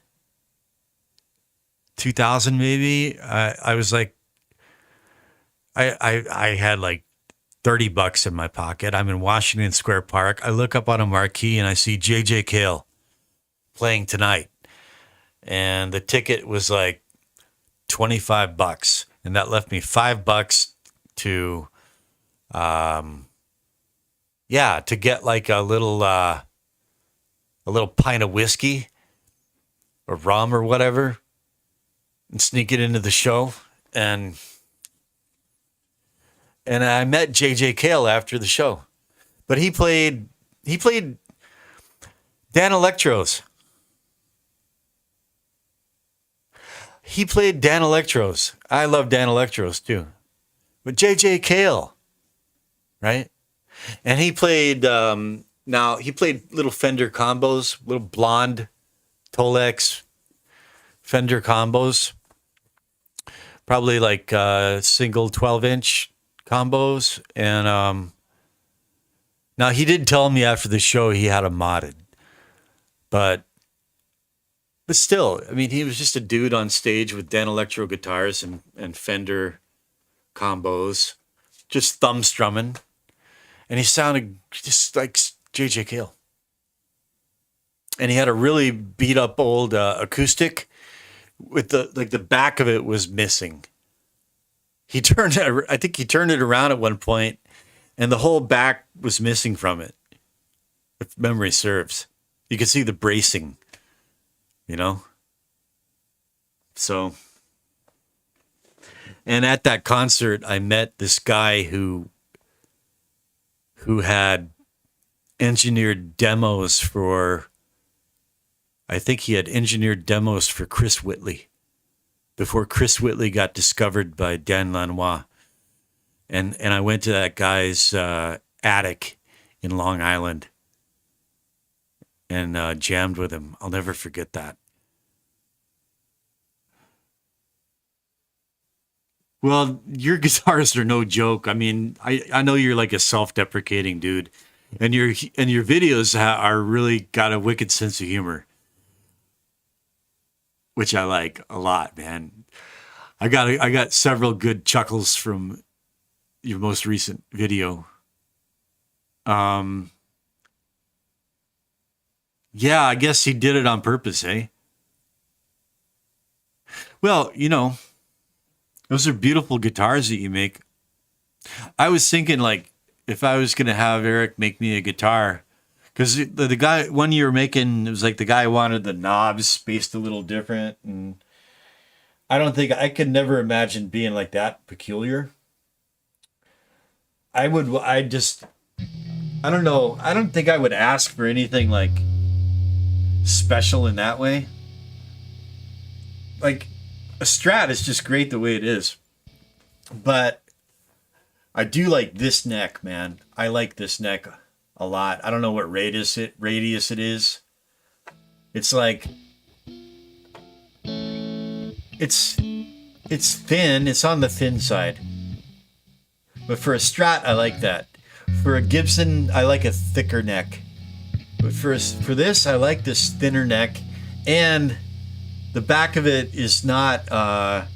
2000 maybe. I was like, I had like $30 in my pocket. I'm in Washington Square Park. I look up on a marquee and I see J.J. Cale playing tonight. And the ticket was like $25. And that left me $5 to, to get like a little pint of whiskey or rum or whatever and sneak it into the show. And I met J.J. Cale after the show, but he played Dan Electros. He played Dan Electros. I love Dan Electros too, but J.J. Cale, right? And he played, now he played little Fender combos, little blonde Tolex Fender combos, probably like single 12-inch combos. And now he did tell me after the show he had a modded, but still, I mean, he was just a dude on stage with Dan Electro guitars and Fender combos, just thumb strumming. And he sounded just like J.J. Cale. And he had a really beat up old acoustic with the back of it was missing. I think he turned it around at one point and the whole back was missing from it. If memory serves, you could see the bracing, you know? So, and at that concert, I met this guy who had engineered demos for, I think he had engineered demos for Chris Whitley before Chris Whitley got discovered by Dan Lanois. And I went to that guy's attic in Long Island and jammed with him. I'll never forget that. Well, your guitars are no joke. I mean, I know you're like a self-deprecating dude, and your videos are really got a wicked sense of humor, which I like a lot, man. I got several good chuckles from your most recent video. Yeah, I guess he did it on purpose, eh? Well, those are beautiful guitars that you make. I was thinking, like, if I was going to have Eric make me a guitar, because the guy, one you were making, it was like the guy wanted the knobs spaced a little different. And I could never imagine being like that peculiar. I don't know. I don't think I would ask for anything like special in that way. Like, a Strat is just great the way it is. But I do like this neck, man. I like this neck a lot. I don't know what radius it is. It's like it's thin. It's on the thin side. But for a Strat, I like that. For a Gibson, I like a thicker neck. But for this, I like this thinner neck, and the back of it is not, I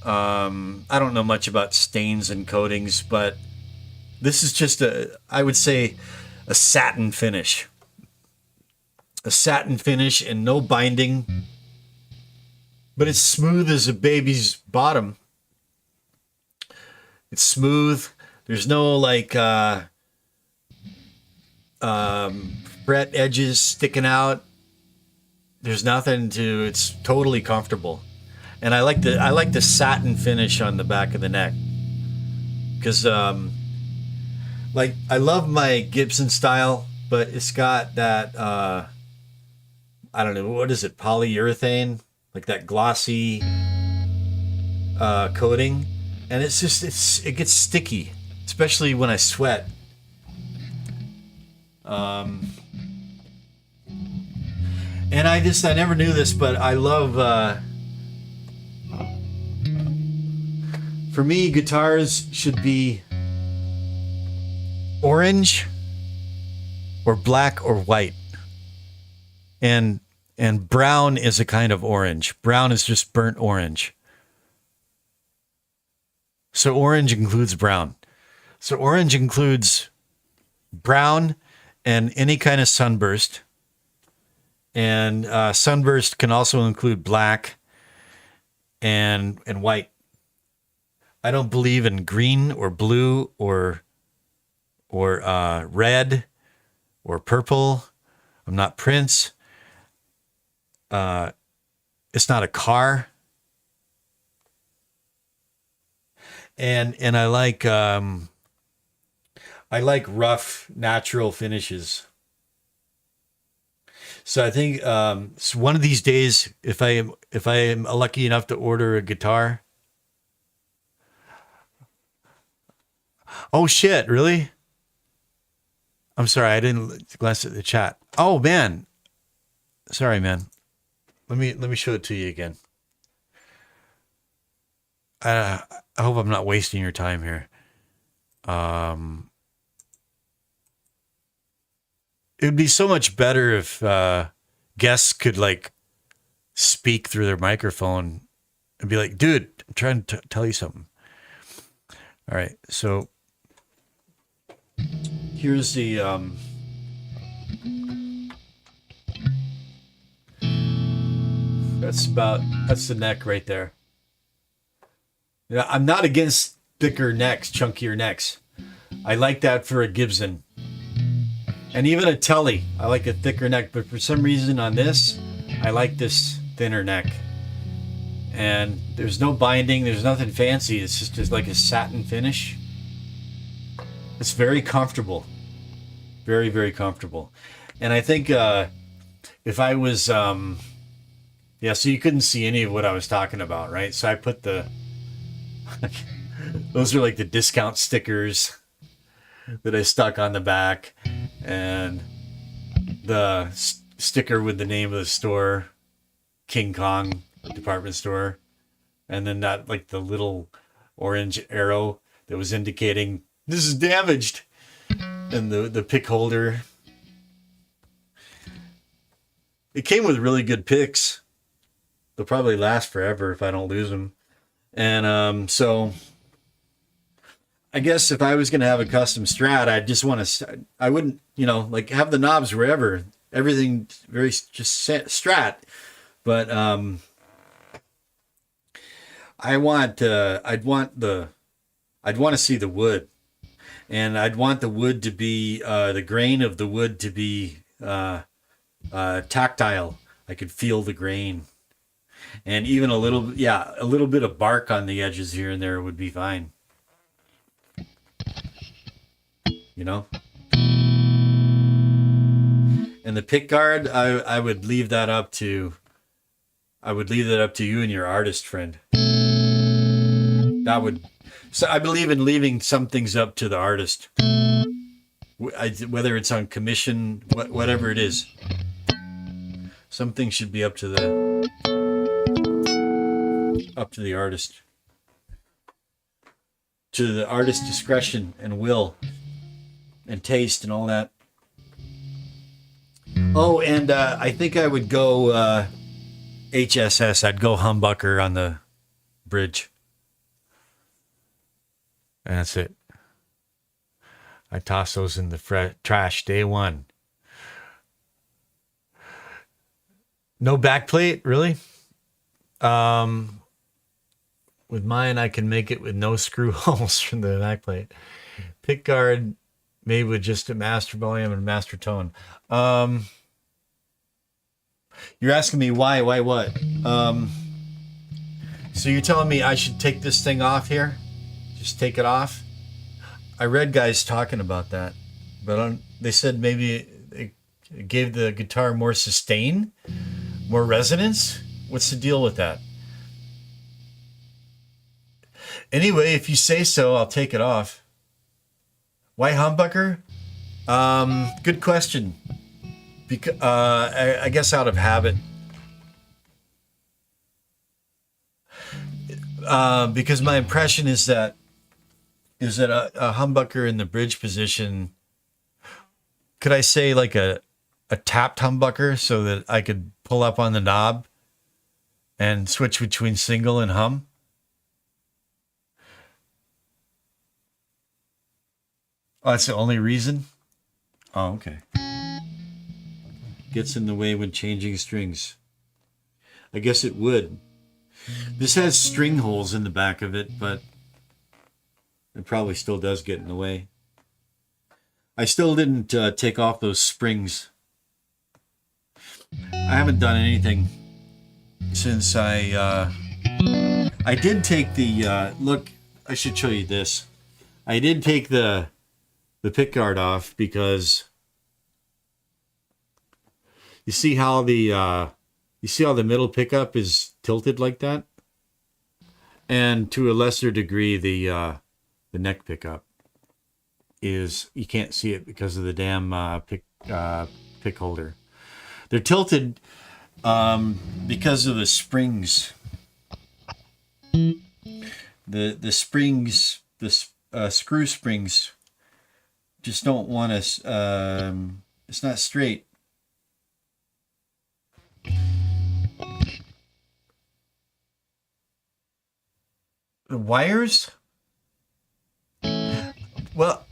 don't know much about stains and coatings, but This is just I would say, a satin finish. A satin finish and no binding. But it's smooth as a baby's bottom. It's smooth. There's no like fret edges sticking out. There's nothing to. It's totally comfortable, and I like the satin finish on the back of the neck because like I love my Gibson style, but it's got that I don't know, what is it, polyurethane, like that glossy coating, and it gets sticky, especially when I sweat. And I never knew this, but I love, for me, guitars should be orange or black or white. And brown is a kind of orange. Brown is just burnt orange. So orange includes brown. So orange includes brown and any kind of sunburst. And sunburst can also include black and white. I don't believe in green or blue or red or purple. I'm not Prince. It's not a car. And I like rough natural finishes. So I think so one of these days, if I am lucky enough to order a guitar. Oh shit! Really? I'm sorry, I didn't glance at the chat. Oh man, sorry man. Let me show it to you again. I hope I'm not wasting your time here. It would be so much better if guests could like speak through their microphone and be like, dude, I'm trying to tell you something. All right. So here's the, that's the neck right there. Yeah, I'm not against thicker necks, chunkier necks. I like that for a Gibson. And even a Telly, I like a thicker neck, but for some reason on this, I like this thinner neck. And there's no binding, there's nothing fancy, it's just like a satin finish. It's very comfortable. Very, very comfortable. And I think if I was, so you couldn't see any of what I was talking about, right? So I put those are like the discount stickers that I stuck on the back, and the sticker with the name of the store, King Kong department store, and then that like the little orange arrow that was indicating this is damaged, and the pick holder. It came with really good picks. They'll probably last forever if I don't lose them. And so I guess if I was going to have a custom Strat, I'd just want to, I wouldn't, like have the knobs wherever, everything very just Strat. But I'd want to see the wood, and I'd want the wood to be, the grain of the wood to be tactile. I could feel the grain, and even a little bit of bark on the edges here and there would be fine. And the pick guard, I would leave that up to you and your artist friend. So I believe in leaving some things up to the artist, whether it's on commission, whatever it is. Some things should be up to the artist, to the artist's discretion and will and taste and all that. Oh, and I think I would go HSS. I'd go humbucker on the bridge. And that's it. I toss those in the trash day one. No backplate, really? With mine, I can make it with no screw holes from the backplate. Pick guard made with just a master volume and master tone. You're asking me why what? So you're telling me I should take this thing off here? Just take it off? I read guys talking about that, but they said maybe it gave the guitar more sustain, more resonance. What's the deal with that? Anyway, if you say so, I'll take it off. Why humbucker? Good question. Because I guess out of habit. Because my impression is that a humbucker in the bridge position, could I say like a tapped humbucker so that I could pull up on the knob and switch between single and hum? Oh, that's the only reason? Oh, okay. Gets in the way when changing strings. I guess it would. This has string holes in the back of it, but it probably still does get in the way. I still didn't take off those springs. I haven't done anything since I did take the, look, I should show you this. I did take the pickguard off because you see how the middle pickup is tilted like that? And to a lesser degree, the neck pickup is, you can't see it because of the damn pick holder. They're tilted because of the springs. The springs, the screw springs just don't want to, it's not straight. The wires? Well,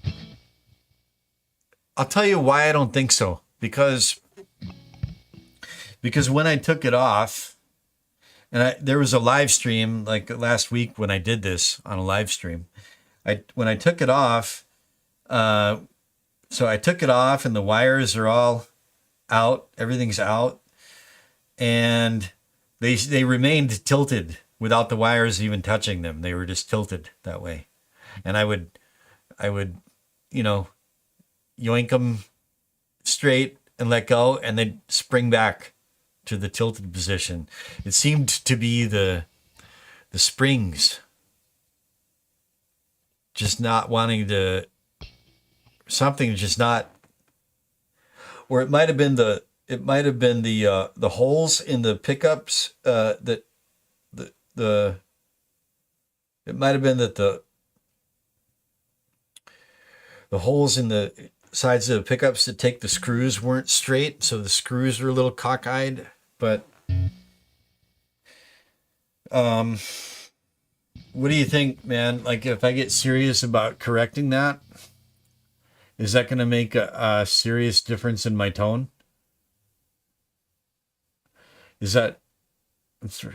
I'll tell you why I don't think so. Because when I took it off, and there was a live stream like last week when I did this on a live stream. When I took it off, so I took it off and the wires are all out, everything's out, and they remained tilted without the wires even touching them. They were just tilted that way. And I would, yoink them straight and let go and then spring back to the tilted position. It seemed to be the springs just not wanting to, something just not, or it might have been the holes in the pickups it might have been that the holes in the sides of the pickups that take the screws weren't straight, so the screws were a little cockeyed. But what do you think, man? Like, if I get serious about correcting that, is that going to make a serious difference in my tone? I'm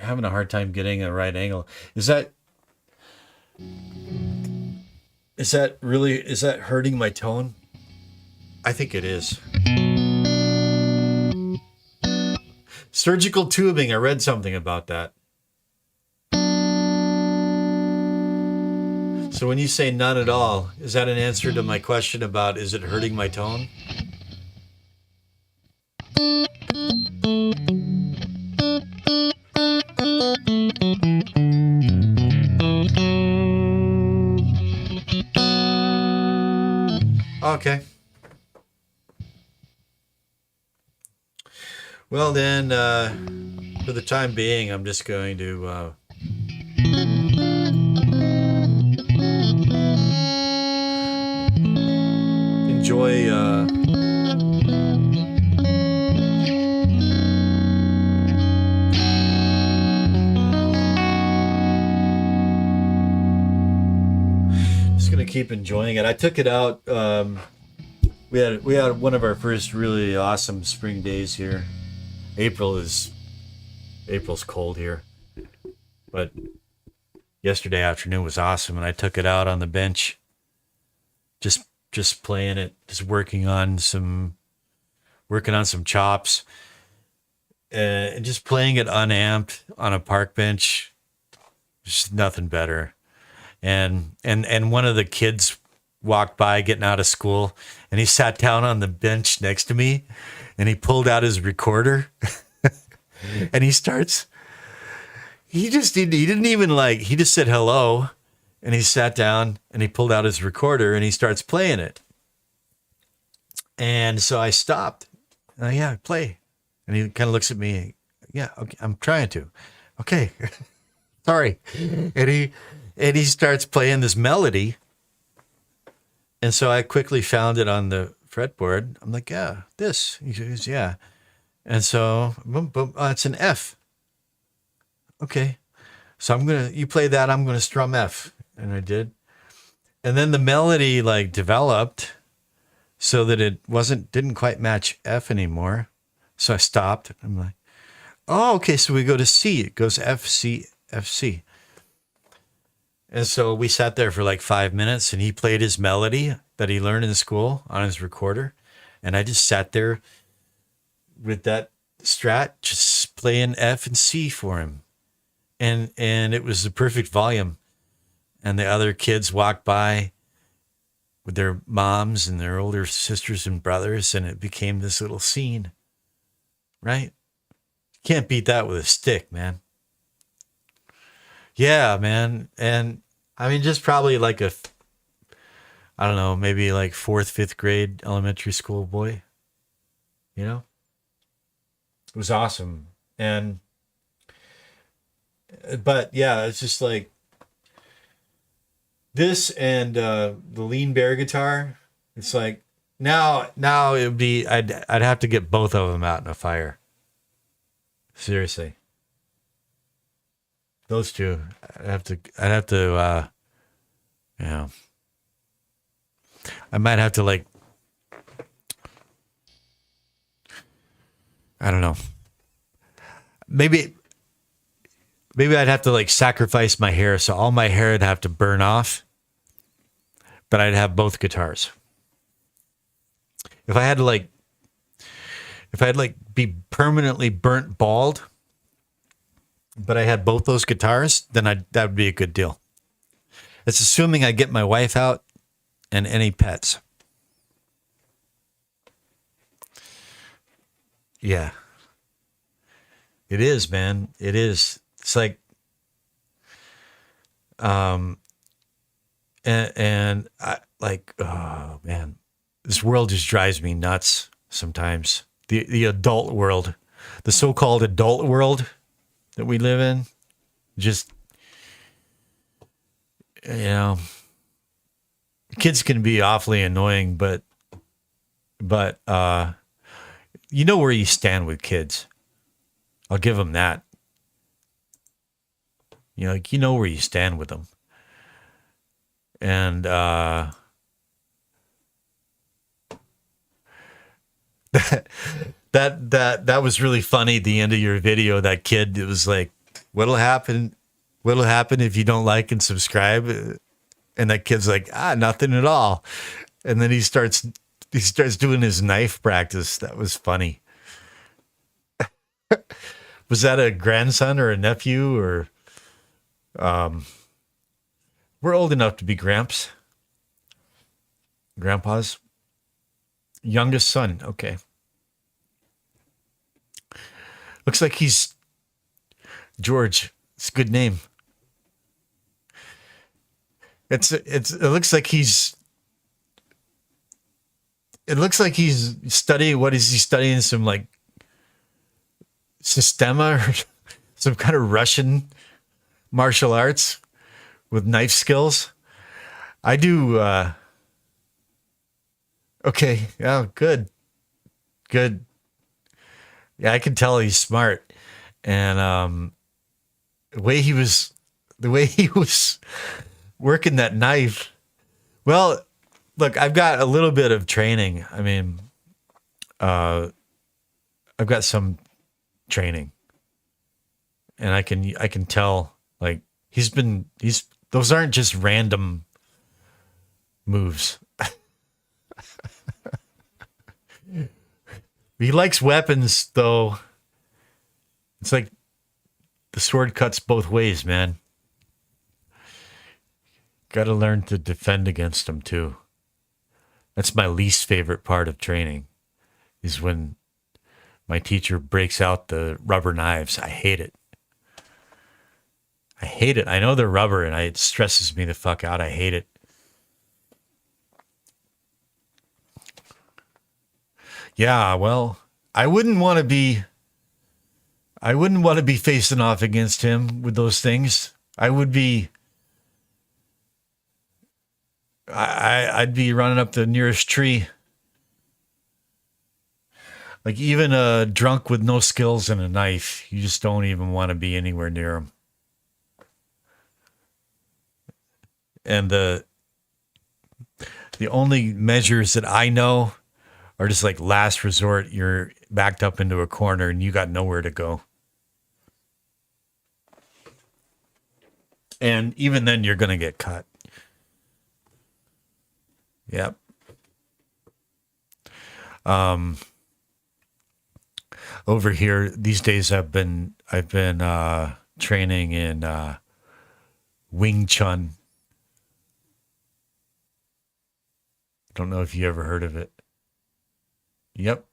having a hard time getting a right angle. Is that hurting my tone? I think it is. Surgical tubing, I read something about that. So when you say none at all, is that an answer to my question about, is it hurting my tone? Okay. Well then, for the time being, I'm just going to enjoy keep enjoying it. I took it out. We had one of our first really awesome spring days here. April's cold here, but yesterday afternoon was awesome, and I took it out on the bench, just playing it, just working on some chops, and just playing it unamped on a park bench. Just nothing better. And one of the kids walked by getting out of school, and he sat down on the bench next to me, and he pulled out his recorder, and he just said hello, and he sat down and he pulled out his recorder and he starts playing it. And so I stopped. Yeah, play. And he kind of looks at me. Yeah, okay, I'm trying to. Okay. Sorry. And he starts playing this melody. And so I quickly found it on the fretboard. I'm like, yeah, this. He goes, yeah. And so, boom, boom, it's an F. Okay. So you play that, I'm going to strum F. And I did. And then the melody like developed so that it didn't quite match F anymore. So I stopped. I'm like, oh, okay. So we go to C. It goes F, C, F, C. And so we sat there for like 5 minutes, and he played his melody that he learned in school on his recorder. And I just sat there with that Strat, just playing F and C for him. And it was the perfect volume. And the other kids walked by with their moms and their older sisters and brothers, and it became this little scene, right? Can't beat that with a stick, man. Yeah, man. And I mean, just probably like I don't know, maybe like 4th, 5th grade elementary school boy, you know? It was awesome. But yeah, it's just like this and the Lean Bear guitar. It's like now it would be, I'd have to get both of them out in a fire. Seriously. Those two, I'd have to, yeah. I might have to like, I don't know. Maybe I'd have to like sacrifice my hair. So all my hair would have to burn off, but I'd have both guitars. If I had be permanently burnt bald, but I had both those guitars, then that would be a good deal. It's assuming I get my wife out and any pets. Yeah. It is, man. It is. It's like, and I like, oh man, this world just drives me nuts sometimes. The adult world, the so-called adult world that we live in, just, kids can be awfully annoying, but you know where you stand with kids. I'll give them that. You know where you stand with them. And that was really funny at the end of your video. That kid, it was like, what'll happen if you don't like and subscribe? And that kid's like, nothing at all. And then he starts doing his knife practice. That was funny. Was that a grandson or a nephew or we're old enough to be grandpas. Youngest son. Okay. Looks like he's George. It's a good name. It looks like he's studying. What is he studying? Some like Systema or some kind of Russian martial arts with knife skills. I do. Okay. Yeah. Good. Yeah, I can tell he's smart, and the way he was working that knife Well, look, I've got a little bit of training. I mean, I've got some training, and I can tell like he's those aren't just random moves. He likes weapons, though. It's like the sword cuts both ways, man. Got to learn to defend against them, too. That's my least favorite part of training, is when my teacher breaks out the rubber knives. I hate it. I hate it. I know they're rubber, and it stresses me the fuck out. I hate it. Yeah, well, I wouldn't want to be facing off against him with those things. I'd be running up the nearest tree. Like even a drunk with no skills and a knife, you just don't even want to be anywhere near him. And the only measures that I know are just like last resort. You're backed up into a corner and you got nowhere to go. And even then you're going to get cut. Yep. Over here these days I've been training in Wing Chun. Don't know if you ever heard of it. Yep.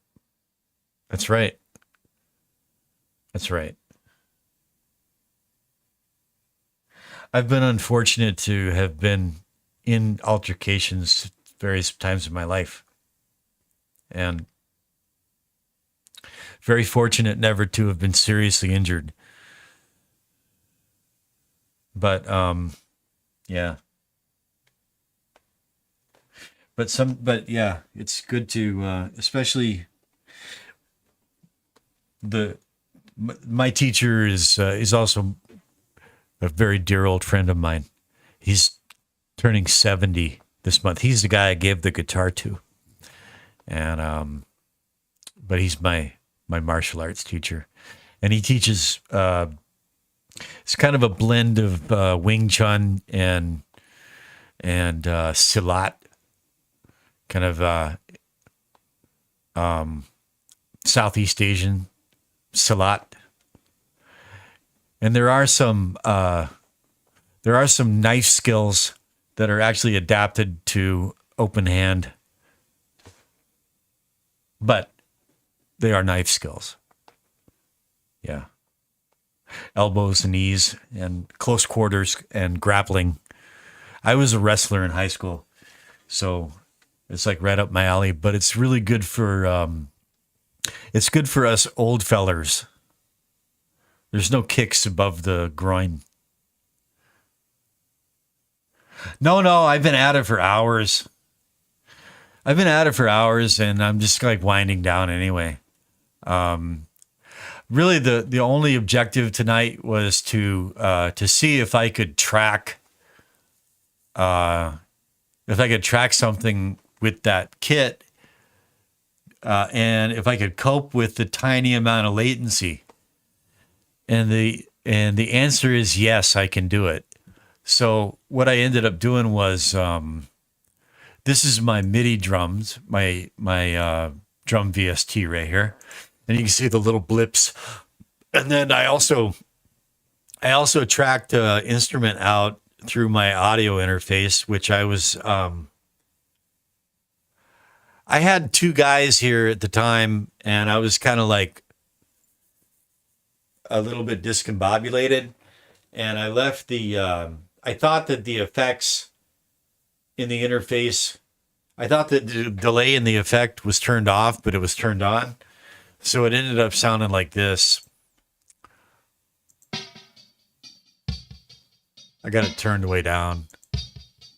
That's right. That's right. I've been unfortunate to have been in altercations various times in my life. And very fortunate never to have been seriously injured. But yeah. But yeah, it's good to especially my teacher is also a very dear old friend of mine. He's turning 70 this month. He's the guy I gave the guitar to. And but he's my martial arts teacher. And he teaches it's kind of a blend of Wing Chun and Silat, kind of Southeast Asian Silat. And there are some knife skills that are actually adapted to open hand, but they are knife skills. Yeah. Elbows and knees and close quarters and grappling. I was a wrestler in high school, so it's like right up my alley, but it's really good for us old fellers. There's no kicks above the groin. No, I've been at it for hours. And I'm just like winding down anyway. Really, the only objective tonight was to see if I could track something with that kit, and if I could cope with the tiny amount of latency. And the answer is yes, I can do it. So what I ended up doing was, this is my MIDI drums, my drum VST right here, and you can see the little blips. And then I also tracked instrument out through my audio interface, which I was. I had two guys here at the time, and I was kind of like a little bit discombobulated, and I left I thought that the effects in the interface, I thought that the delay in the effect was turned off, but it was turned on. So it ended up sounding like this. I got it turned way down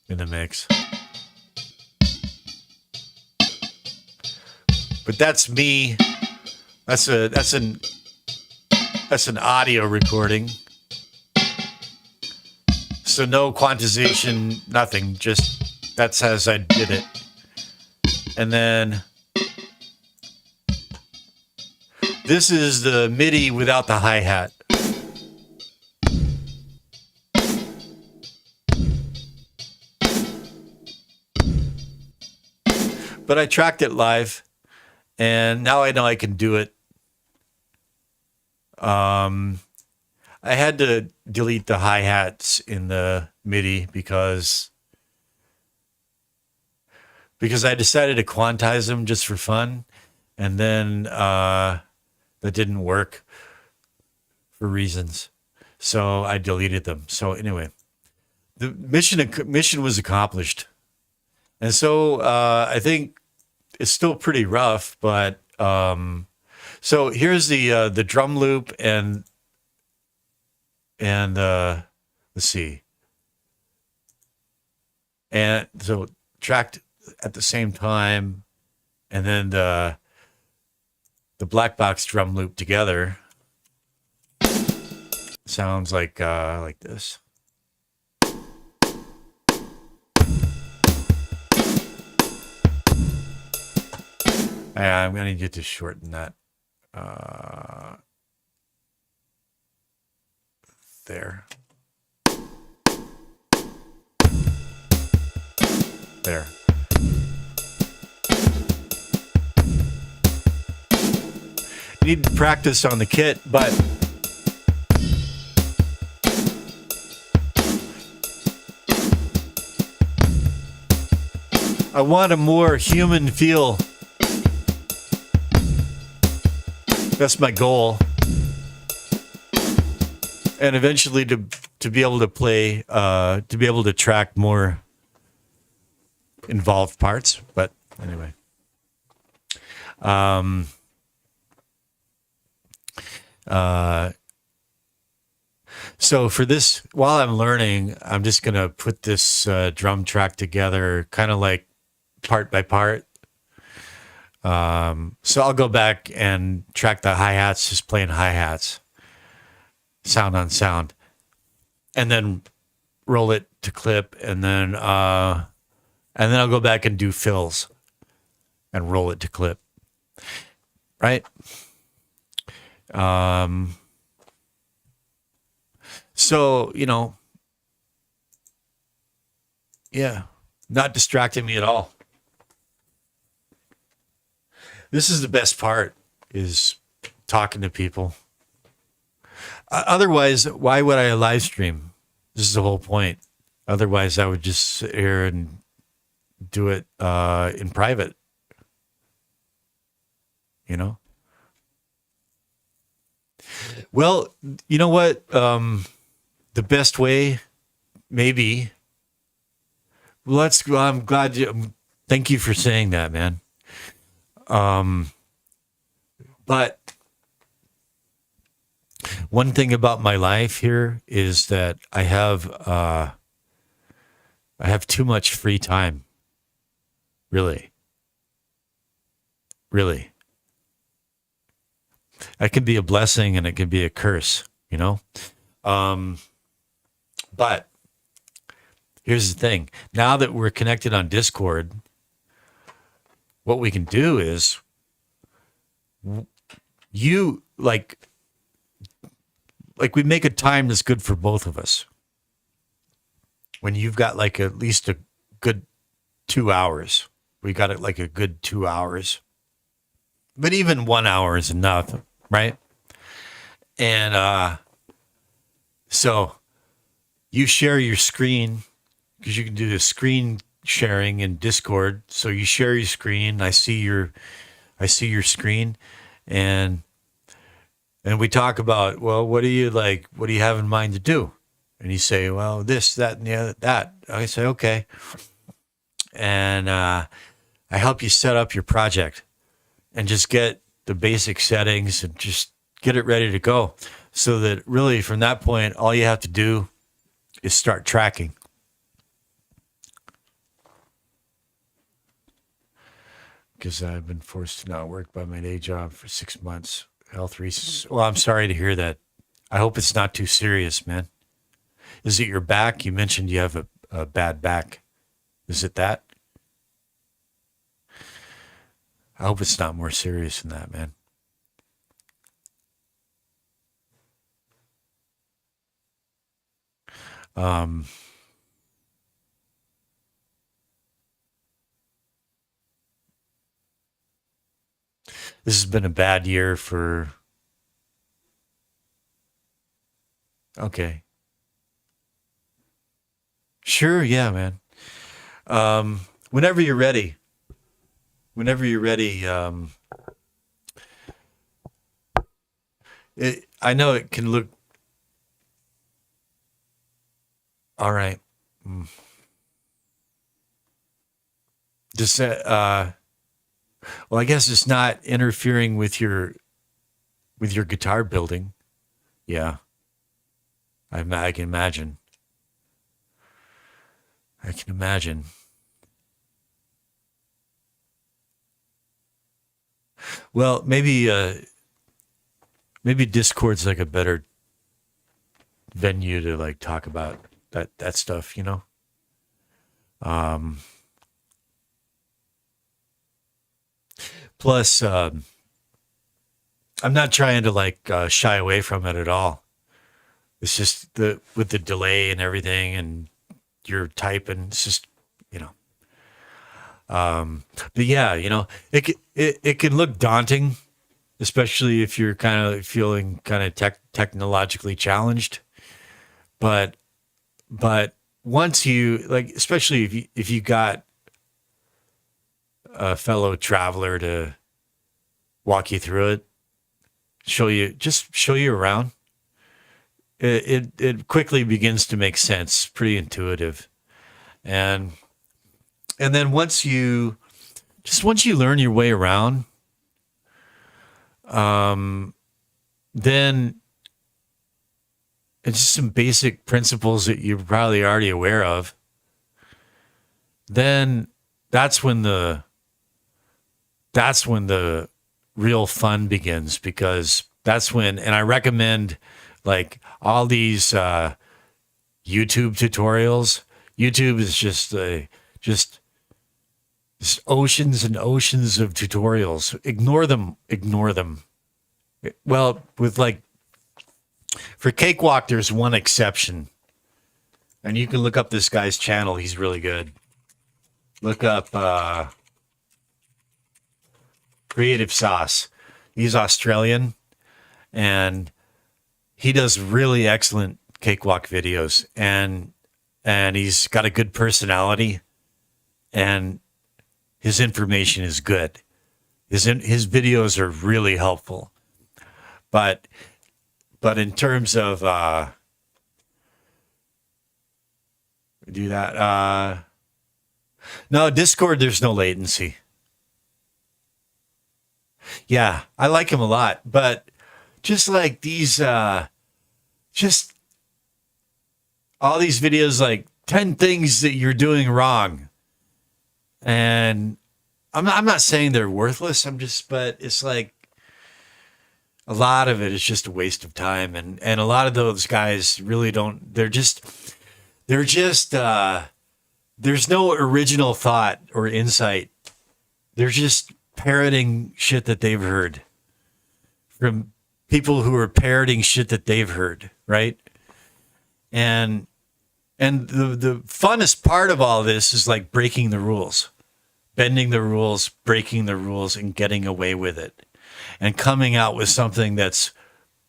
in the mix. But that's me. That's an audio recording. So no quantization, nothing, just That's as I did it. And then this is the MIDI without the hi-hat. But I tracked it live, and now I know I can do it. I had to delete the hi-hats in the MIDI because I decided to quantize them just for fun, and then that didn't work for reasons. So I deleted them. So anyway, the mission was accomplished. And so I think it's still pretty rough, but so here's the drum loop and let's see, and so tracked at the same time, and then the black box drum loop together sounds like this. I'm going to get to shorten that. There. There. You need to practice on the kit, but I want a more human feel. That's my goal. And eventually to be able to play, to be able to track more involved parts. But anyway. So for this, while I'm learning, I'm just going to put this drum track together kind of like part by part. So I'll go back and track the hi-hats, just playing hi-hats, sound on sound, and then roll it to clip, and then I'll go back and do fills and roll it to clip. Right? So, yeah, not distracting me at all. This is the best part, is talking to people. Otherwise, why would I live stream? This is the whole point. Otherwise, I would just sit here and do it in private. Well, you know what? The best way, maybe. I'm glad you. Thank you for saying that, man. But one thing about my life here is that I have too much free time. Really. Really. That can be a blessing and it can be a curse, But here's the thing. Now that we're connected on Discord, what we can do is we make a time that's good for both of us. When you've got like at least a good 2 hours, we got it like a good 2 hours, but even 1 hour is enough, right? And so you share your screen, because you can do the screen sharing in Discord. So you share your screen. I see your screen, and we talk about, well, what do you like? What do you have in mind to do? And you say, well, this, that, and the other, that. I say, okay. And I help you set up your project and just get the basic settings and just get it ready to go. So that really from that point, all you have to do is start tracking. Because I've been forced to not work by my day job for 6 months. Health reasons. Well, I'm sorry to hear that. I hope it's not too serious, man. Is it your back? You mentioned you have a bad back. Is it that? I hope it's not more serious than that, man. Um, this has been a bad year for. Okay. Sure, yeah, man. Whenever you're ready. Whenever you're ready. I know it can look. All right. Mm. Just well, I guess it's not interfering with your guitar building. Yeah, I can imagine. I can imagine. Well, maybe Discord's like a better venue to like talk about that stuff. You know. Um, Plus, I'm not trying to like shy away from it at all. It's just the with the delay and everything, and your typing. It's just you know. But yeah, it can look daunting, especially if you're kind of feeling kind of technologically challenged. But once you like, especially if you got a fellow traveler to walk you through it, show you around, it quickly begins to make sense, pretty intuitive. And then once you learn your way around, um, then it's just some basic principles that you're probably already aware of. Then that's when the that's when the real fun begins, because that's when, and I recommend like all these YouTube tutorials. YouTube is just oceans and oceans of tutorials. Ignore them. Ignore them. Well, with like for Cakewalk, there's one exception, and you can look up this guy's channel. He's really good. Look up Creative Sauce. He's Australian, and he does really excellent cakewalk videos, and he's got a good personality, and his information is good. His videos are really helpful, but in terms of do that no Discord, there's no latency. Yeah, I like him a lot, but just like these just all these videos, like 10 things that you're doing wrong. And I'm not saying they're worthless. But it's like a lot of it is just a waste of time. And a lot of those guys really don't, they're just, there's no original thought or insight. They're just parroting shit that they've heard from people who are parroting shit that they've heard. Right. And the funnest part of all this is like breaking the rules, bending the rules, breaking the rules, and getting away with it, and coming out with something that's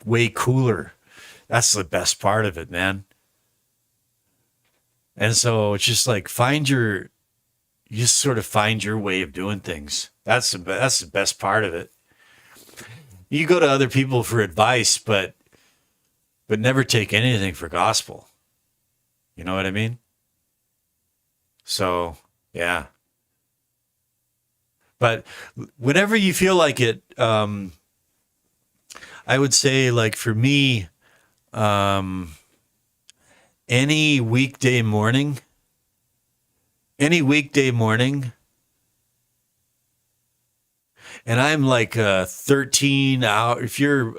way cooler. That's the best part of it, man. And so it's just like you just sort of find your way of doing things. That's the best part of it. You go to other people for advice, but never take anything for gospel. You know what I mean? So, yeah. But whenever you feel like it, I would say, like for me, um, any weekday morning, any weekday morning, and I'm like 13 hour. If you're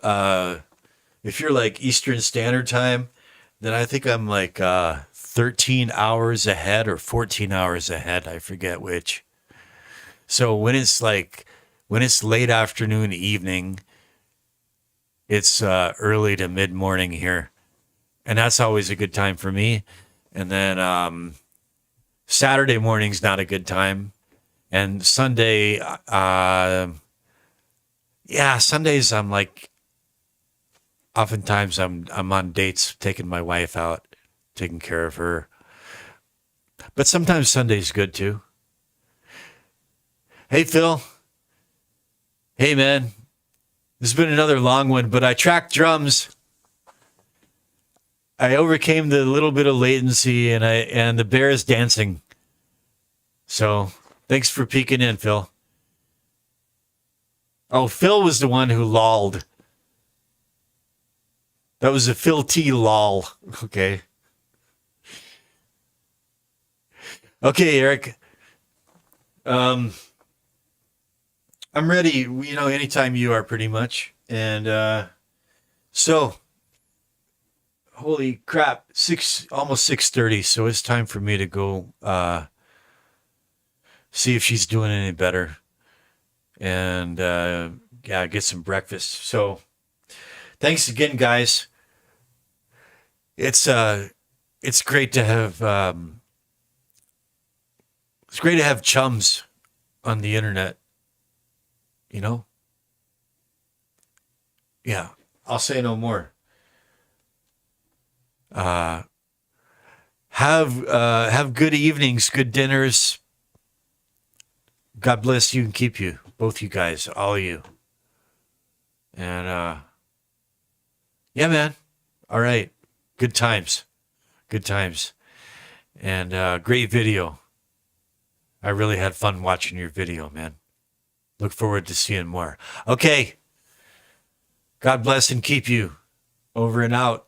like Eastern Standard Time, then I think I'm like 13 hours ahead or 14 hours ahead. I forget which. So when it's late afternoon, evening, it's early to mid morning here. And that's always a good time for me. And then Saturday morning's not a good time. And Sunday, Sundays I'm like, oftentimes I'm on dates, taking my wife out, taking care of her. But sometimes Sunday's good too. Hey, Phil. Hey, man. This has been another long one, but I tracked drums. I overcame the little bit of latency, and the bear is dancing. So thanks for peeking in, Phil. Oh, Phil was the one who lolled. That was a Phil T lol. Okay. Okay, Eric. I'm ready, anytime you are pretty much. And so holy crap, almost 6:30, so it's time for me to go see if she's doing any better. And get some breakfast. So thanks again, guys. It's great to have chums on the internet. Yeah, I'll say no more. Have good evenings, good dinners. God bless you and keep you, both you guys, all of you. And yeah, man. All right. Good times. Good times. And great video. I really had fun watching your video, man. Look forward to seeing more. Okay. God bless and keep you. Over and out.